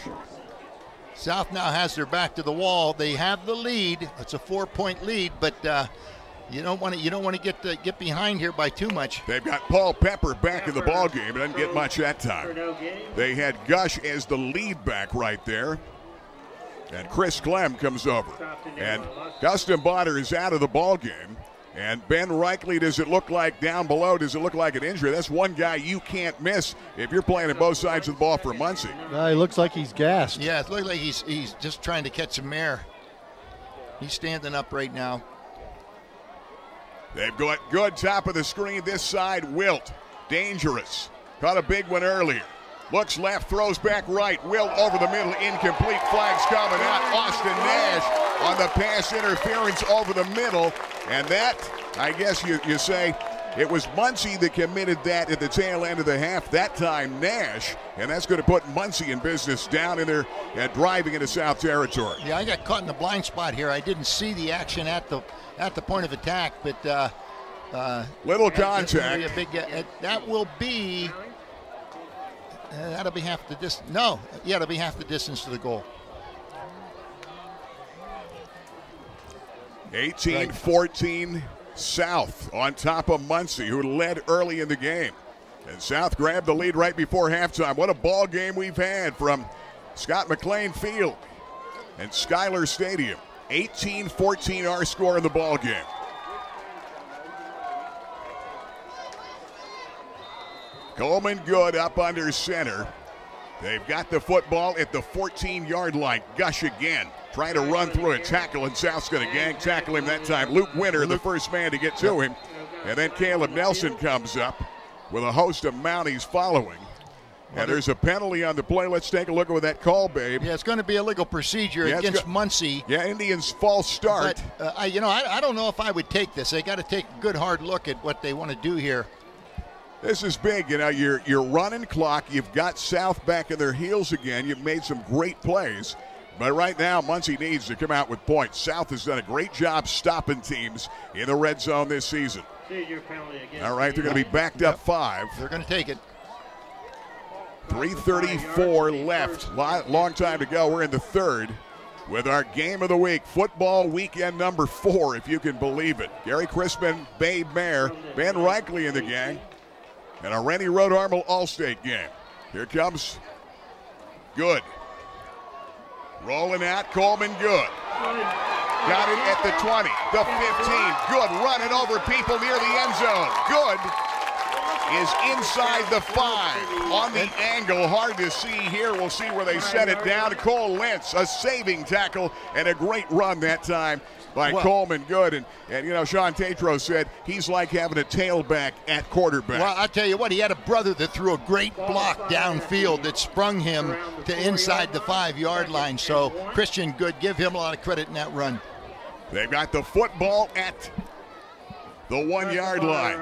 South now has their back to the wall. They have the lead. It's a 4-point lead, but you don't want to get behind here by too much. They've got Paul Pepper back in the ball game. Doesn't get much that time. They had Gush as the lead back right there. And Chris Clem comes over. And Dustin Bonner is out of the ball game. And Ben Reichley, does it look like down below, does it look like an injury? That's one guy you can't miss if you're playing on both sides of the ball for Muncy. He looks like he's gassed. Yeah, it looks like he's just trying to catch some air. He's standing up right now. They've got good top of the screen this side. Wilt, dangerous. Caught a big one earlier. Looks left, throws back right. Wilt over the middle, incomplete. Flags coming out. Austin Nash on the pass interference over the middle. And that, I guess you say, it was Muncy that committed that at the tail end of the half. That time, Nash. And that's going to put Muncy in business down in there and driving into South Territory. Yeah, I got caught in the blind spot here. I didn't see the action at the point of attack, but little contact. That will be. That'll be half the distance. No, yeah, it'll be half the distance to the goal. 18-14 South on top of Muncy, who led early in the game. And South grabbed the lead right before halftime. What a ball game we've had from Scott McLean Field and Schuyler Stadium. 18-14 our score in the ball game. Coleman Good up under center. They've got the football at the 14-yard line. Gush again, trying to run through a tackle, and South's going to gang tackle him that time. Luke Winter, the first man to get to him. And then Caleb Nelson comes up with a host of Mounties following. And there's a penalty on the play. Let's take a look at that call, babe. Yeah, it's going to be a legal procedure against Muncy. Yeah, Indians false start. But, I don't know if I would take this. They got to take a good hard look at what they want to do here. This is big. You're running clock. You've got South back in their heels again. You've made some great plays. But right now, Muncy needs to come out with points. South has done a great job stopping teams in the red zone this season. All right, they're going to be backed up 5. They're going to take it. 3:34 left. Long time to go. We're in the third with our game of the week. Football weekend number 4, if you can believe it. Gary Crispin, Babe Mayer, Ben Reichley in the gang. And a Rennie Road Armel All-State game. Here comes Good. Rolling out, Coleman Good. Got it at the 20, the 15. Good running over people near the end zone. Good is inside the 5 on the angle. Hard to see here. We'll see where they set it down. Cole Lentz, a saving tackle and a great run that time by Coleman Good. And Sean Tatro said he's like having a tailback at quarterback. Well, I'll tell you what, he had a brother that threw a great block downfield that sprung him to inside the 5-yard line. So Christian Good, give him a lot of credit in that run. They've got the football at the 1-yard line.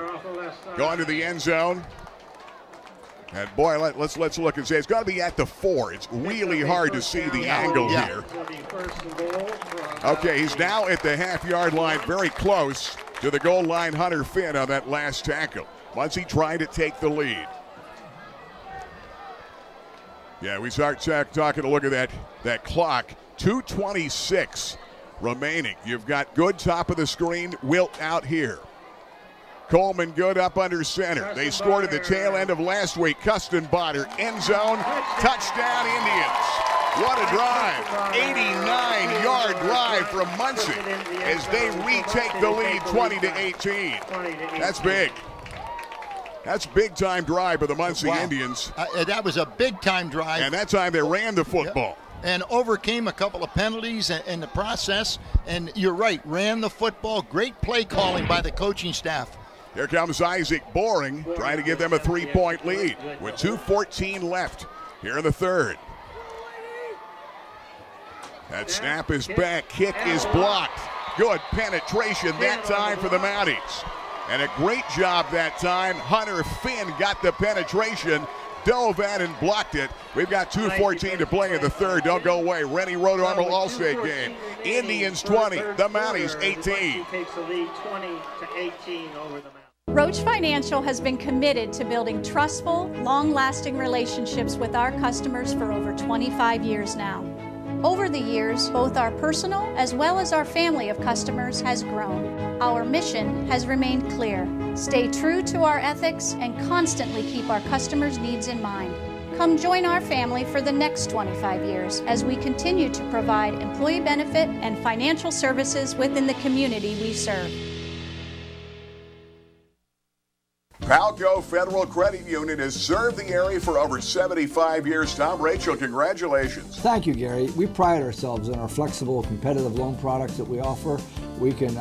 Going to the end zone. And boy, let's look and say it's got to be at the 4. It's really hard to see the angle here. Okay, he's now at the half-yard line, very close to the goal line. Hunter Finn on that last tackle. Muncy trying to take the lead. Yeah, we start talking a look at that clock. 2:26 remaining. You've got Good top of the screen. Wilt out here. Coleman Good up under center. They scored at the tail end of last week. Custon Botter, end zone, touchdown Indians. What a drive. 89-yard drive from Muncy as they retake the lead 20-18. That's big. That's a big-time drive by the Muncy Indians. That was a big-time drive. And that time they ran the football. And overcame a couple of penalties in the process. And you're right, ran the football. Great play calling by the coaching staff. Here comes Isaac Boring, trying to give them a 3-point lead with 2:14 left here in the third. That snap is back, kick is blocked. Good penetration that time for the Mounties. And a great job that time. Hunter Finn got the penetration, dove at and blocked it. We've got 2:14 to play in the third. Don't go away. Rennie Road Armel All-State game. Indians 20, the Mounties 18. Takes the lead 20-18 over the Mounties. Roach Financial has been committed to building trustful, long-lasting relationships with our customers for over 25 years now. Over the years, both our personal as well as our family of customers has grown. Our mission has remained clear: stay true to our ethics and constantly keep our customers' needs in mind. Come join our family for the next 25 years as we continue to provide employee benefit and financial services within the community we serve. Palco Federal Credit Union has served the area for over 75 years. Tom, Rachel, congratulations. Thank you, Gary. We pride ourselves in our flexible, competitive loan products that we offer. We can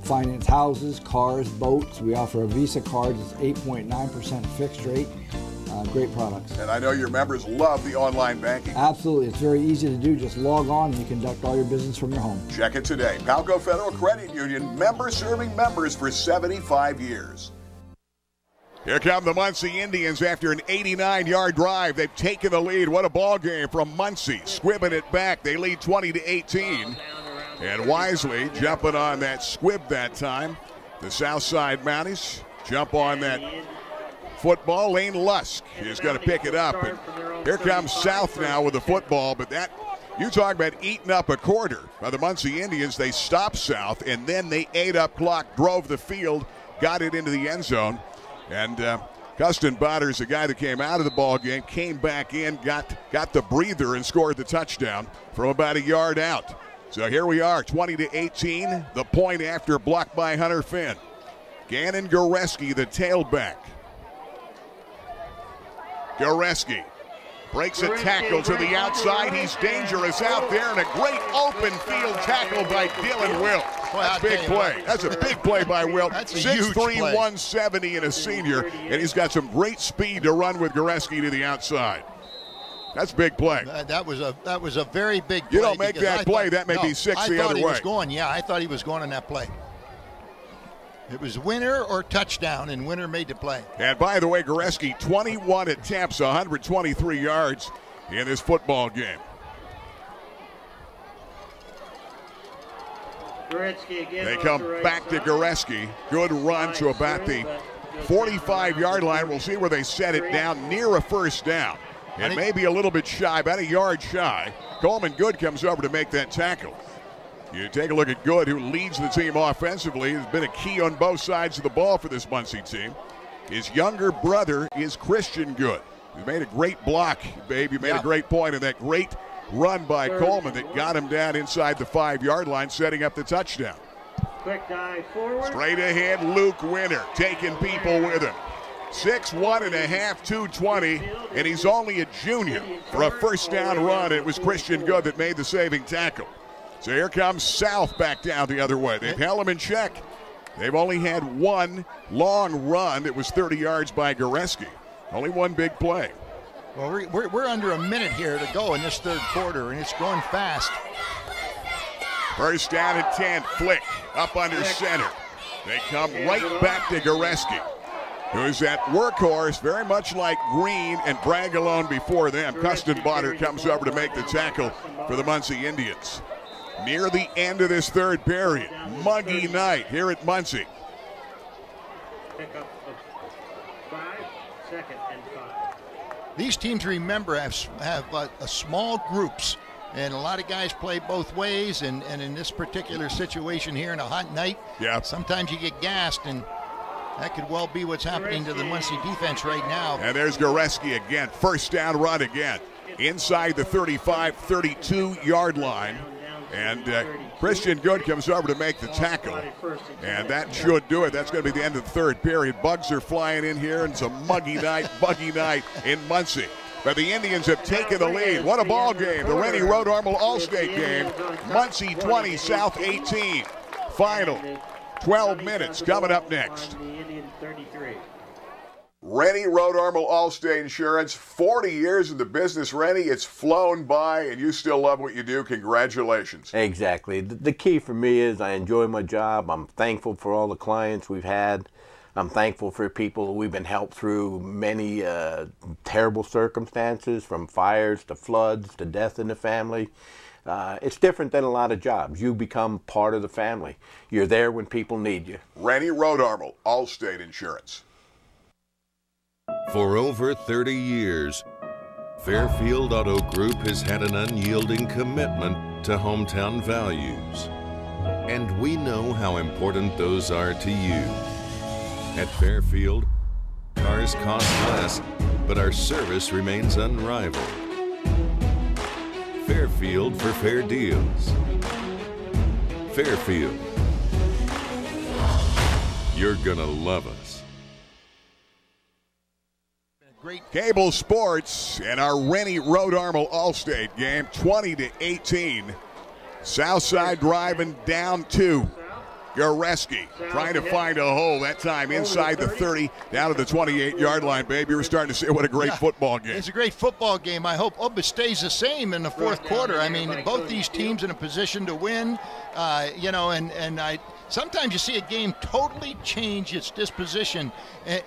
finance houses, cars, boats. We offer a Visa card that's 8.9% fixed rate. Great products. And I know your members love the online banking. Absolutely. It's very easy to do. Just log on and you conduct all your business from your home. Check it today. Palco Federal Credit Union, members serving members for 75 years. Here come the Muncy Indians after an 89-yard drive. They've taken the lead. What a ball game from Muncy. Squibbing it back. They lead 20-18. And wisely jumping on that squib that time. The Southside Mounties jump on that football. Lane Lusk is going to pick it up. And here comes South now with the football. But that, you talk about eating up a quarter by the Muncy Indians. They stopped South, and then they ate up clock, drove the field, got it into the end zone. And Custon Botters, the guy that came out of the ball game, came back in, got the breather, and scored the touchdown from about a yard out. So here we are, 20-18. The point after, blocked by Hunter Finn. Gannon Goreski, the tailback. Goreski breaks a tackle to the outside. He's dangerous out there, and a great open field tackle by Dylan Wilt. That's a big play. That's a big play by Wilt. 6'3", 170 and a senior, and he's got some great speed to run with Goreski to the outside. That's a big play. That was a very big play. You don't make that play, that may be six the other way. I thought he was going on that play. It was winner or touchdown, and winner made the play. And by the way, Goreski, 21 attempts, 123 yards in this football game. They come back to Goreski. Good run to about the 45-yard line. We'll see where they set it down near a first down. And maybe a little bit shy, about a yard shy. Coleman Good comes over to make that tackle. You take a look at Good, who leads the team offensively. Has been a key on both sides of the ball for this Muncy team. His younger brother is Christian Good. He made a great block, babe. You made a great point in that great run by Coleman that got him down inside the 5-yard line, setting up the touchdown. Quick dive forward. Straight ahead, Luke Winter taking people with him. 6'1.5", 220, and he's only a junior for a first down run. It was Christian Good that made the saving tackle. So here comes South back down the other way. They've held him in check. They've only had one long run that was 30 yards by Goreski. Only one big play. Well, we're under a minute here to go in this third quarter, and it's going fast. First down and 10, flick up under center. They come right back to Goreski, who's that workhorse, very much like Green and Bragalone before them. Custon Botter comes over to make the tackle for the Muncy Indians. Near the end of this third period, muggy night here at Muncy. Pick up of 5, second and 5. These teams, remember, have small groups, and a lot of guys play both ways. And in this particular situation here, in a hot night, sometimes you get gassed, and that could well be what's happening to the Muncy defense right now. And there's Goreski again, first down run again, inside the 35, 32-yard line. And Christian Good comes over to make the tackle. And that should do it. That's going to be the end of the third period. Bugs are flying in here, and it's a muggy night in Muncy. But the Indians have taken the lead. What a ball game. The Rennie Road Armel All-State game. Muncy 20, South 18. Final 12 minutes coming up next. Rennie Road Armel All-State Insurance, 40 years in the business, Rennie. It's flown by, and you still love what you do. Congratulations. Exactly. The key for me is I enjoy my job. I'm thankful for all the clients we've had. I'm thankful for people we've been helped through many terrible circumstances, from fires to floods to death in the family. It's different than a lot of jobs. You become part of the family. You're there when people need you. Rennie Road Armel, All-State Insurance. For over 30 years, Fairfield Auto Group has had an unyielding commitment to hometown values. And we know how important those are to you. At Fairfield, cars cost less, but our service remains unrivaled. Fairfield for fair deals. Fairfield. You're gonna love us. Cable Sports and our Rennie Road Armel Allstate game, 20-18. Southside driving down 2. Goreski trying to find a hole, that time inside the 30, down to the 28-yard line, babe. You were starting to say what a great football game. It's a great football game. I hope it stays the same in the fourth quarter. I mean, both these teams in a position to win, sometimes you see a game totally change its disposition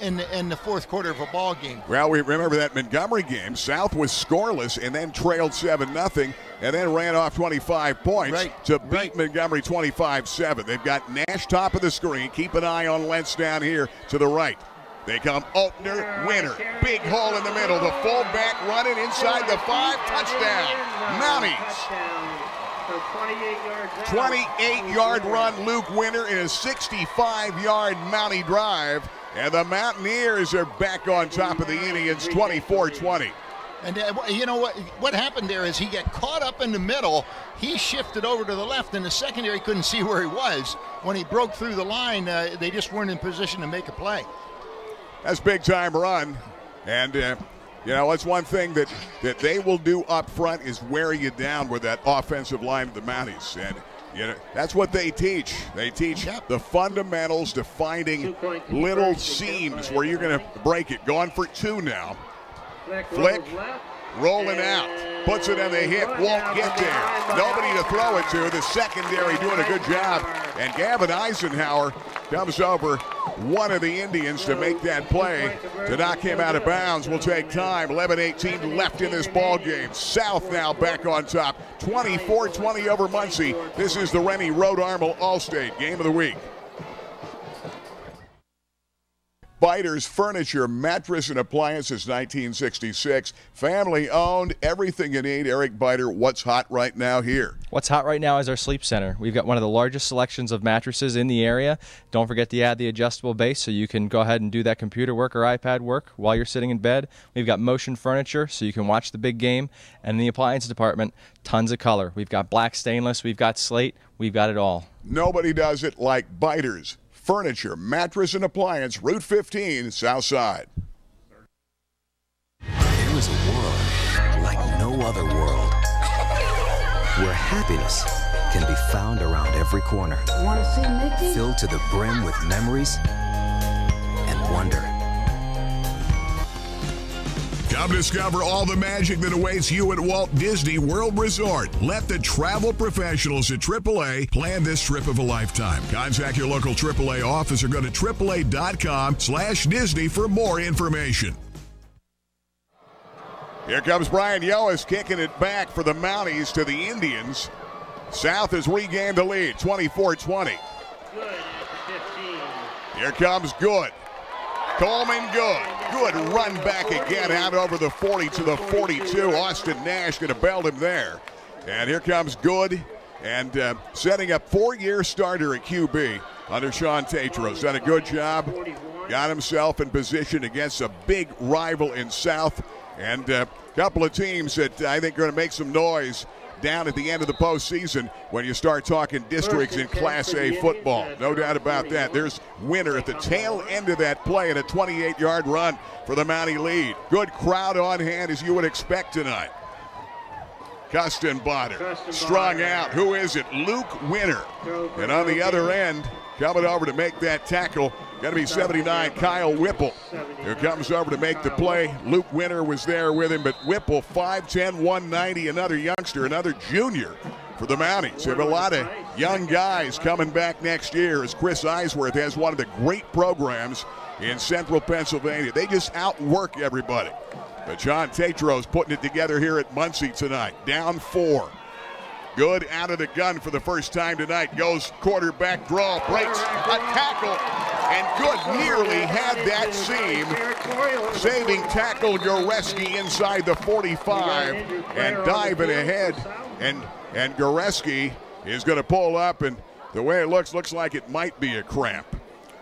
in the fourth quarter of a ball game. Well, we remember that Montgomery game. South was scoreless and then trailed 7-0 and then ran off 25 points to beat Montgomery 25-7. They've got Nash top of the screen. Keep an eye on Lentz down here to the right. They come Altner, Winter. Big hole in the middle. The fullback running inside the 5. Touchdown. Mounties. 28-yard run, Luke Winter in a 65-yard Mountie drive. And the Mountaineers are back on top of the Indians, 24-20. And you know what happened there is he got caught up in the middle. He shifted over to the left, and the secondary couldn't see where he was. When he broke through the line, they just weren't in position to make a play. That's big-time run. And, that's one thing that they will do up front is wear you down with that offensive line of the Mounties. And, that's what they teach. They teach the fundamentals to finding little seams where you're going to break it. Going for 2 now. Flick, rolling out, puts it in the hip, won't get there. Nobody to throw it to. The secondary doing a good job. And Gavin Eisenhower comes over one of the Indians to make that play to knock him out of bounds. Will take time. 11-18 left in this ball game. South now back on top. 24-20 over Muncy. This is the Rennie Road Armel Allstate Game of the Week. Biter's Furniture, Mattress, and Appliances, 1966. Family owned, everything you need. Eric Biter, what's hot right now here? What's hot right now is our sleep center. We've got one of the largest selections of mattresses in the area. Don't forget to add the adjustable base so you can go ahead and do that computer work or iPad work while you're sitting in bed. We've got motion furniture so you can watch the big game. And in the appliance department, tons of color. We've got black stainless, we've got slate, we've got it all. Nobody does it like Biter's Furniture, Mattress, and Appliance, Route 15, Southside. There is a world like no other world where happiness can be found around every corner. Want to see Mickey? Filled to the brim with memories and wonder. Come discover all the magic that awaits you at Walt Disney World Resort. Let the travel professionals at AAA plan this trip of a lifetime. Contact your local AAA office or go to AAA.com/Disney for more information. Here comes Brian Yoas kicking it back for the Mounties to the Indians. South has regained the lead, 24-20. Here comes Good. Coleman Good. Good run back again out over the 40 to the 42. Austin Nash going to belt him there. And here comes Good and setting up 4-year starter at QB under Sean Tatros. Done a good job. Got himself in position against a big rival in South. And a couple of teams that I think are going to make some noise down at the end of the postseason when you start talking districts in Class A football. No doubt about that. There's Winter at the tail end of that play and a 28-yard run for the Mountie lead. Good crowd on hand as you would expect tonight. Custenbotter strung out. Who is it? Luke Winter. And on the other end, coming over to make that tackle, got to be 79, Kyle Whipple, who comes over to make the play. Luke Winter was there with him, but Whipple, 5'10", 190, another youngster, another junior for the Mounties. They have a lot of young guys coming back next year as Chris Eisworth has one of the great programs in central Pennsylvania. They just outwork everybody. But John Tatros putting it together here at Muncy tonight. Down 4. Good out of the gun for the first time tonight. Goes quarterback draw, breaks a tackle. And Good nearly had that seam. Saving tackle Goreski inside the 45 and diving ahead. And Goreski is going to pull up, and the way it looks like it might be a cramp.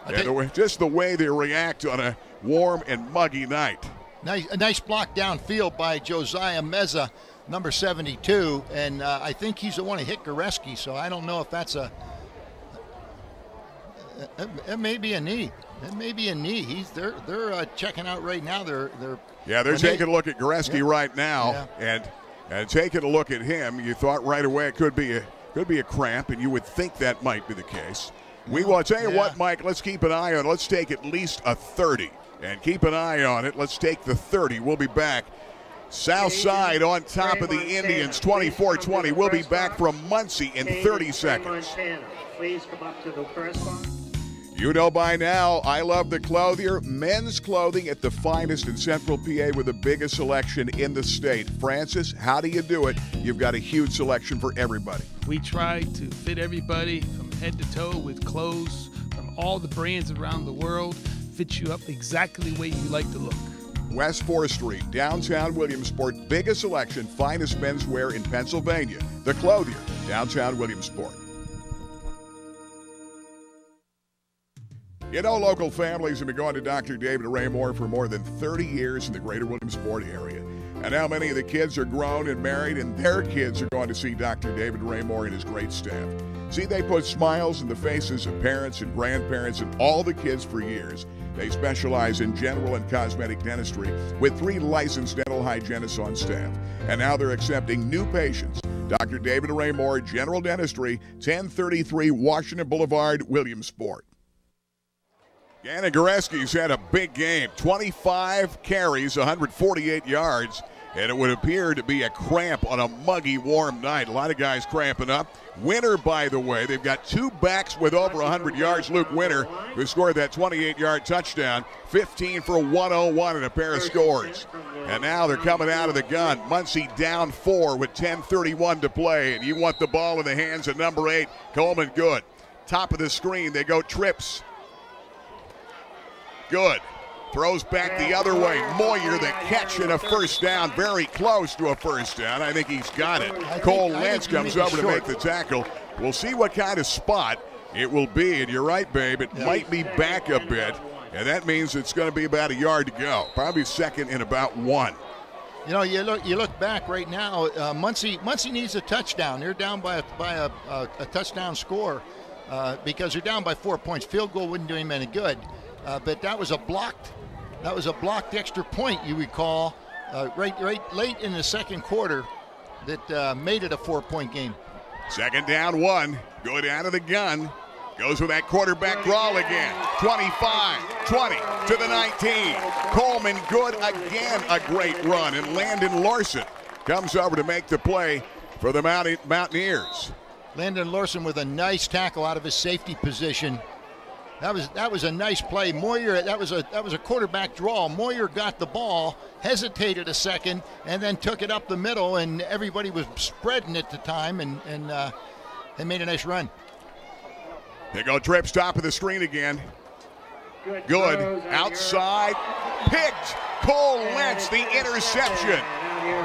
And just the way they react on a warm and muggy night. A nice block downfield by Josiah Meza, number 72, and I think he's the one who hit Goreski, so I don't know if that's it may be a knee. It may be a knee. They're checking out right now. They're taking a look at Goreski right now, and taking a look at him. You thought right away it could be a cramp, and you would think that might be the case. We will tell you what, Mike, let's keep an eye on it. Let's take at least a 30 and keep an eye on it. Let's take the 30. We'll be back. South side on top of the Indians, 24-20. We'll be back from Muncy in 30 seconds. Please come up to the press box. You know by now, I love the Clothier. Men's clothing at the finest in Central PA with the biggest selection in the state. Francis, how do you do it? You've got a huge selection for everybody. We try to fit everybody from head to toe with clothes from all the brands around the world. Fit you up exactly the way you like to look. West 4th Street, downtown Williamsport. Biggest selection, finest menswear in Pennsylvania. The Clothier, downtown Williamsport. You know, local families have been going to Dr. David Raymore for more than 30 years in the greater Williamsport area. And now many of the kids are grown and married, and their kids are going to see Dr. David Raymore and his great staff. See, they put smiles in the faces of parents and grandparents and all the kids for years. They specialize in general and cosmetic dentistry with 3 licensed dental hygienists on staff. And now they're accepting new patients. Dr. David Raymore, General Dentistry, 1033 Washington Boulevard, Williamsport. Gannon Goreski's had a big game. 25 carries, 148 yards, and it would appear to be a cramp on a muggy, warm night. A lot of guys cramping up. Winter, by the way, they've got 2 backs with over 100 yards. Luke Winter, who scored that 28-yard touchdown, 15 for 101 and a pair of scores. And now they're coming out of the gun. Muncy down 4 with 10:31 to play, and you want the ball in the hands of number 8, Coleman Good. Top of the screen, they go trips. Good. Throws back the other way. Moyer, the catch and a first down. Very close to a first down. I think he's got it. Cole Lentz comes over to make the tackle. We'll see what kind of spot it will be. And you're right, babe. It might be back a bit. And that means it's going to be about a yard to go. Probably second and about 1. You know, you look back right now. Muncy needs a touchdown. They're down by a touchdown score because they're down by 4 points. Field goal wouldn't do him any good. But that was a blocked extra point, you recall, right late in the second quarter that made it a 4-point game. Second down 1. Good out of the gun. Goes with that quarterback draw again. 25, 20 to the 19. Coleman Good again, a great run. And Landon Larson comes over to make the play for the Mountaineers. Landon Larson with a nice tackle out of his safety position. That was a nice play. Moyer, that was a quarterback draw. Moyer got the ball, hesitated a second, and then took it up the middle, and everybody was spreading at the time, and they made a nice run. They go trips, top of the screen again. Good. Outside. Picked. Cole Lentz, the interception.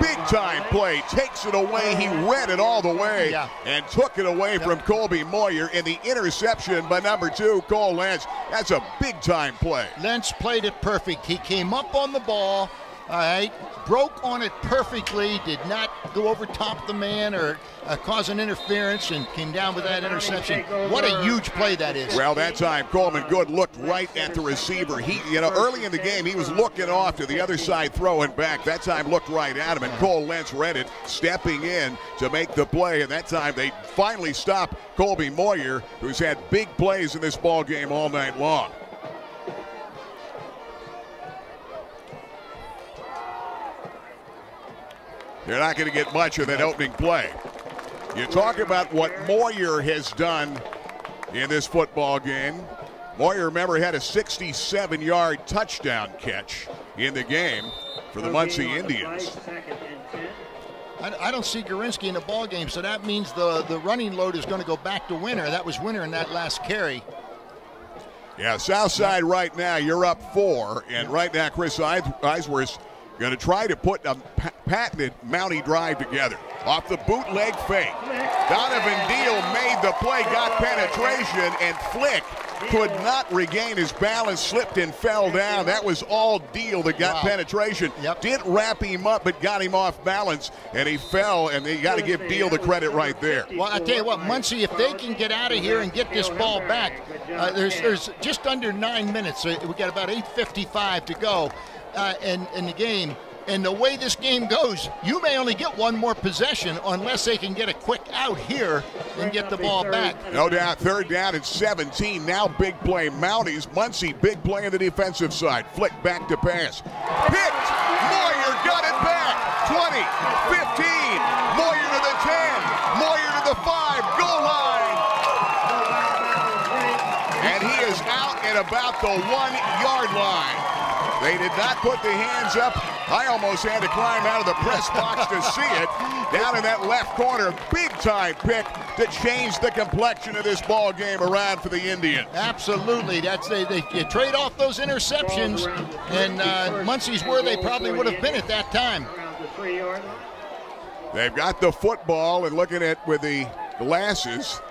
Big time play. Takes it away. He read it all the way and took it away from Colby Moyer. And the interception by number 2, Cole Lentz. That's a big time play. Lentz played it perfect. He came up on the ball, all right, broke on it perfectly, did not go over top the man or cause an interference, and came down with that interception. What a huge play that is. Well, that time Coleman Good looked right at the receiver. Early in the game, he was looking off to the other side, throwing back. That time looked right at him, and Cole Lentz read it, stepping in to make the play. And that time they finally stopped Colby Moyer, who's had big plays in this ball game all night long. They're not going to get much of that opening play. You talk about what Moyer has done in this football game. Moyer, remember, had a 67-yard touchdown catch in the game for the Muncy Indians. I don't see Gorinsky in the ball game, so that means the running load is going to go back to Winter. That was Winter in that last carry. Yeah, Southside right now, you're up 4, and right now Chris Eisworth's going to try to put a patented Mountie drive together. Off the bootleg fake. Donovan Deal made the play, got penetration, and Flick could not regain his balance, slipped and fell down. That was all Deal that got penetration. Didn't wrap him up, but got him off balance, and he fell, and you got to give Deal the credit right there. Well, I tell you what, Muncy, if they can get out of here and get this ball back, there's just under 9 minutes. We got about 8:55 to go in the game. And the way this game goes, you may only get one more possession unless they can get a quick out here and get the ball back. No doubt, 3rd down and 17. Now big play, Mounties. Muncy, big play on the defensive side. Flick back to pass. Picked. Moyer got it back. 20, 15. Moyer to the 10. Moyer to the 5. Goal line. And he is out at about the 1-yard line. They did not put the hands up. I almost had to climb out of the press box to see it. Down in that left corner, big-time pick to change the complexion of this ball game around for the Indians. Absolutely. You trade off those interceptions, and Muncy's where they probably would have been at that time. They've got the football, and looking at with the glasses,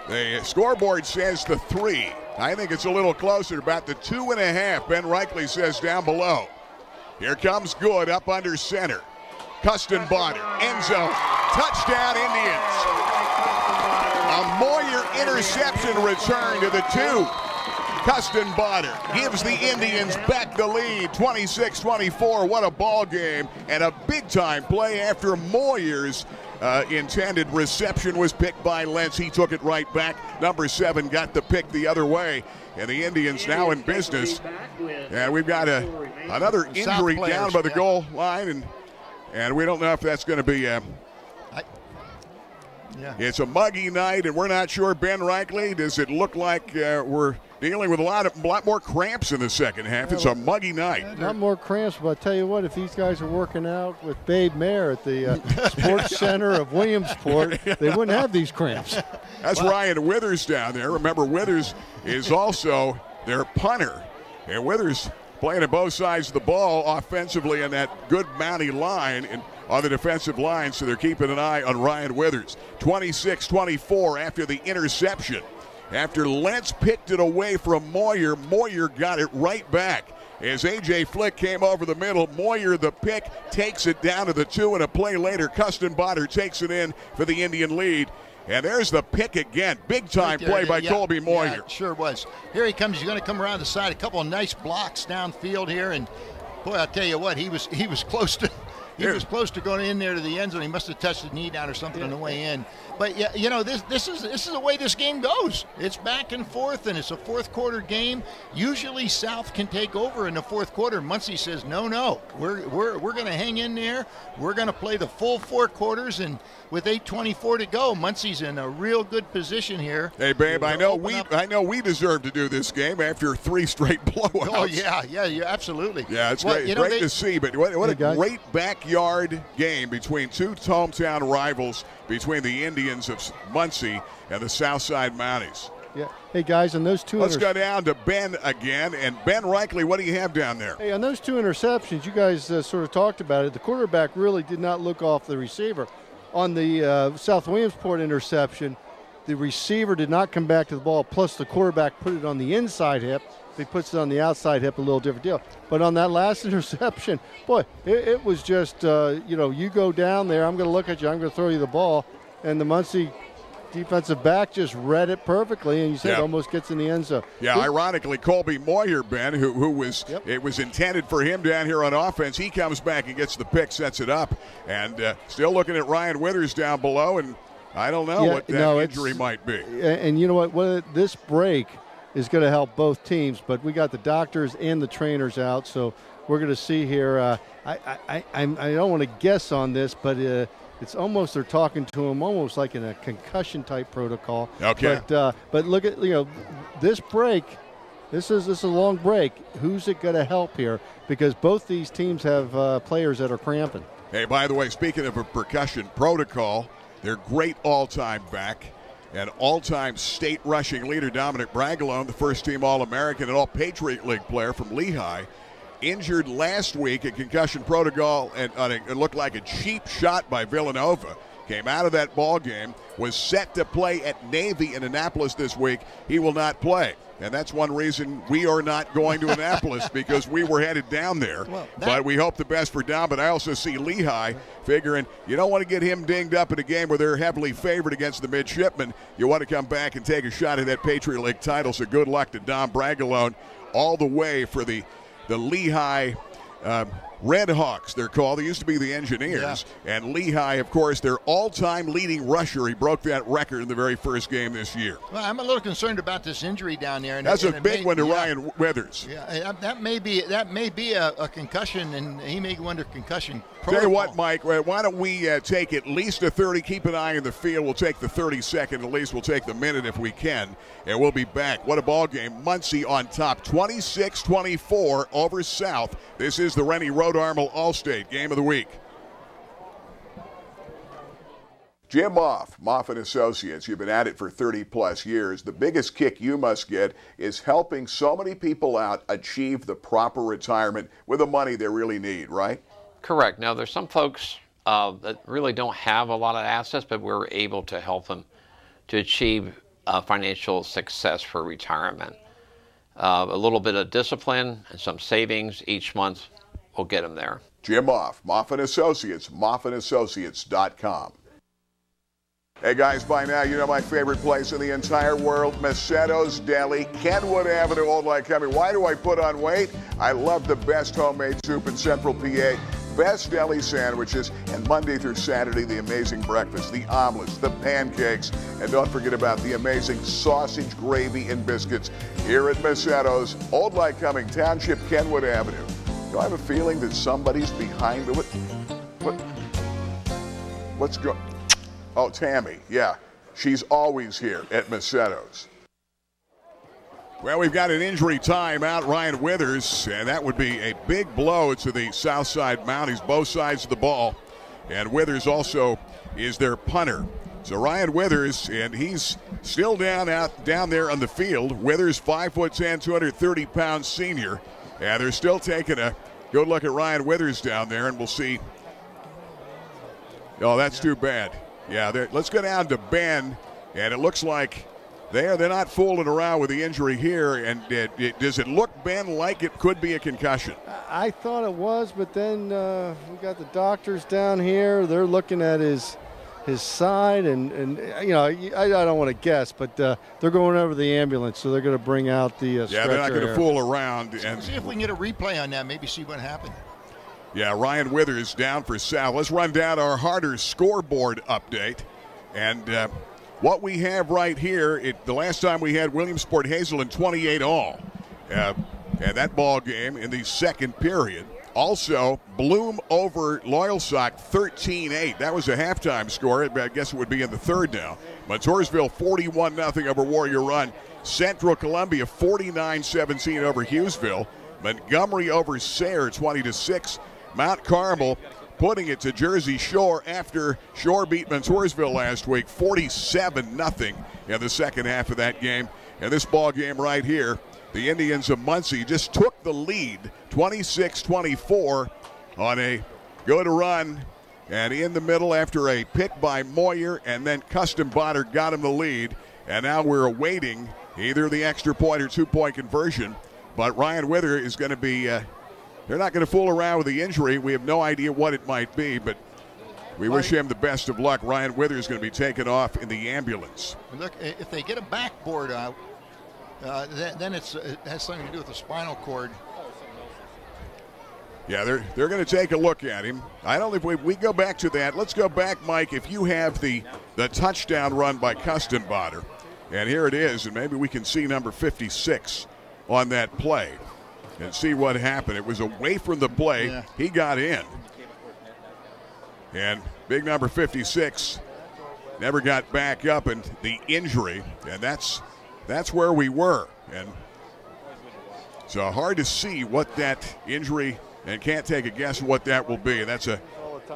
the scoreboard says the 3. I think it's a little closer, about the 2.5. Ben Reichley says down below. Here comes Good up under center. Custenbotter, end zone, touchdown Indians. A Moyer interception return to the 2. Custenbotter gives the Indians back the lead, 26-24. What a ball game, and a big-time play after Moyer's intended reception was picked by Lentz. He took it right back. Number 7 got the pick the other way, and the Indians now in business. And we've got another injury down by the goal line, and we don't know if that's going to be It's a muggy night, and we're not sure. Ben Reichley, does it look like we're dealing with a lot more cramps in the second half? It's a muggy night. Not more cramps, but I tell you what, if these guys are working out with Babe Mayer at the Sports Center of Williamsport, they wouldn't have these cramps. That's Ryan Withers down there. Remember, Withers is also their punter, and Withers playing at both sides of the ball offensively in that good Mountie line and on the defensive line, so they're keeping an eye on Ryan Withers. 26-24 after the interception. After Lentz picked it away from Moyer, Moyer got it right back. As A.J. Flick came over the middle, Moyer, the pick, takes it down to the 2, and a play later, Custenbotter takes it in for the Indian lead. And there's the pick again. Big-time play by Colby Moyer. Yeah, it sure was. Here he comes. He's going to come around the side. A couple of nice blocks downfield here. And, boy, I'll tell you what, he was close to – he was close to going in there to the end zone. He must have touched the knee down or something on the way in. But yeah, you know, this is the way this game goes. It's back and forth, and it's a fourth quarter game. Usually South can take over in the fourth quarter. Muncy says, no, we're going to hang in there. We're going to play the full 4 quarters, and with 8:24 to go, Muncy's in a real good position here. Hey, babe, I know we deserve to do this game after 3 straight blowouts. Oh yeah, absolutely. Yeah, it's great to see. But what a great backyard game between 2 hometown rivals, between the Indians of Muncy and the Southside Mounties. Yeah. Hey, guys, on those 2 Let's go down to Ben again. And Ben Reichley, what do you have down there? Hey, on those 2 interceptions, you guys sort of talked about it. The quarterback really did not look off the receiver. On the South Williamsport interception, the receiver did not come back to the ball, plus the quarterback put it on the inside hip. If he puts it on the outside hip, a little different deal. But on that last interception, boy, it was just, you go down there, I'm going to look at you, I'm going to throw you the ball. And the Muncy defensive back just read it perfectly, and you said it almost gets in the end zone. Yeah, ironically, Colby Moyer, Ben, who was it was intended for him down here on offense. He comes back and gets the pick, sets it up, and still looking at Ryan Withers down below, and I don't know what that injury might be. And you know what? This break is going to help both teams, but we got the doctors and the trainers out, so we're going to see here. I don't want to guess on this, but it's almost they're talking to him almost like in a concussion type protocol. Okay. But look at this break. This is a long break. Who's it going to help here? Because both these teams have players that are cramping. Hey, by the way, speaking of a percussion protocol, their great all-time back, and all-time state rushing leader Dominic Bragalone, the first-team All-American and All-Patriot League player from Lehigh, injured last week in concussion protocol, and it looked like a cheap shot by Villanova. Came out of that ball game, was set to play at Navy in Annapolis this week. He will not play. And that's one reason we are not going to Annapolis, because we were headed down there. But we hope the best for Dom. But I also see Lehigh figuring you don't want to get him dinged up in a game where they're heavily favored against the midshipmen. You want to come back and take a shot at that Patriot League title. So good luck to Dom Bragalone all the way for the Lehigh Red Hawks, they're called. They used to be the Engineers. Yeah. And Lehigh, of course, their all-time leading rusher. He broke that record in the very first game this year. Well, I'm a little concerned about this injury down there. That's a big one to Ryan Withers. Yeah, that may be a concussion, and he may go under concussion protocol. Tell you what, Mike, why don't we take at least a 30, keep an eye on the field. We'll take the 30-second at least. We'll take the minute if we can, and we'll be back. What a ball game. Muncy on top, 26-24 over South. This is the Rennie Rhode Armel All-State Game of the Week. Jim Moff and Associates, you've been at it for 30-plus years. The biggest kick you must get is helping so many people out achieve the proper retirement with the money they really need, right? Correct. Now, there's some folks that really don't have a lot of assets, but we're able to help them to achieve financial success for retirement. A little bit of discipline and some savings each month will get them there. Jim Moff and Associates, moffandassociates.com. Hey guys, by now you know my favorite place in the entire world, Macetto's Deli, Kenwood Avenue, Old Lycoming. Why do I put on weight? I love the best homemade soup in Central PA, best deli sandwiches, and Monday through Saturday, the amazing breakfast, the omelets, the pancakes, and don't forget about the amazing sausage, gravy, and biscuits here at Macetto's, Old Lycoming Township, Kenwood Avenue. Do I have a feeling that somebody's behind the... What's going... Oh, Tammy, yeah. She's always here at Macetto's. Well, we've got an injury timeout, Ryan Withers, and that would be a big blow to the Southside Mounties, both sides of the ball. And Withers also is their punter. So Ryan Withers, and he's still down there on the field. Withers, 5'10", 230-pound senior. And they're still taking a good look at Ryan Withers down there, and we'll see. Oh, that's too bad. Yeah, let's go down to Ben, and it looks like they're not fooling around with the injury here. And does it look, Ben, like it could be a concussion? I thought it was, but then we got the doctors down here. They're looking at his side, and you know, I don't want to guess, but they're going over the ambulance, so they're going to bring out the stretcher. Yeah, they're not going to fool around. And see if we can get a replay on that, maybe see what happened. Yeah, Ryan Withers down for South. Let's run down our Harder scoreboard update. And what we have right here, the last time we had Williamsport Hazelden 28 all. And that ball game in the second period. Also, Bloom over Loyalsock 13-8. That was a halftime score. I guess it would be in the third now. Montoursville 41-0 over Warrior Run. Central Columbia 49-17 over Hughesville. Montgomery over Sayre 20-6. Mount Carmel putting it to Jersey Shore after Shore beat Montoursville last week 47-0 in the second half of that game. And this ball game right here, the Indians of Muncy just took the lead 26-24 on a good run, and in the middle after a pick by Moyer, and then Custom Botter got him the lead. And now we're awaiting either the extra point or two-point conversion. But Ryan Wither is going to be they're not going to fool around with the injury. We have no idea what it might be, but we wish him the best of luck. Ryan Wither is going to be taken off in the ambulance. Look, if they get a backboard out, then it has something to do with the spinal cord. Yeah, they're going to take a look at him. I don't know if we go back to that. Let's go back, Mike, if you have the touchdown run by Custom Botter. And here it is, and maybe we can see number 56 on that play and see what happened. It was away from the play. Yeah. He got in. And big number 56 never got back up, and the injury, and that's where we were. And so hard to see what that injury, and can't take a guess what that will be. And that's a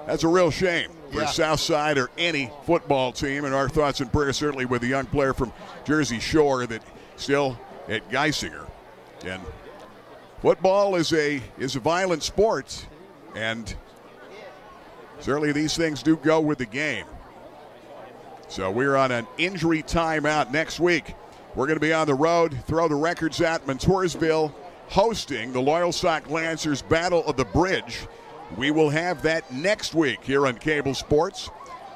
That's a real shame for Southside or any football team, and our thoughts and prayers certainly with the young player from Jersey Shore that still at Geisinger. And football is a violent sport, and certainly these things do go with the game. So we're on an injury timeout next week. We're going to be on the road, throw the records at Montoursville, hosting the Loyal Sock Lancers Battle of the Bridge. We will have that next week here on Cable Sports.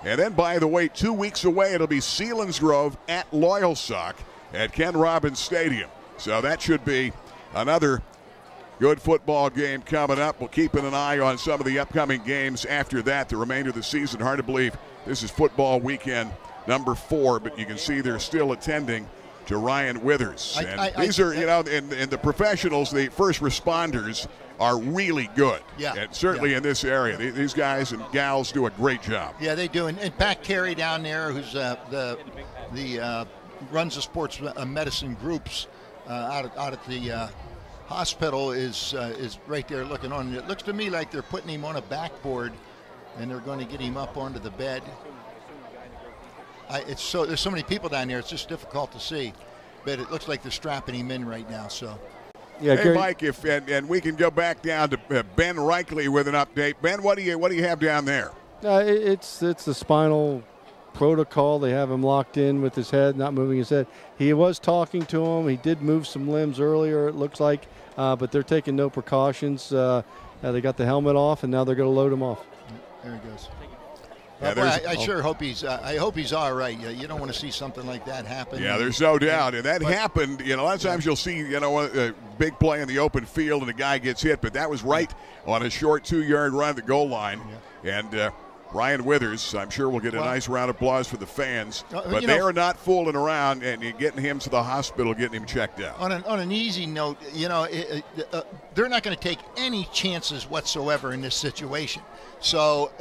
And then, by the way, 2 weeks away, it'll be Selinsgrove at Loyal Sock at Ken Robbins Stadium. So that should be another good football game coming up. We'll keep an eye on some of the upcoming games after that, the remainder of the season. Hard to believe this is football weekend number 4, but you can see they're still attending to Ryan Withers. And these are, and the professionals, the first responders are really good. Yeah. And certainly in this area. These guys and gals do a great job. Yeah, they do. And Pat Carey down there, who's runs the sports medicine groups out at the hospital, is right there looking on. It looks to me like they're putting him on a backboard, and they're going to get him up onto the bed. There's so many people down there, it's just difficult to see. But it looks like they're strapping him in right now. So. Yeah, hey, Mike, and we can go back down to Ben Reichley with an update. Ben, what do you have down there? It's the spinal protocol. They have him locked in with his head, not moving his head. He was talking to him. He did move some limbs earlier, it looks like, but they're taking no precautions. They got the helmet off, and now they're going to load him off. There he goes. Yeah, I sure hope he's. I hope he's all right. You don't want to see something like that happen. Yeah, there's no doubt, and that happened. A lot of times you'll see, a big play in the open field and a guy gets hit, but that was right on a short 2-yard run at the goal line, and Ryan Withers, I'm sure, will get a nice round of applause for the fans. But they are not fooling around and getting him to the hospital, getting him checked out. On an easy note, they're not going to take any chances whatsoever in this situation. So,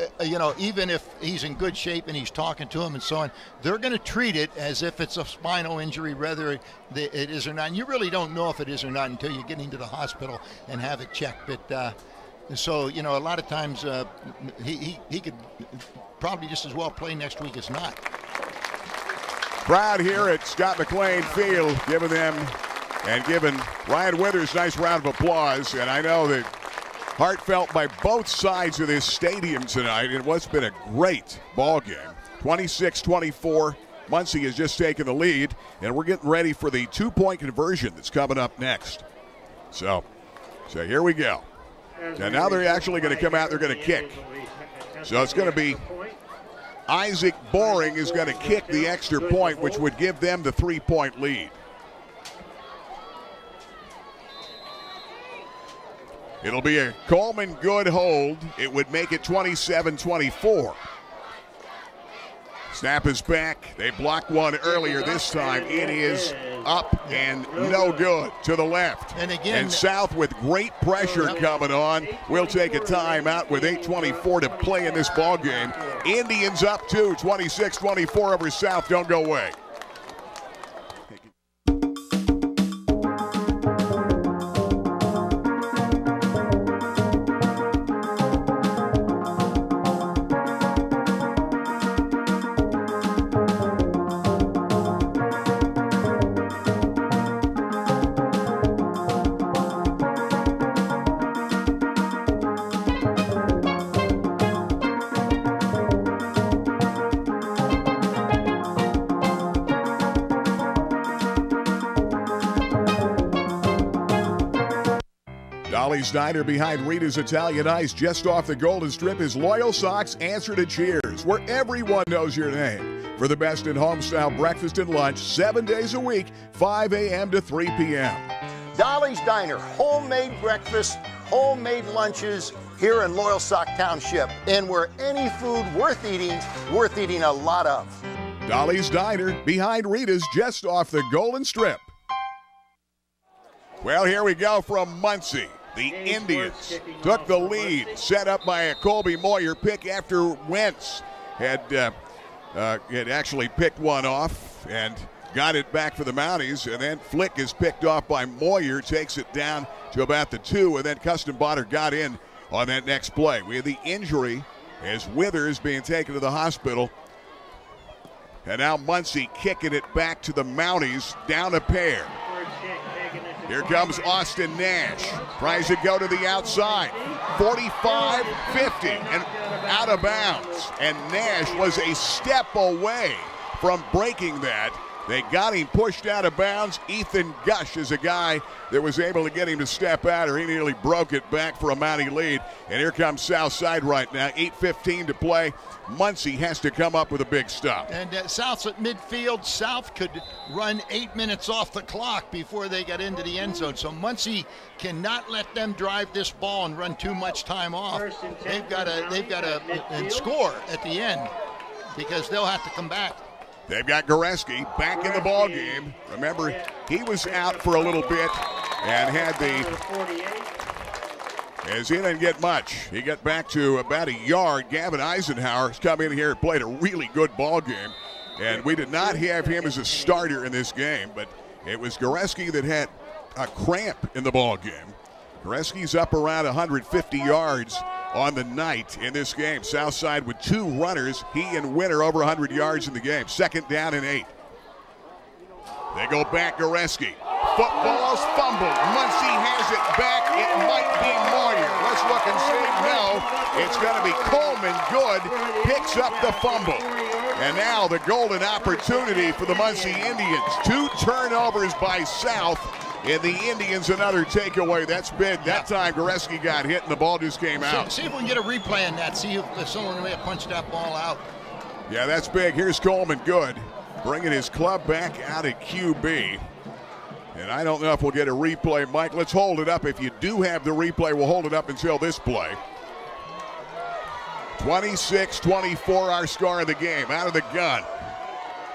even if he's in good shape and he's talking to him and so on, they're going to treat it as if it's a spinal injury, whether it is or not. And you really don't know if it is or not until you get into the hospital and have it checked. But so, a lot of times he could probably just as well play next week as not. Crowd here at Scott McLean Field giving Ryan Withers a nice round of applause. And I know that heartfelt by both sides of this stadium tonight in what's been a great ball game. 26-24. Muncy has just taken the lead, and we're getting ready for the 2-point conversion that's coming up next. So here we go. And now they're actually going to come out, they're going to kick. So it's going to be Isaac Boring is going to kick the extra point, which would give them the 3-point lead. It'll be a Coleman good hold. It would make it 27-24. Snap is back. They blocked one earlier this time. It is up and no good to the left. And South with great pressure coming on. We'll take a timeout with 8:24 to play in this ball game. Indians up 2, 26-24 over South. Don't go away. Dolly's Diner behind Rita's Italian Ice just off the Golden Strip is Loyal Sock's answer to cheers, where everyone knows your name. For the best in home-style breakfast and lunch, 7 days a week, 5 a.m. to 3 p.m. Dolly's Diner, homemade breakfast, homemade lunches here in Loyal Sock Township, and where any food worth eating a lot of. Dolly's Diner behind Rita's just off the Golden Strip. Well, here we go from Muncy. The Indians took the lead, set up by a Colby Moyer pick after Wentz had actually picked one off and got it back for the Mounties, and then Flick is picked off by Moyer, takes it down to about the 2, and then Custom Botter got in on that next play. We had the injury as Withers being taken to the hospital. And now Muncy kicking it back to the Mounties, down a pair. Here comes Austin Nash. Tries to go to the outside. 45-50 and out of bounds. And Nash was a step away from breaking that. They got him pushed out of bounds. Ethan Gush is a guy that was able to get him to step out, or he nearly broke it back for a Mountie lead. And here comes Southside right now. 8:15 to play. Muncy has to come up with a big stop. And South's at midfield. South could run 8 minutes off the clock before they got into the end zone. So Muncy cannot let them drive this ball and run too much time off. They've got to score at the end because they'll have to come back. They've got Goreski back in the ball game. Remember, he was out for a little bit and had as he didn't get much. He got back to about a yard. Gavin Eisenhower has come in here and played a really good ball game. And we did not have him as a starter in this game, but it was Goreski that had a cramp in the ball game. Goreski's up around 150 yards on the night in this game. Southside with 2 runners. He and Winter over 100 yards in the game. 2nd down and 8. They go back, Goreski. Football's fumbled. Muncy has it back. It might be Moyer. Let's look and see. No, it's going to be Coleman. Good. Picks up the fumble. And now the golden opportunity for the Muncy Indians. 2 turnovers by South. And the Indians another takeaway. That's big. That time Goreski got hit and the ball just came out. See if we can get a replay on that. See if someone may have punched that ball out. Yeah, that's big. Here's Coleman. Good. Bringing his club back out at QB. And I don't know if we'll get a replay, Mike. Let's hold it up. If you do have the replay, we'll hold it up until this play. 26-24 our score of the game. Out of the gun.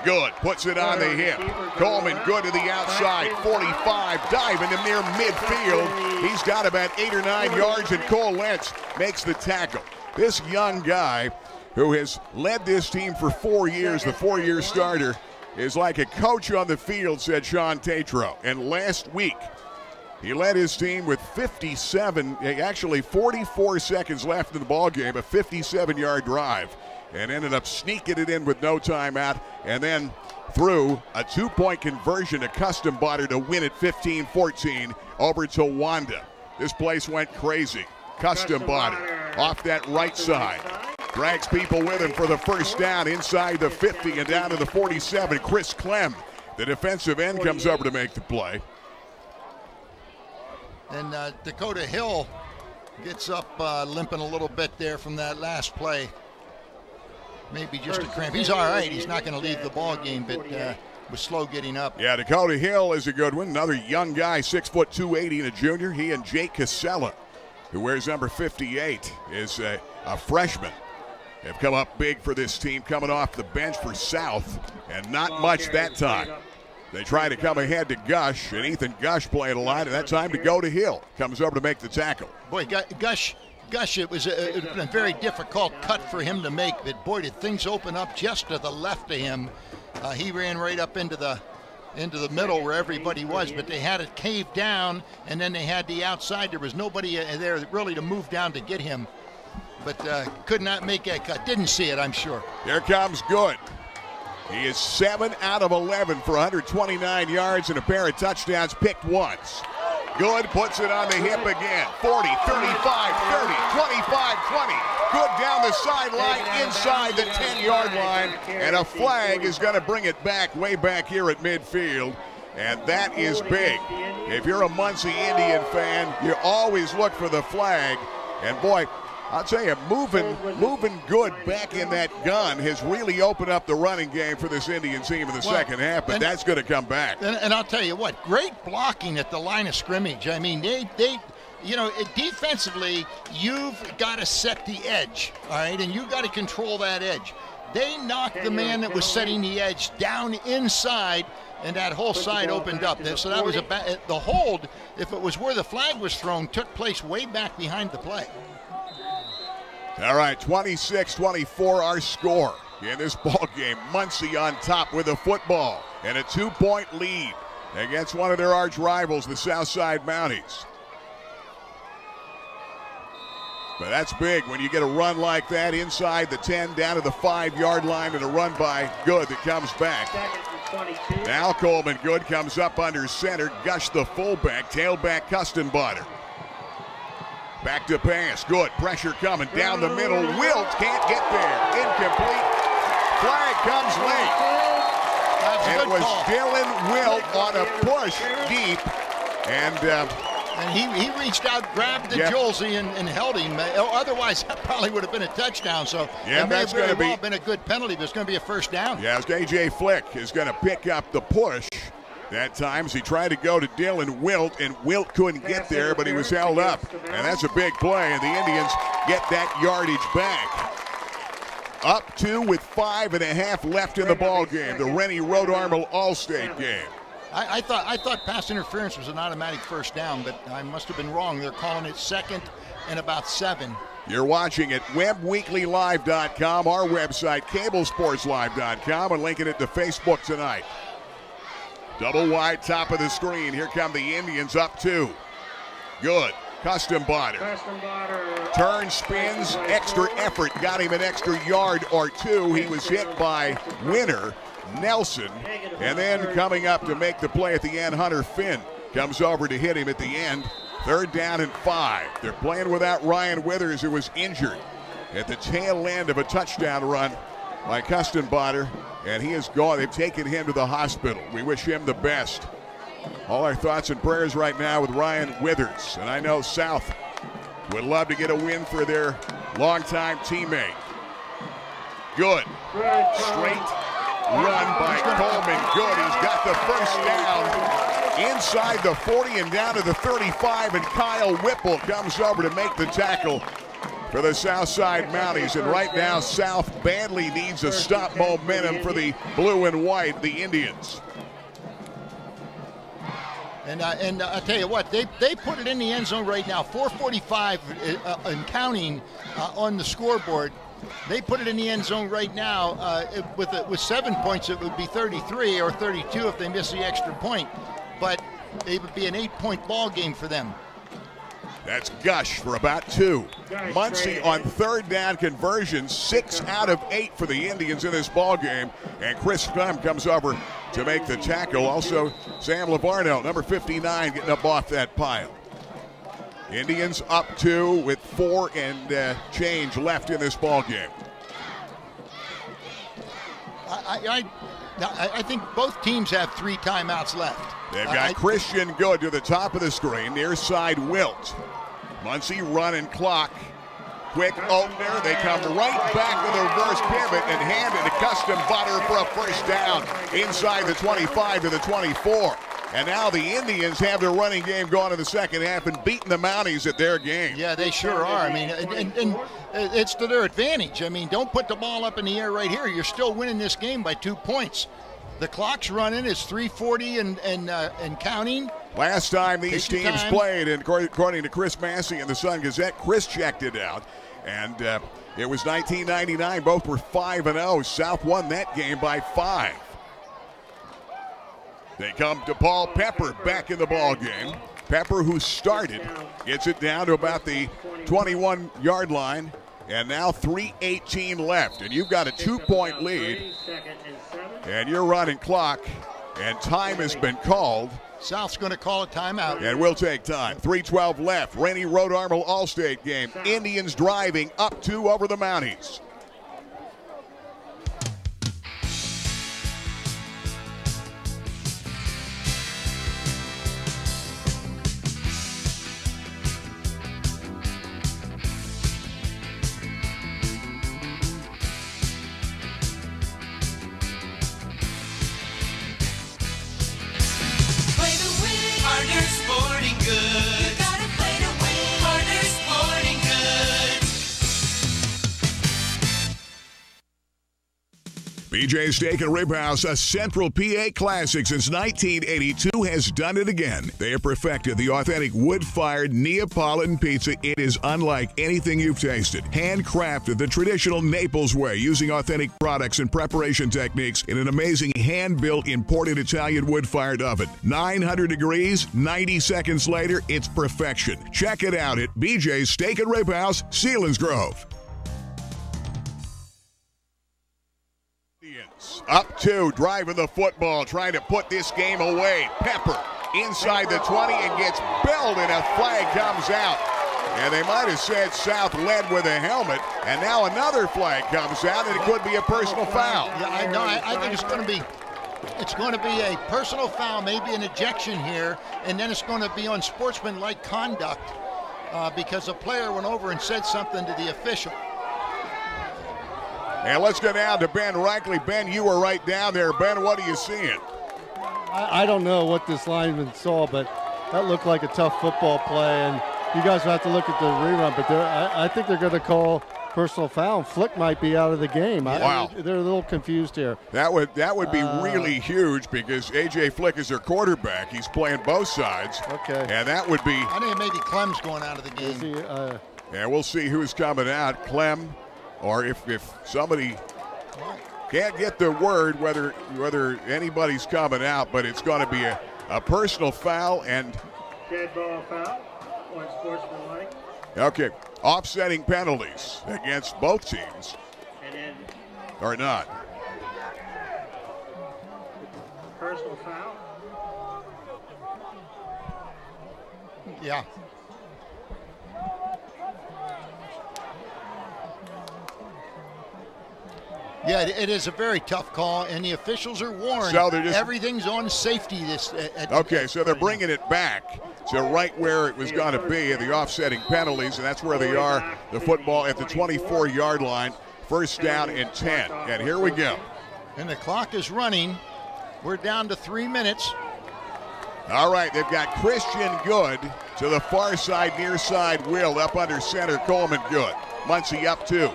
Good. Puts it on the hip. Coleman good to the outside. 45. Diving him near midfield. He's got about 8 or 9 yards, and Cole Lentz makes the tackle. This young guy who has led this team for 4 years, the 4-year starter, is like a coach on the field, said Sean Tatro. And last week, he led his team with 44 seconds left in the ballgame, a 57-yard drive, and ended up sneaking it in with no timeout, and then threw a 2-point conversion to Custom Butter to win it 15-14 over to Wanda. This place went crazy. Custom Butter off that right side. Drags people with him for the first down inside the 50 and down to the 47. Chris Clem, the defensive end, comes over to make the play. And Dakota Hill gets up limping a little bit there from that last play. Maybe just a cramp. He's all right. He's not going to leave the ball game, but was slow getting up. Yeah, Dakota Hill is a good one. Another young guy, 6'2", 280 and a junior. He and Jake Casella, who wears number 58, is a freshman. Have come up big for this team, coming off the bench for South, and not much that time. They try to come ahead to Gush, and Ethan Gush playing a line, and that time to go to Hill. Comes over to make the tackle. Boy, Gush, it was a very difficult cut for him to make, but boy, did things open up just to the left of him. He ran right up into the middle where everybody was, but they had it caved down, and then they had the outside. There was nobody there really to move down to get him. But could not make that cut. Didn't see it, I'm sure. Here comes Good. He is 7 out of 11 for 129 yards and a pair of touchdowns picked once. Good puts it on the hip again. 40, 35, 30, 25, 20. Good down the sideline inside the 10-yard line. And a flag is going to bring it back way back here at midfield. And that is big. If you're a Muncy Indian fan, you always look for the flag. And boy, I'll tell you, moving Good back in that gun has really opened up the running game for this Indian team in the second half, but that's going to come back. And I'll tell you what, great blocking at the line of scrimmage. I mean, they defensively, you've got to set the edge, all right, and you've got to control that edge. They knocked the man that was setting the edge down inside, and that whole side opened up. So that was the hold, if it was where the flag was thrown, took place way back behind the play. All right, 26-24 our score in this ball game. Muncy on top with the football and a 2-point lead against one of their arch rivals, the Southside Mounties. But that's big when you get a run like that inside the 10, down to the 5-yard line, and a run by Good that comes back. Now Coleman Good comes up under center. Gush the fullback, tailback Custenbauer. Back to pass. Good. Pressure coming down the middle. Wilt can't get there. Incomplete. Flag comes late. And it was Dylan Wilt on a push deep. And he reached out, grabbed the Jolsey, and held him. Otherwise, that probably would have been a touchdown. So it may have very well been a good penalty, but it's going to be a first down. Yeah, A.J. Flick is going to pick up the push. That time he tried to go to Dylan Wilt, and Wilt couldn't get there, but he was held up. And that's a big play, and the Indians get that yardage back. Up 2 with 5.5 left in the ball game. The Rennie Road Armel All-State game. I thought pass interference was an automatic first down, but I must have been wrong. They're calling it second and about 7. You're watching at webweeklylive.com, our website, cablesportslive.com, and linking it to Facebook tonight. Double wide, top of the screen. Here come the Indians, up 2. Good. Custenbauer. Turn, spins, extra effort. Got him an extra yard or 2. He was hit by Winter. Nelson, and then coming up to make the play at the end, Hunter Finn comes over to hit him at the end. 3rd down and 5. They're playing without Ryan Withers, who was injured at the tail end of a touchdown run by Custenbauer, and he is gone. They've taken him to the hospital. We wish him the best. All our thoughts and prayers right now with Ryan Withers, and I know South would love to get a win for their longtime teammate. Good. Straight run by Coleman. Good. He's got the first down inside the 40 and down to the 35, and Kyle Whipple comes over to make the tackle for the Southside Mounties. And right now, South badly needs a stop momentum for the blue and white, the Indians. And I'll tell you what, they put it in the end zone right now. 4:45 and counting on the scoreboard. They put it in the end zone right now. With 7 points, it would be 33 or 32 if they miss the extra point. But it would be an 8-point ball game for them. That's Gush for about 2. Muncy on 3rd down conversion, 6 out of 8 for the Indians in this ball game. And Chris Thum comes over to make the tackle. Also, Sam Lavarno, number 59, getting up off that pile. Indians up 2 with 4 and change left in this ball game. I think both teams have 3 timeouts left. They've got Christian Good to the top of the screen, near side Wilt. Muncy running clock. Quick opener. They come right back with a reverse pivot and hand it to Custenbauer for a first down inside the 25 to the 24. And now the Indians have their running game going in the second half and beating the Mounties at their game. Yeah, they sure are. I mean, and it's to their advantage. I mean, don't put the ball up in the air right here. You're still winning this game by 2 points. The clock's running. It's 3:40 and counting. Last time these teams played, and according to Chris Massey in the Sun Gazette, Chris checked it out, and it was 1999. Both were 5-0. South won that game by 5. They come to Paul Pepper back in the ball game. Pepper, who started, gets it down to about the 21-yard line, and now 3:18 left, and you've got a 2-point lead, and you're running clock, and time has been called. South's going to call a timeout. And we'll take time. 3:12 left. Rennie Road Armel All-State game. Indians driving up 2 over the Mounties. BJ's Steak and Rib House, a Central PA classic since 1982, has done it again. They have perfected the authentic wood-fired Neapolitan pizza. It is unlike anything you've tasted. Handcrafted the traditional Naples way, using authentic products and preparation techniques in an amazing hand-built imported Italian wood-fired oven. 900 degrees, 90 seconds later, it's perfection. Check it out at BJ's Steak and Rib House, Selinsgrove. Up 2, driving the football, trying to put this game away. Pepper inside the 20 and gets belled, and a flag comes out. And they might have said South led with a helmet, and now another flag comes out, and it could be a personal foul. Yeah, I know. I think it's going to be a personal foul, maybe an ejection here, and then it's going to be on sportsmanlike conduct because a player went over and said something to the official. And let's go down to Ben Reichley. Ben, you were right down there. Ben, what are you seeing? I don't know what this lineman saw, but that looked like a tough football play, and you guys will have to look at the rerun, but I think they're going to call personal foul. Flick might be out of the game. Wow. They're a little confused here. That would be really huge because A.J. Flick is their quarterback. He's playing both sides. Okay. And that would be... I think maybe Clem's going out of the game. Is he, yeah, we'll see who's coming out. Clem, or if somebody can't get the word whether anybody's coming out, but it's going to be a personal foul and... Dead ball foul on sportsmanlike. Okay, offsetting penalties against both teams. And then or not. personal foul. Yeah. Yeah, it is a very tough call, and the officials are warned. So they're just, everything's on safety. Okay, so they're bringing it back to right where it was going to be, the offsetting penalties, and that's where they are, the football at the 24-yard line, first down and 10. And here we go. And the clock is running. We're down to 3 minutes. All right, they've got Christian Good to the far side, near side, Will up under center, Coleman Good. Muncy up 2.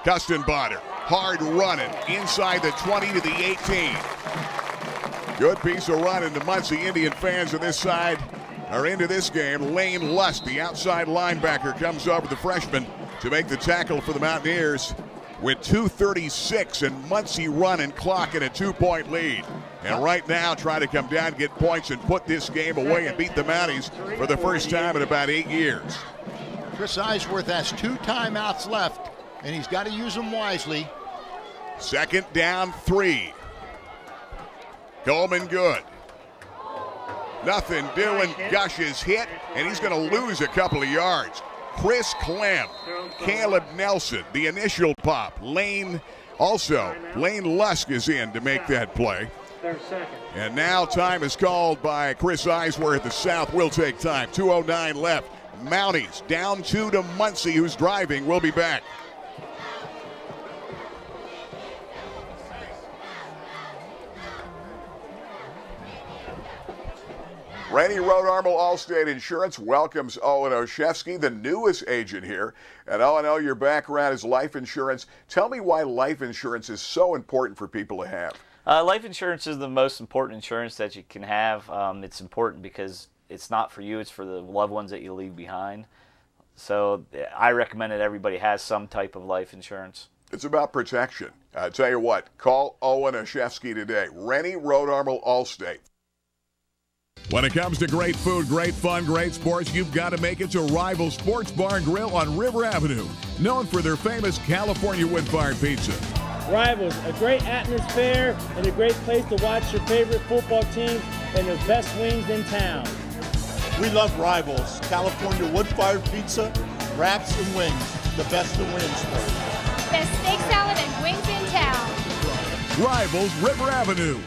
Kustenbader, hard running, inside the 20 to the 18. Good piece of running. The Muncy Indian fans on this side are into this game. Lane Lust, the outside linebacker, comes over the freshman to make the tackle for the Mountaineers with 2:36 and Muncy running, clocking a 2-point lead. And right now trying to come down, get points, and put this game away and beat the Mounties for the first time in about 8 years. Chris Eisworth has 2 timeouts left, and he's got to use them wisely. Second down 3. Coleman Good. Nothing doing. Gushes hit, and he's going to lose a couple of yards. Chris Clem, Caleb Nelson, the initial pop. Lane Lusk is in to make that play. And now time is called by Chris Eisworth. The South will take time. 2:09 left. Mounties down 2 to Muncy, who's driving. We'll be back. Randy Rodarmel, Allstate Insurance, welcomes Owen Oshefsky, the newest agent here. And Owen, your background is life insurance. Tell me why life insurance is so important for people to have. Life insurance is the most important insurance that you can have. It's important because it's not for you, it's for the loved ones that you leave behind. So I recommend that everybody has some type of life insurance. It's about protection. I tell you what, call Owen Oshefsky today. Rennie Rodarmel, Allstate. When it comes to great food, great fun, great sports, you've got to make it to Rival Sports Bar and Grill on River Avenue, known for their famous California wood-fired pizza. Rivals, a great atmosphere and a great place to watch your favorite football team and the best wings in town. We love Rivals, California wood-fired pizza, wraps and wings, the best in Williamsburg. Best steak salad and wings in town. Rivals, River Avenue.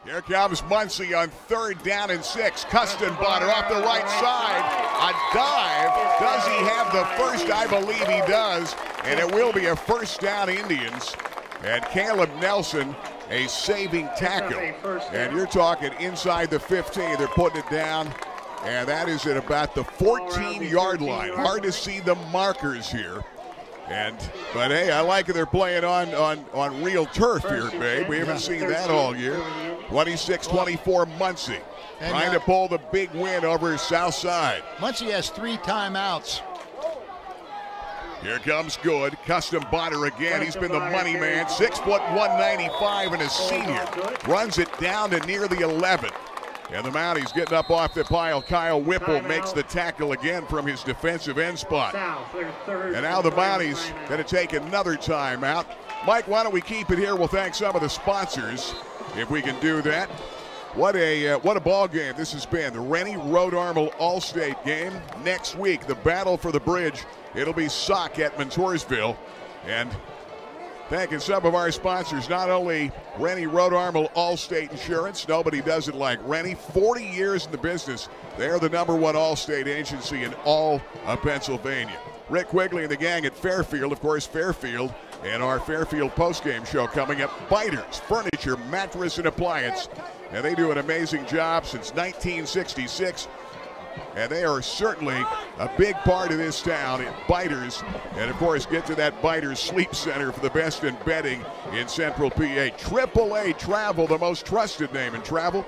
Here comes Muncy on 3rd down and 6. Kustenbader off the right side. A dive. Does he have the first? I believe he does. And it will be a first down, Indians. And Caleb Nelson, a saving tackle. And you're talking inside the 15. They're putting it down. And that is at about the 14-yard line. Hard to see the markers here. But hey, I like it. They're playing on real turf here, babe. We haven't seen that all year. 26-24 Muncy. Trying to pull the big win over South Side. Muncy has 3 timeouts. Here comes Good. Custom Botter again. He's been the money man. 6 foot 195 and a senior. Runs it down to near the 11. And the Mounties getting up off the pile. Kyle Whipple makes the tackle again from his defensive end spot. And now the Mounties going to take another timeout. Mike, why don't we keep it here? We'll thank some of the sponsors if we can do that. What a ball game this has been. The Rennie Road Armel All-State game. Next week, the battle for the bridge. It'll be Sock at Montoursville. And thanking some of our sponsors, not only Rennie Road Armel All-State Insurance. Nobody does it like Rennie. 40 years in the business. They're the #1 All-State agency in all of Pennsylvania. Rick Quigley and the gang at Fairfield. Of course, Fairfield and our Fairfield postgame show coming up. Biters, furniture, mattress, and appliance. And they do an amazing job since 1966. And they are certainly a big part of this town at Biters. And, of course, get to that Biters Sleep Center for the best in bedding in Central PA. AAA Travel, the most trusted name in travel.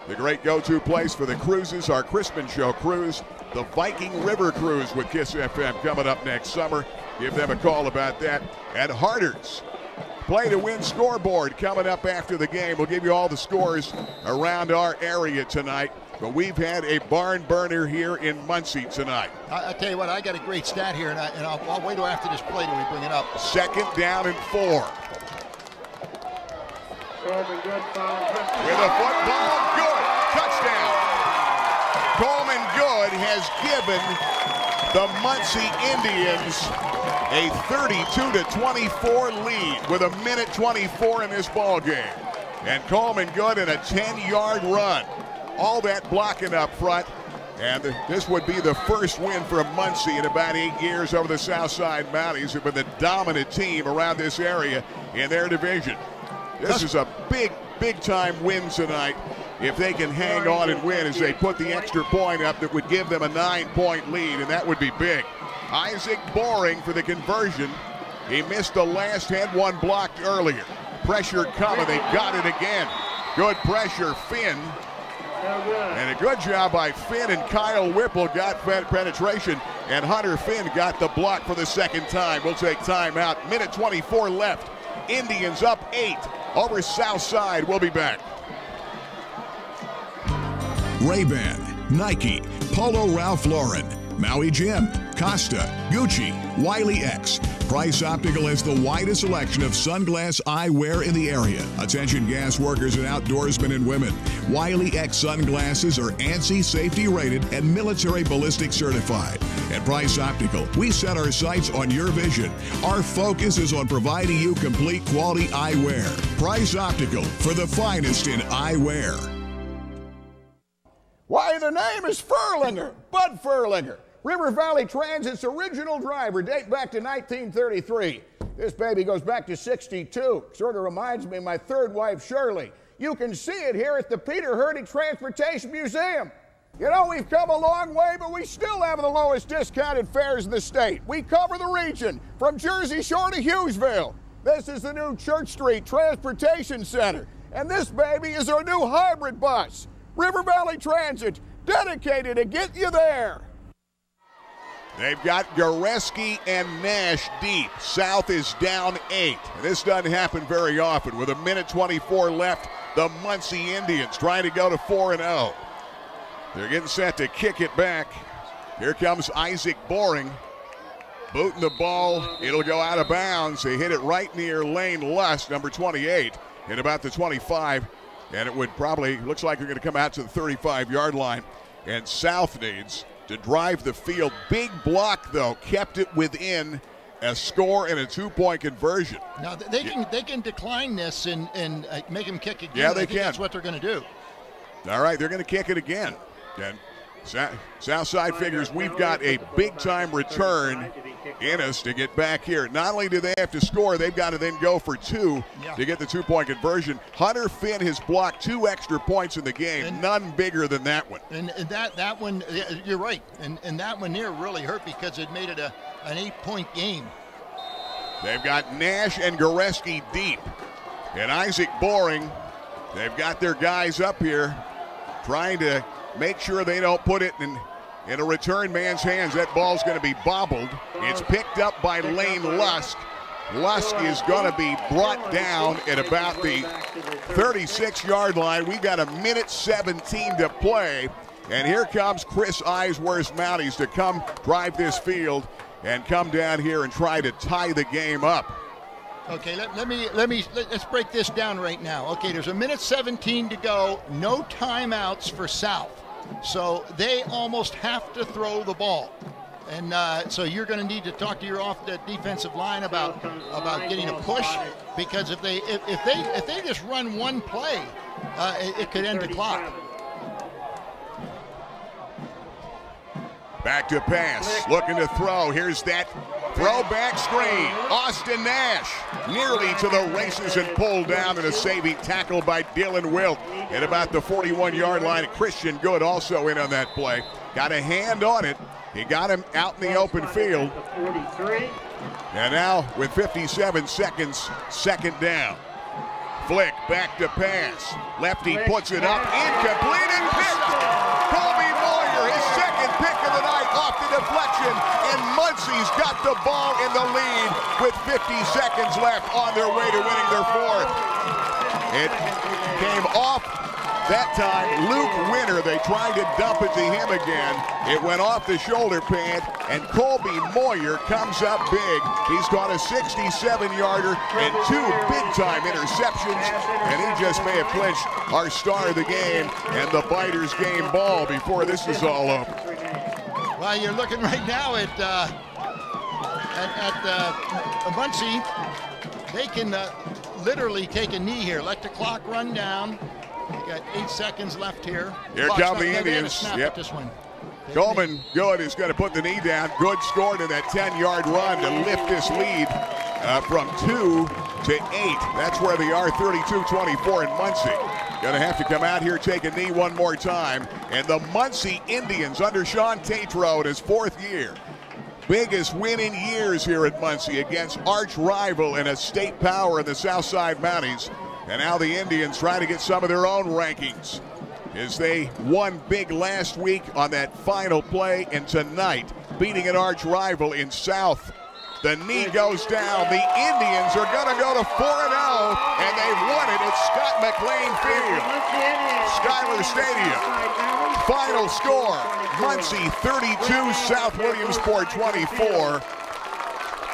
The great go-to place for the cruises, our Crispin Show cruise, the Viking River Cruise with Kiss FM coming up next summer. Give them a call about that. And Harder's Play to Win scoreboard coming up after the game. We'll give you all the scores around our area tonight. But we've had a barn burner here in Muncy tonight. I'll tell you what, I got a great stat here, and I'll wait till after this play till we bring it up. 2nd down and 4. With a football, Good. Touchdown. Coleman Good has given the Muncy Indians a 32-24 lead with 1:24 in this ball game. And Coleman Good in a 10-yard run. All that blocking up front. And this would be the first win for Muncy in about 8 years over the Southside Mounties, who've been the dominant team around this area in their division. This is a big-time win tonight if they can hang on and win as they put the extra point up that would give them a 9-point lead, and that would be big. Isaac Boring for the conversion. He missed the last, had one blocked earlier. Pressure coming, they got it again. Good pressure, Finn. And a good job by Finn, and Kyle Whipple got penetration, and Hunter Finn got the block for the second time. We'll take time out. 1:24 left. Indians up 8 over Southside. We'll be back. Ray-Ban, Nike, Polo Ralph Lauren, Maui Jim, Costa, Gucci, Wiley X. Price Optical has the widest selection of sunglass eyewear in the area. Attention gas workers and outdoorsmen and women. Wiley X sunglasses are ANSI safety rated and military ballistic certified. At Price Optical, we set our sights on your vision. Our focus is on providing you complete quality eyewear. Price Optical, for the finest in eyewear. Why, the name is Furlinger, Bud Furlinger. River Valley Transit's original driver, date back to 1933. This baby goes back to 62. Sort of reminds me of my third wife, Shirley. You can see it here at the Peter Hurdig Transportation Museum. You know, we've come a long way, but we still have the lowest discounted fares in the state. We cover the region from Jersey Shore to Hughesville. This is the new Church Street Transportation Center. And this baby is our new hybrid bus. River Valley Transit, dedicated to get you there. They've got Goreski and Nash deep. South is down 8. And this doesn't happen very often. With 1:24 left, the Muncy Indians trying to go to 4-0. They're getting set to kick it back. Here comes Isaac Boring. Booting the ball. It'll go out of bounds. They hit it right near Lane Lust, number 28, at about the 25. And it would probably, looks like they're going to come out to the 35-yard line. And South needs to drive the field. Big block, though, kept it within a score and a 2-point conversion. Now, they can decline this and make them kick again. Yeah, they can. That's what they're going to do. All right, they're going to kick it again. And Southside figures we've got a big-time return in us to get back here. Not only do they have to score, they've got to then go for 2 to get the 2-point conversion. Hunter Finn has blocked 2 extra points in the game, none bigger than that one. And that one, you're right. And that one there really hurt because it made it an 8-point game. They've got Nash and Goreski deep. And Isaac Boring, they've got their guys up here trying to make sure they don't put it in a return man's hands. That ball's going to be bobbled. It's picked up by Lane Lusk. Lusk is going to be brought down at about the 36-yard line. We got 1:17 to play. And here comes Chris Eisworth's Mounties to come drive this field and come down here and try to tie the game up. Okay, let's break this down right now. Okay, there's 1:17 to go. No timeouts for South. So they almost have to throw the ball. And so you're going to need to talk to your defensive line about getting a push, because if they just run one play, it could end the clock. Back to pass, looking to throw. Here's that throwback screen. Austin Nash nearly to the races and pulled down, and a saving tackle by Dylan Wilt at about the 41-yard line. Christian Good also in on that play. Got a hand on it. He got him out in the open field. And now with 57 seconds, second down. Flick back to pass. Lefty puts it up, incomplete and picked. Colby Moyer, his second pick of the night, off the deflection, and Muncy's got the ball in the lead with 50 seconds left, on their way to winning their fourth. It came off that time. Luke Winter, they tried to dump it to him again. It went off the shoulder pad, and Colby Moyer comes up big. He's got a 67-yarder and 2 big-time interceptions, and he just may have clinched our star of the game and the Biters game ball before this is all over. Well, you're looking right now at Muncy. They can literally take a knee here. Let the clock run down. We got 8 seconds left here. Here come the Indians. Yep. This one. Coleman Good is going to put the knee down. Good scored in that 10-yard run to lift this lead from 2 to 8. That's where they are, 32-24 in Muncy. Going to have to come out here, take a knee one more time. And the Muncy Indians under Sean Tatro in his 4th year. Biggest win in years here at Muncy against arch rival and a state power in the Southside Mounties. And now the Indians trying to get some of their own rankings as they won big last week on that final play, and tonight beating an arch rival in South. The knee goes down. The Indians are going to go to 4-0, and they've won it at Scott McLean Field, Schuyler Stadium. Final score, Muncy 32, South Williamsport 24.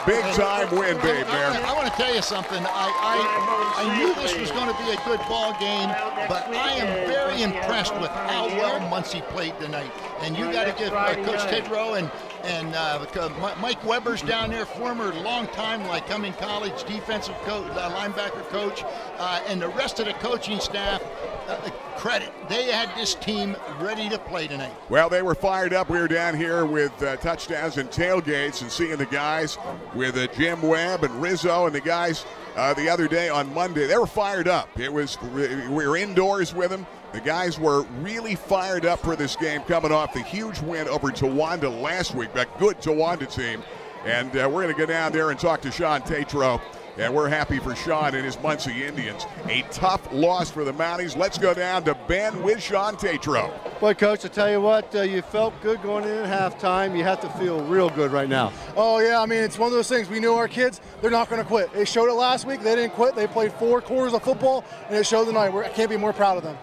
Big time win, babe, man. I want to tell you something. I knew this was going to be a good ball game, but I am very impressed with how well Muncy played tonight. And you got to give Coach Tidrow and Mike Weber's down there, former long-time Lycoming College defensive coach, linebacker coach, and the rest of the coaching staff, credit. They had this team ready to play tonight. Well, they were fired up. We were down here with touchdowns and tailgates and seeing the guys with Jim Webb and Rizzo and the guys the other day on Monday. They were fired up. We were indoors with them. The guys were really fired up for this game, coming off the huge win over Towanda last week, a good Towanda team. And we're going to go down there and talk to Sean Tatro. And we're happy for Sean and his Muncy Indians. A tough loss for the Mounties. Let's go down to Ben with Sean Tatro. Boy, Coach, I tell you what, you felt good going in at halftime. You have to feel real good right now. Oh, yeah. I mean, it's one of those things. We knew our kids, they're not going to quit. They showed it last week. They didn't quit. They played 4 quarters of football, and it showed tonight. I can't be more proud of them.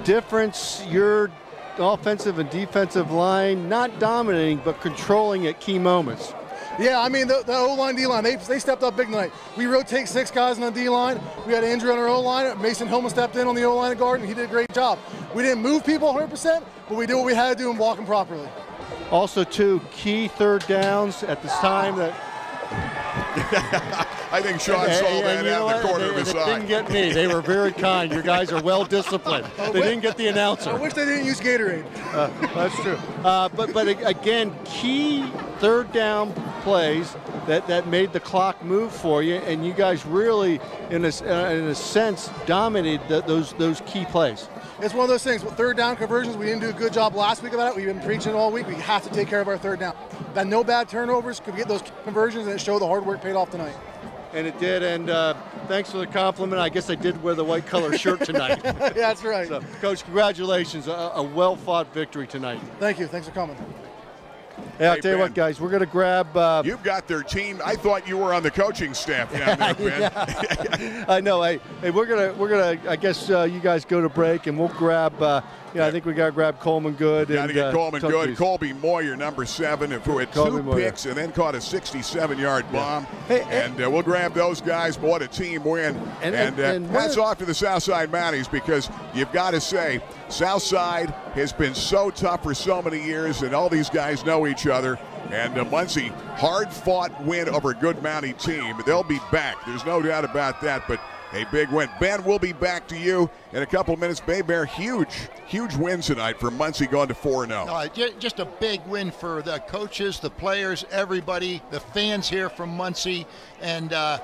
Difference, your offensive and defensive line, not dominating, but controlling at key moments. Yeah, I mean, the O-line, D-line, they stepped up big tonight. We rotate 6 guys on the D-line. We had Andrew on our O-line. Mason Hillman stepped in on the O-line and guard, and he did a great job. We didn't move people 100%, but we did what we had to do and block them properly. Also, 2 key 3rd downs at this time that I think Sean saw that out in the corner of his eye. They didn't get me. They were very kind. Your guys are well disciplined. They didn't get the announcer. I wish they didn't use Gatorade. That's true. But again, key 3rd down plays that made the clock move for you, and you guys really, in a sense, dominated those key plays. It's one of those things. With third down conversions, we didn't do a good job last week about it. We've been preaching all week. We have to take care of our third down. That no bad turnovers, could get those conversions, and it showed the hard work paid off tonight. And it did, and thanks for the compliment. I guess I did wear the white color shirt tonight. Yeah, that's right. So, Coach, congratulations. A well-fought victory tonight. Thank you. Thanks for coming. Hey, I'll tell you what, guys. We're going to grab... You've got their team. I thought you were on the coaching staff down there, Ben. I know. Hey, we're gonna. I guess you guys go to break, and we'll grab. I think we got to grab Coleman Good. Got to get Coleman Good. Colby Moyer, number 7, who had Colby 2 Moyer. picks and then caught a 67-yard bomb. Hey, and we'll grab those guys. But what a team win. And hats off to the Southside Mounties, because you've got to say, Southside has been so tough for so many years, and all these guys know each other. And Muncy, hard-fought win over a good Mountie team. They'll be back. There's no doubt about that. But a big win. Ben, we'll be back to you in a couple of minutes. Bay Bear, huge win tonight for Muncy, going to 4-0. Just a big win for the coaches, the players, everybody, the fans here from Muncy. And, I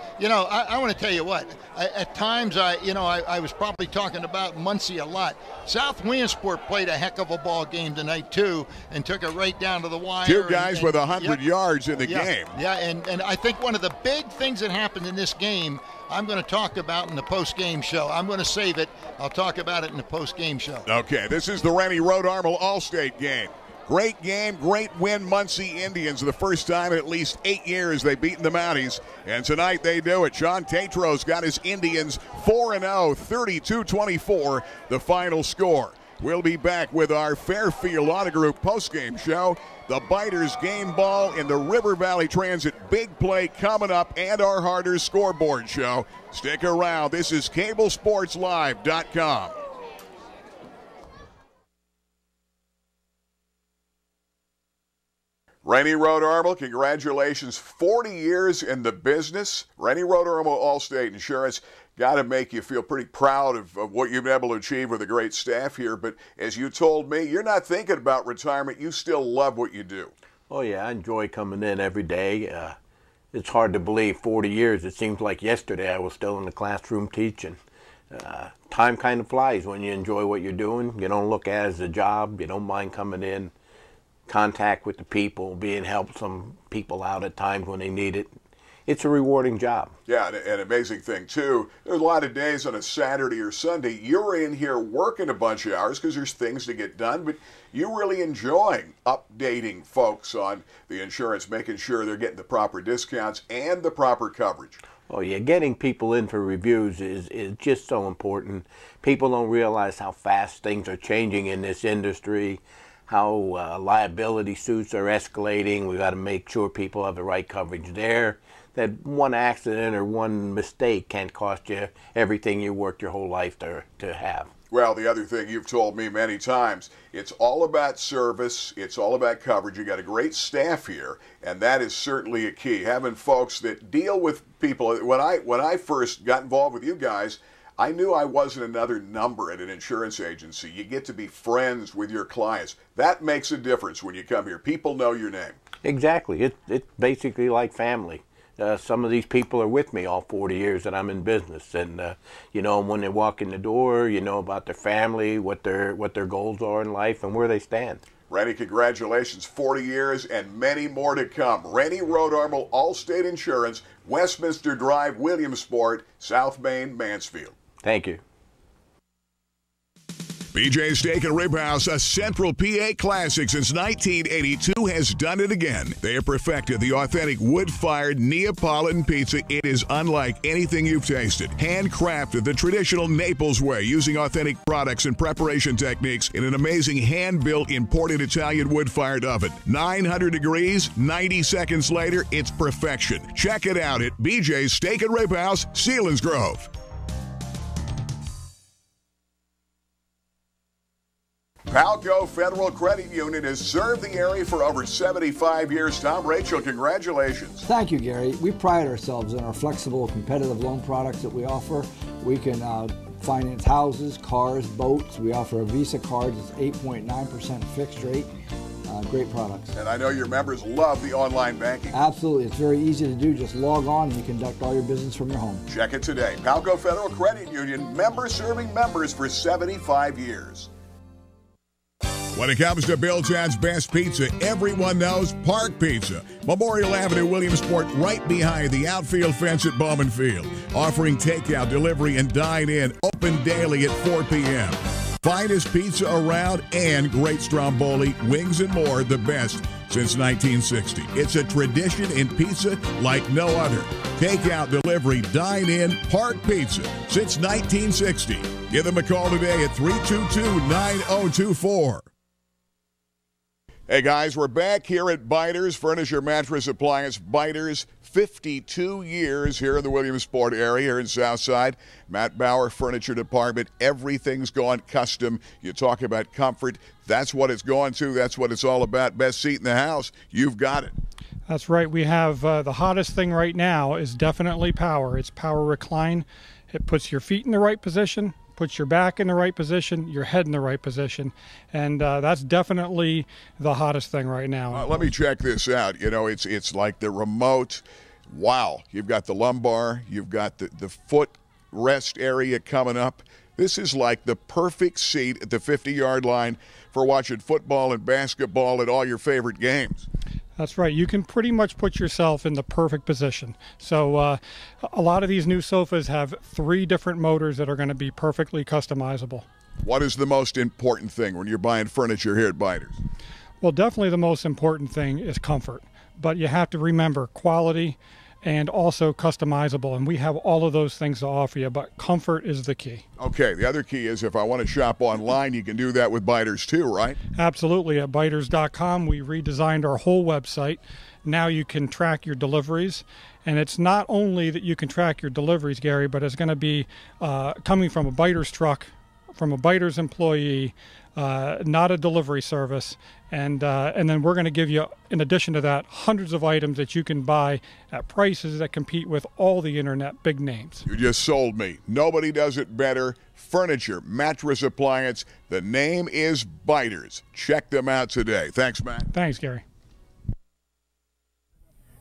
want to tell you what, at times, I was probably talking about Muncy a lot. South Williamsport played a heck of a ball game tonight, too, and took it right down to the wire. 2 guys with 100 yards in the game. Yeah, and I think one of the big things that happened in this game, I'm going to talk about in the post-game show. I'm going to save it. I'll talk about it in the post-game show. Okay, this is the Rennie Road Armel All-State game. Great game, great win, Muncy Indians. The first time in at least 8 years they've beaten the Mounties, and tonight they do it. Sean Tatros got his Indians 4-0, 32-24, the final score. We'll be back with our Fairfield Auto Group postgame show. The Biters game ball in the River Valley Transit big play coming up, and our Harders scoreboard show. Stick around. This is CableSportsLive.com. Rennie Road Armel, congratulations. 40 years in the business. Rennie Road Armel Allstate Insurance. Got to make you feel pretty proud of what you've been able to achieve with a great staff here. But as you told me, you're not thinking about retirement. You still love what you do. Oh, yeah, I enjoy coming in every day. It's hard to believe 40 years. It seems like yesterday I was still in the classroom teaching. Time kind of flies when you enjoy what you're doing. You don't look at it as a job. You don't mind coming in, contact with the people, being helped some people out at times when they need it. It's a rewarding job. Yeah, and an amazing thing, too. There's a lot of days on a Saturday or Sunday, you're in here working a bunch of hours because there's things to get done, but you're really enjoying updating folks on the insurance, making sure they're getting the proper discounts and the proper coverage. Oh, yeah, getting people in for reviews is just so important. People don't realize how fast things are changing in this industry, how liability suits are escalating. We got to make sure people have the right coverage there. That one accident or one mistake can't cost you everything you worked your whole life to have. Well, the other thing you've told me many times, it's all about service, it's all about coverage. You got a great staff here, and that is certainly a key. Having folks that deal with people. When I first got involved with you guys, I knew I wasn't another number at an insurance agency. You get to be friends with your clients. That makes a difference when you come here. People know your name. Exactly. It's basically like family. Some of these people are with me all 40 years that I'm in business, and when they walk in the door, you know about their family, what their goals are in life, and where they stand. Rennie, congratulations, 40 years and many more to come. Rennie Road Armel, Allstate Insurance, Westminster Drive, Williamsport, South Main, Mansfield. Thank you. BJ's Steak and Rib House, a Central PA classic since 1982, has done it again. They have perfected the authentic wood-fired Neapolitan pizza. It is unlike anything you've tasted. Handcrafted the traditional Naples way, using authentic products and preparation techniques in an amazing hand-built imported Italian wood-fired oven. 900 degrees, 90 seconds later, it's perfection. Check it out at BJ's Steak and Rib House, Selinsgrove. Palco Federal Credit Union has served the area for over 75 years. Tom, Rachel, congratulations. Thank you, Gary. We pride ourselves in our flexible, competitive loan products that we offer. We can finance houses, cars, boats. We offer a Visa card that's 8.9% fixed rate. Great products. And I know your members love the online banking. Absolutely. It's very easy to do. Just log on and you conduct all your business from your home. Check it today. Palco Federal Credit Union, member serving members for 75 years. When it comes to Billtown's best pizza, everyone knows Park Pizza. Memorial Avenue, Williamsport, right behind the outfield fence at Bowman Field. Offering takeout, delivery, and dine-in, open daily at 4 p.m. Finest pizza around and great stromboli, wings, and more, the best since 1960. It's a tradition in pizza like no other. Takeout, delivery, dine-in, Park Pizza since 1960. Give them a call today at 322-9024. Hey guys, we're back here at Biters Furniture Mattress Appliance. Biters, 52 years here in the Williamsport area, here in Southside. Matt Bauer Furniture Department. Everything's gone custom. You talk about comfort. That's what it's going to. That's what it's all about. Best seat in the house. You've got it. That's right. We have the hottest thing right now is definitely power. It's power recline. It puts your feet in the right position, puts your back in the right position, your head in the right position, and that's definitely the hottest thing right now. Let me check this out. You know, it's like the remote. Wow, you've got the lumbar, you've got the foot rest area coming up. This is like the perfect seat at the 50-yard line for watching football and basketball and all your favorite games. That's right. You can pretty much put yourself in the perfect position. So a lot of these new sofas have 3 different motors that are going to be perfectly customizable. What is the most important thing when you're buying furniture here at Biters? Well, definitely the most important thing is comfort. But you have to remember quality and also customizable. And we have all of those things to offer you, but comfort is the key. Okay, the other key is if I want to shop online, you can do that with Biters too, right? Absolutely. At biters.com, we redesigned our whole website. Now you can track your deliveries. And it's not only that you can track your deliveries, Gary, but it's going to be coming from a Biters truck, from a Biters employee, not a delivery service. And then we're going to give you, in addition to that, hundreds of items that you can buy at prices that compete with all the internet big names. You just sold me. Nobody does it better. Furniture, mattress, appliance. The name is Biters. Check them out today. Thanks, Matt. Thanks, Gary.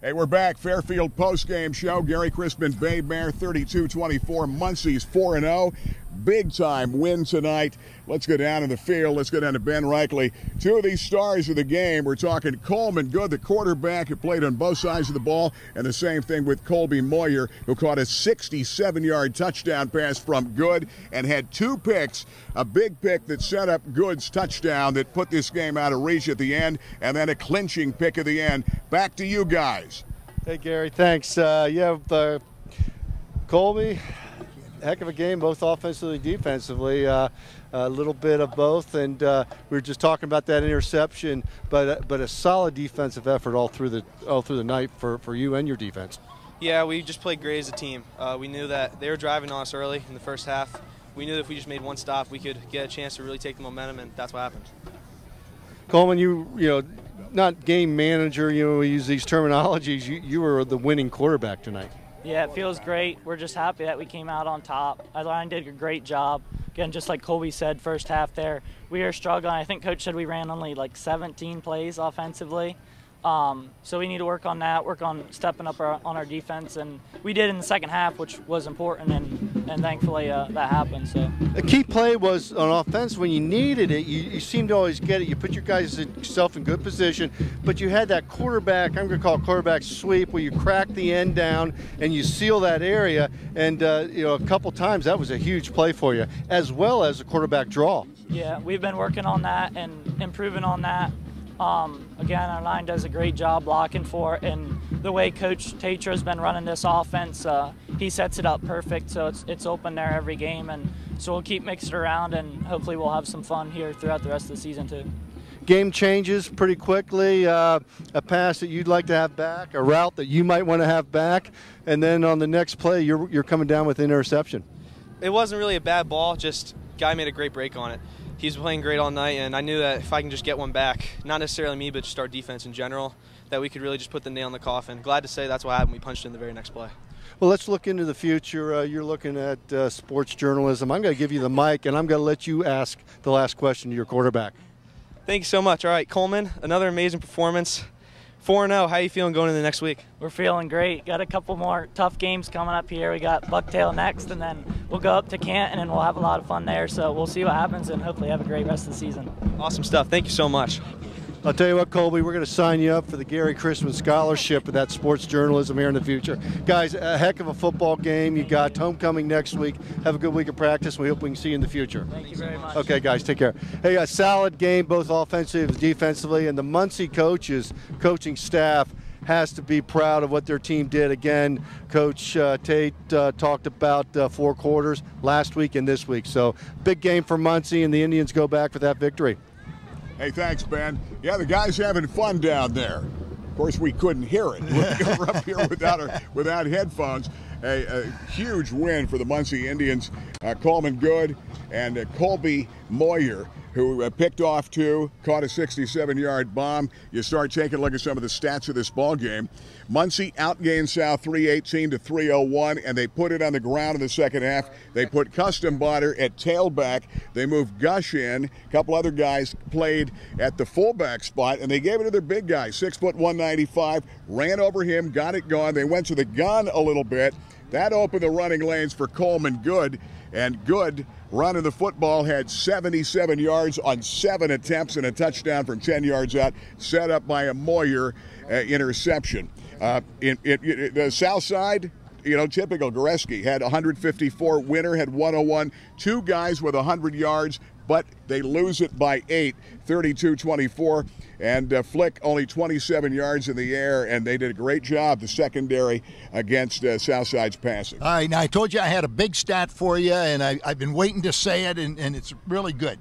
Hey, we're back. Fairfield postgame show. Gary Crispin, Bay Bear, 32-24. Muncy's 4-0. Big-time win tonight. Let's go down in the field. Let's go down to Ben Reichley. 2 of these stars of the game. We're talking Coleman Good, the quarterback who played on both sides of the ball, and the same thing with Colby Moyer, who caught a 67-yard touchdown pass from Good and had 2 picks, a big pick that set up Good's touchdown that put this game out of reach at the end, and then a clinching pick at the end. Back to you guys. Hey, Gary, thanks. Colby, heck of a game, both offensively and defensively. A little bit of both, and we were just talking about that interception, but a solid defensive effort all through the night for you and your defense. Yeah, we just played great as a team. We knew that they were driving on us early in the first half. We knew that if we just made one stop, we could get a chance to really take the momentum, and that's what happened. Coleman, you know, not game manager, we use these terminologies. You were the winning quarterback tonight. Yeah, it feels great. We're just happy that we came out on top. Our line did a great job. Again, just like Colby said, first half there, we were struggling. I think Coach said we ran only like 17 plays offensively. So we need to work on that, work on stepping up on our defense, and we did in the second half, which was important, and thankfully that happened. So a key play was on offense when you needed it. You seemed to always get it. You put yourself in good position, but you had that quarterback. I'm going to call it quarterback sweep, where you crack the end down and you seal that area. And a couple times that was a huge play for you, as well as a quarterback draw. Yeah, we've been working on that and improving on that. Again, our line does a great job blocking for it, and the way Coach Tatra's been running this offense, he sets it up perfect, so it's open there every game, and so we'll keep mixing it around, and hopefully we'll have some fun here throughout the rest of the season too. Game changes pretty quickly, a pass that you'd like to have back, a route that you might want to have back, and then on the next play you're coming down with interception. It wasn't really a bad ball, just guy made a great break on it. He's playing great all night, and I knew that if I can just get one back, not necessarily me, but just our defense in general, that we could really just put the nail in the coffin. Glad to say that's what happened. We punched in the very next play. Well, let's look into the future. You're looking at sports journalism. I'm going to give you the mic, and I'm going to let you ask the last question to your quarterback. Thank you so much. All right, Coleman, another amazing performance. 4-0. How are you feeling going into the next week? We're feeling great. Got a couple more tough games coming up here. We got Bucktail next, and then we'll go up to Canton, and we'll have a lot of fun there. So we'll see what happens, and hopefully have a great rest of the season. Awesome stuff. Thank you so much. I'll tell you what, Colby, we're going to sign you up for the Gary Christmas Scholarship and that sports journalism here in the future. Guys, a heck of a football game. You got homecoming next week. Have a good week of practice. We hope we can see you in the future. Thank you very much. Okay, guys, take care. Hey, a solid game, both offensively and defensively, and the Muncy coaching staff has to be proud of what their team did. Again, Coach Tate talked about 4 quarters last week and this week. So big game for Muncy, and the Indians go back for that victory. Hey, thanks, Ben. Yeah, the guys having fun down there. Of course, we couldn't hear it. We're up here without headphones. A huge win for the Muncy Indians. Coleman Good and Colby Moyer, who picked off 2, caught a 67-yard bomb. You start taking a look at some of the stats of this ball game. Muncy outgained South 318 to 301, and they put it on the ground in the second half. They put Custom Botter at tailback. They moved Gush in. A couple other guys played at the fullback spot, and they gave it to their big guy, 6'1", 195, ran over him, got it gone. They went to the gun a little bit. That opened the running lanes for Coleman Good, and Good running the football had 77 yards on 7 attempts and a touchdown from 10 yards out, set up by a Moyer interception. The south side, typical Goreski, had 154. Winner had 101. 2 guys with 100 yards, but they lose it by 8, 32-24. And Flick only 27 yards in the air, and they did a great job, the secondary, against Southside's passing. All right, now I told you I had a big stat for you, and I've been waiting to say it, and it's really good.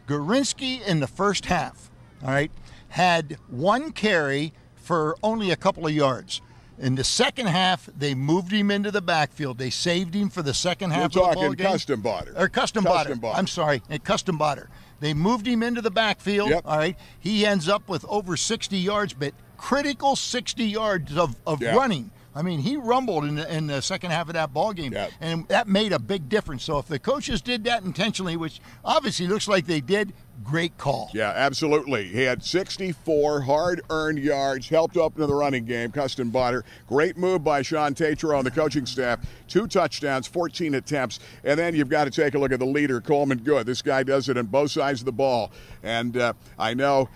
Gorinsky in the first half, all right, had 1 carry for only a couple of yards. In the second half, they moved him into the backfield. They saved him for the second half of the ball game. You're talking Custom Botter. Or Custom Botter. I'm sorry, Custom Botter. They moved him into the backfield. Yep. All right. He ends up with over 60 yards, but critical 60 yards of running. I mean, he rumbled in the second half of that ball game, and that made a big difference. So if the coaches did that intentionally, which obviously looks like they did, great call. Yeah, absolutely. He had 64 hard-earned yards, helped open the running game, Custom Botter. Great move by Sean Tatro on the coaching staff. 2 touchdowns, 14 attempts, and then you've got to take a look at the leader, Coleman Good. This guy does it on both sides of the ball, and I know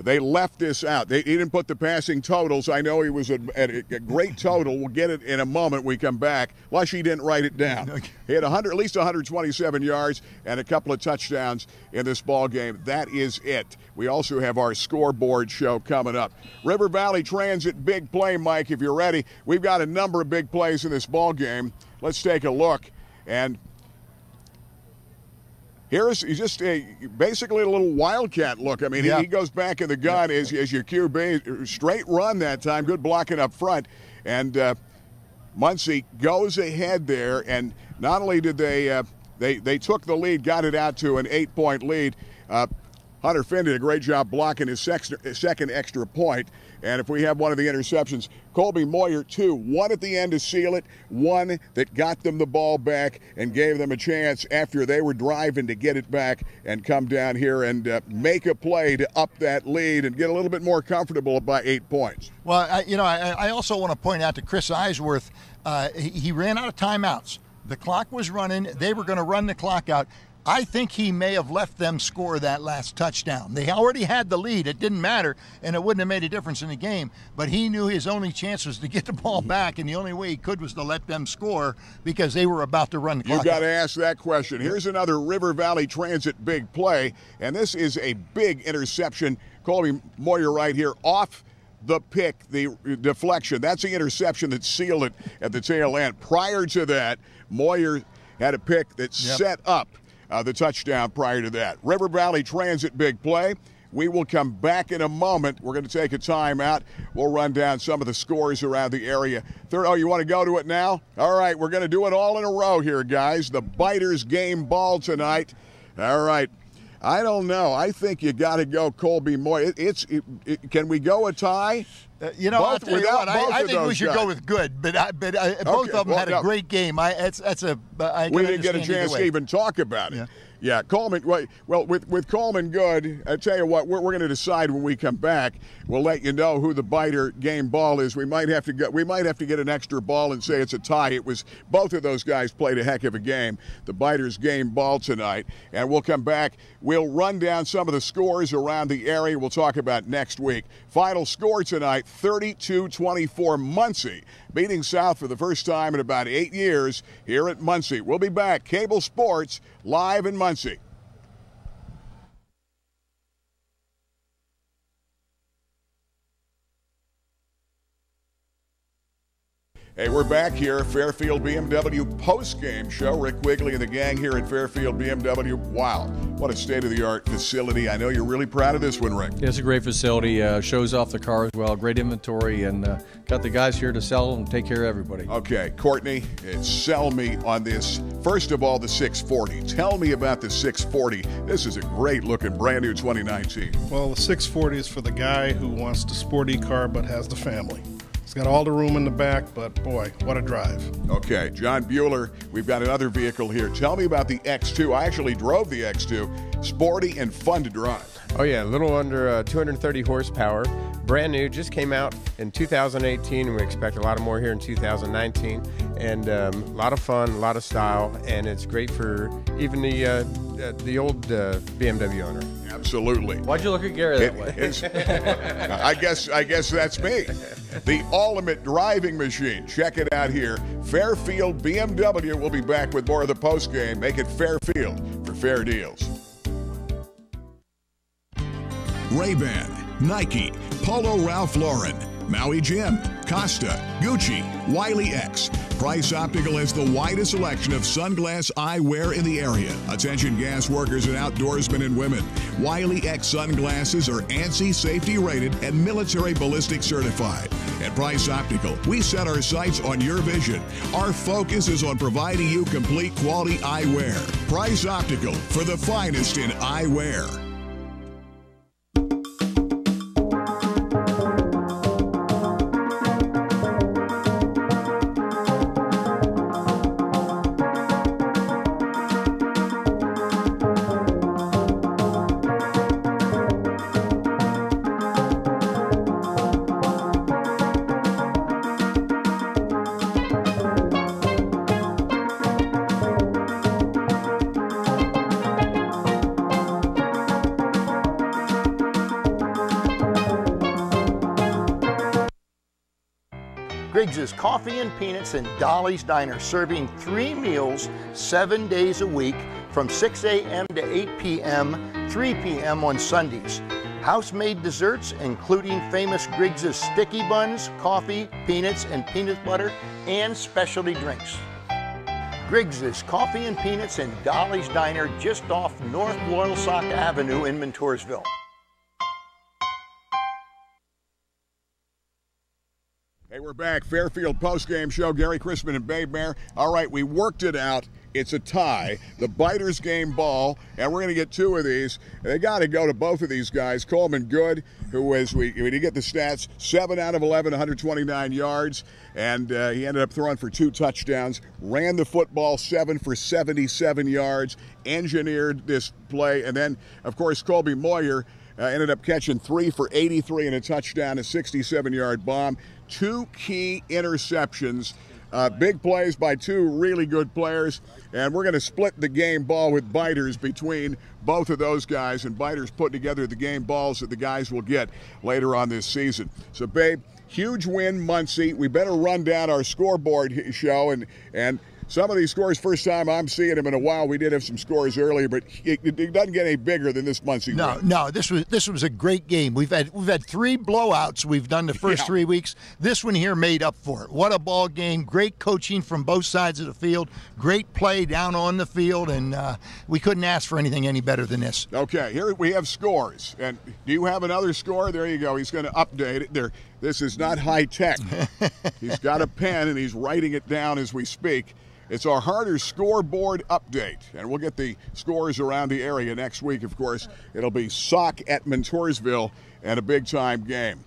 they left this out. He didn't put the passing totals. I know he was at a great total. We'll get it in a moment when we come back. Lushy didn't write it down. He had at least 127 yards and a couple of touchdowns in this ball game. That is it. We also have our scoreboard show coming up. River Valley Transit big play, Mike, if you're ready. We've got a number of big plays in this ball game. Let's take a look. And here's just basically a little wildcat look. I mean, he goes back in the gun as your QB. Straight run that time. Good blocking up front. And Muncy goes ahead there. And not only did they took the lead, got it out to an 8-point lead. Hunter Finn did a great job blocking his second extra point. And if we have one of the interceptions, Colby Moyer, 2. 1 at the end to seal it, 1 that got them the ball back and gave them a chance after they were driving to get it back and come down here and make a play to up that lead and get a little bit more comfortable by 8 points. Well, I also want to point out to Chris Eisworth, he ran out of timeouts. The clock was running. They were going to run the clock out. I think he may have left them score that last touchdown. They already had the lead. It didn't matter, and it wouldn't have made a difference in the game. But he knew his only chance was to get the ball back, and the only way he could was to let them score because they were about to run the clock. You got to ask that question. Here's another River Valley Transit big play, and this is a big interception. Colby Moyer right here off the pick, the deflection. That's the interception that sealed it at the tail end. Prior to that, Moyer had a pick that set up the touchdown prior to that. River Valley Transit big play. We will come back in a moment. We're going to take a timeout. We'll run down some of the scores around the area. You want to go to it now? All right, we're going to do it all in a row here, guys. The Biters game ball tonight. All right. I don't know. I think you got to go Colby Moyer. Can we go a tie? I think we should go with Good, but both of them had a great game. We didn't get a chance to even talk about it. Yeah, Coleman. Well, with Coleman Good, I tell you what, we're going to decide when we come back. We'll let you know who the Biter game ball is. We might have to get an extra ball and say it's a tie. It was both of those guys played a heck of a game. The Biters game ball tonight, and we'll come back. We'll run down some of the scores around the area. We'll talk about next week. Final score tonight: 32-24. Muncy beating South for the first time in about 8 years here at Muncy. We'll be back. Cable Sports live in Muncy. Hey, we're back here, Fairfield BMW post-game show. Rick Quigley and the gang here at Fairfield BMW. Wow, what a state-of-the-art facility. I know you're really proud of this one, Rick. Yeah, it's a great facility. Shows off the cars well, great inventory, and got the guys here to sell and take care of everybody. Okay, Courtney, sell me on this. First of all, the 640. Tell me about the 640. This is a great-looking, brand-new 2019. Well, the 640 is for the guy who wants the sporty car but has the family. It's got all the room in the back, but boy, what a drive. Okay, John Bueller, we've got another vehicle here. Tell me about the X2. I actually drove the X2. Sporty and fun to drive. Oh yeah, a little under 230 horsepower. Brand new, just came out in 2018, and we expect a lot of more here in 2019. And a lot of fun, a lot of style, and it's great for even the old BMW owner. Absolutely. Why'd you look at Gary that way? I guess that's me. The ultimate driving machine. Check it out here. Fairfield BMW. We'll be back with more of the postgame. Make it Fairfield for fair deals. Ray-Ban, Nike, Polo Ralph Lauren, Maui Jim, Costa, Gucci, Wiley X. Price Optical has the widest selection of sunglass eyewear in the area. Attention gas workers and outdoorsmen and women. Wiley X sunglasses are ANSI safety rated and military ballistic certified. At Price Optical, we set our sights on your vision. Our focus is on providing you complete quality eyewear. Price Optical, for the finest in eyewear. Griggs' Coffee and Peanuts and Dolly's Diner, serving 3 meals 7 days a week from 6 a.m. to 8 p.m., 3 p.m. on Sundays. House-made desserts, including famous Griggs' sticky buns, coffee, peanuts, and peanut butter, and specialty drinks. Griggs' Coffee and Peanuts and Dolly's Diner, just off North Loyalsock Avenue in Montoursville. Hey, we're back. Fairfield postgame show. Gary Chrisman and Babe Mayer. All right, we worked it out. It's a tie. The Biters game ball, and we're going to get 2 of these. They got to go to both of these guys. Coleman Good, who was, when you get the stats, 7 out of 11, 129 yards, and he ended up throwing for 2 touchdowns, ran the football 7 for 77 yards, engineered this play, and then, of course, Colby Moyer ended up catching 3 for 83 and a touchdown, a 67-yard bomb. 2 key interceptions, big plays by 2 really good players, and we're going to split the game ball with Biters between both of those guys, and Biters put together the game balls that the guys will get later on this season. So, Babe, huge win, Muncy. We better run down our scoreboard show, and some of these scores, first time I'm seeing them in a while. We did have some scores earlier, but it doesn't get any bigger than this Muncy. No, this was a great game. We've had 3 blowouts we've done the first 3 weeks. This one here made up for it. What a ball game. Great coaching from both sides of the field. Great play down on the field, and we couldn't ask for anything any better than this. Okay, here we have scores. And do you have another score? There you go. He's going to update it. There. This is not high tech. He's got a pen, and he's writing it down as we speak. It's our Harder scoreboard update, and we'll get the scores around the area next week, of course. It'll be Sauk at Montoursville and a big-time game.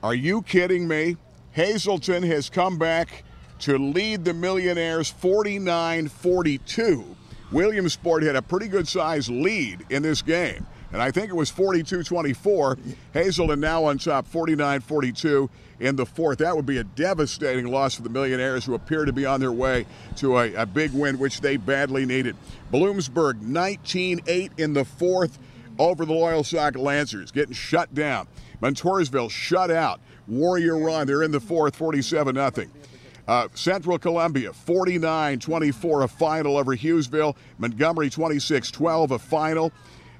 Are you kidding me? Hazleton has come back to lead the Millionaires 49-42. Williamsport had a pretty good-sized lead in this game, and I think it was 42-24. Hazelden now on top, 49-42 in the fourth. That would be a devastating loss for the Millionaires, who appear to be on their way to a big win, which they badly needed. Bloomsburg, 19-8 in the fourth over the Loyal Sock Lancers, getting shut down. Montoursville shut out. Warrior Run, they're in the fourth, 47-0. Central Columbia, 49-24, a final over Hughesville. Montgomery, 26-12, a final.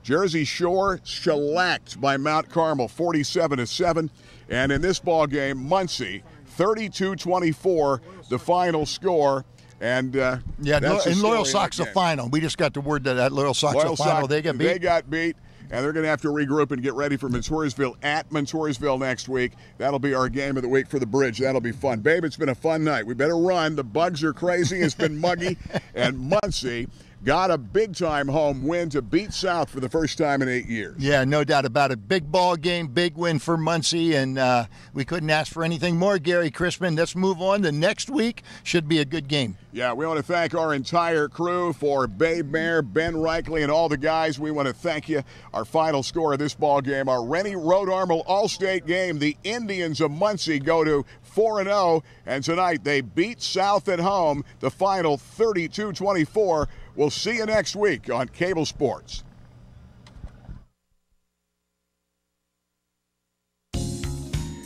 Jersey Shore shellacked by Mount Carmel, 47-7. And in this ball game, Muncy, 32-24, the final score. And and Loyal Sock's the final. We just got the word that Loyal Sock's the final. They got beat. They got beat. And they're going to have to regroup and get ready for Montoursville at Montoursville next week. That'll be our game of the week for the Bridge. That'll be fun. Babe, it's been a fun night. We better run. The bugs are crazy. It's been muggy. And Muncy got a big-time home win to beat South for the first time in 8 years. Yeah, no doubt about it. Big ball game, big win for Muncy, and we couldn't ask for anything more, Gary Crispin. Let's move on. The next week should be a good game. Yeah, we want to thank our entire crew for Babe Mayer, Ben Reichley, and all the guys. We want to thank you. Our final score of this ball game, our Rennie Rhode Armel All-State game, the Indians of Muncy go to 4-0, and tonight they beat South at home, the final 32-24. We'll see you next week on Cable Sports.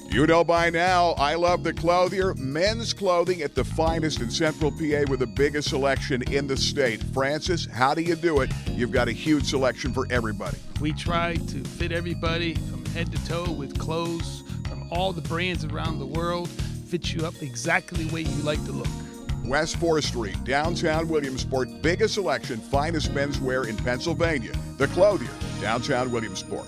You know by now, I love the Clothier. Men's clothing at the finest in Central PA with the biggest selection in the state. Francis, how do you do it? You've got a huge selection for everybody. We try to fit everybody from head to toe with clothes from all the brands around the world. Fit you up exactly the way you like to look. West 4th Street, downtown Williamsport, biggest selection, finest menswear in Pennsylvania. The Clothier, downtown Williamsport.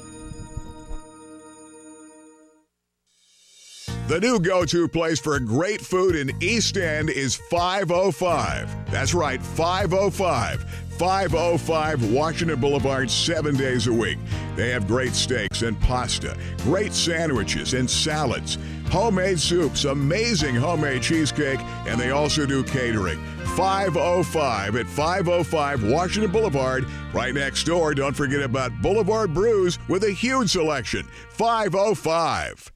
The new go-to place for great food in East End is 505. That's right, 505. 505 Washington Boulevard, 7 days a week. They have great steaks and pasta, great sandwiches and salads, homemade soups, amazing homemade cheesecake, and they also do catering. 505 at 505 Washington Boulevard, right next door. Don't forget about Boulevard Brews with a huge selection. 505.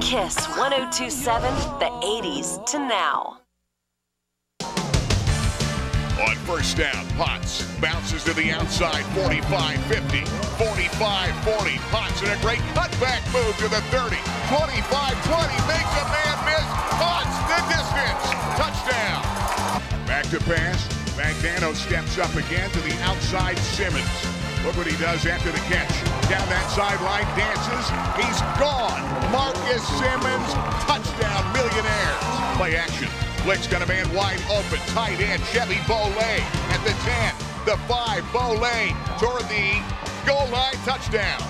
Kiss 1027, the 80s to now. On first down, Potts bounces to the outside, 45-50, 45-40. Potts in a great cutback move to the 30, 25-20, makes a man miss. Potts the distance, touchdown. Back to pass, Magnano steps up again to the outside, Simmons. Look what he does after the catch. Down that sideline, dances. He's gone. Marcus Simmons, touchdown, Millionaires. Play action. Blix got a man wide open. Tight end, Chevy Bolay at the 10. The 5, Bolay toward the goal line, touchdown.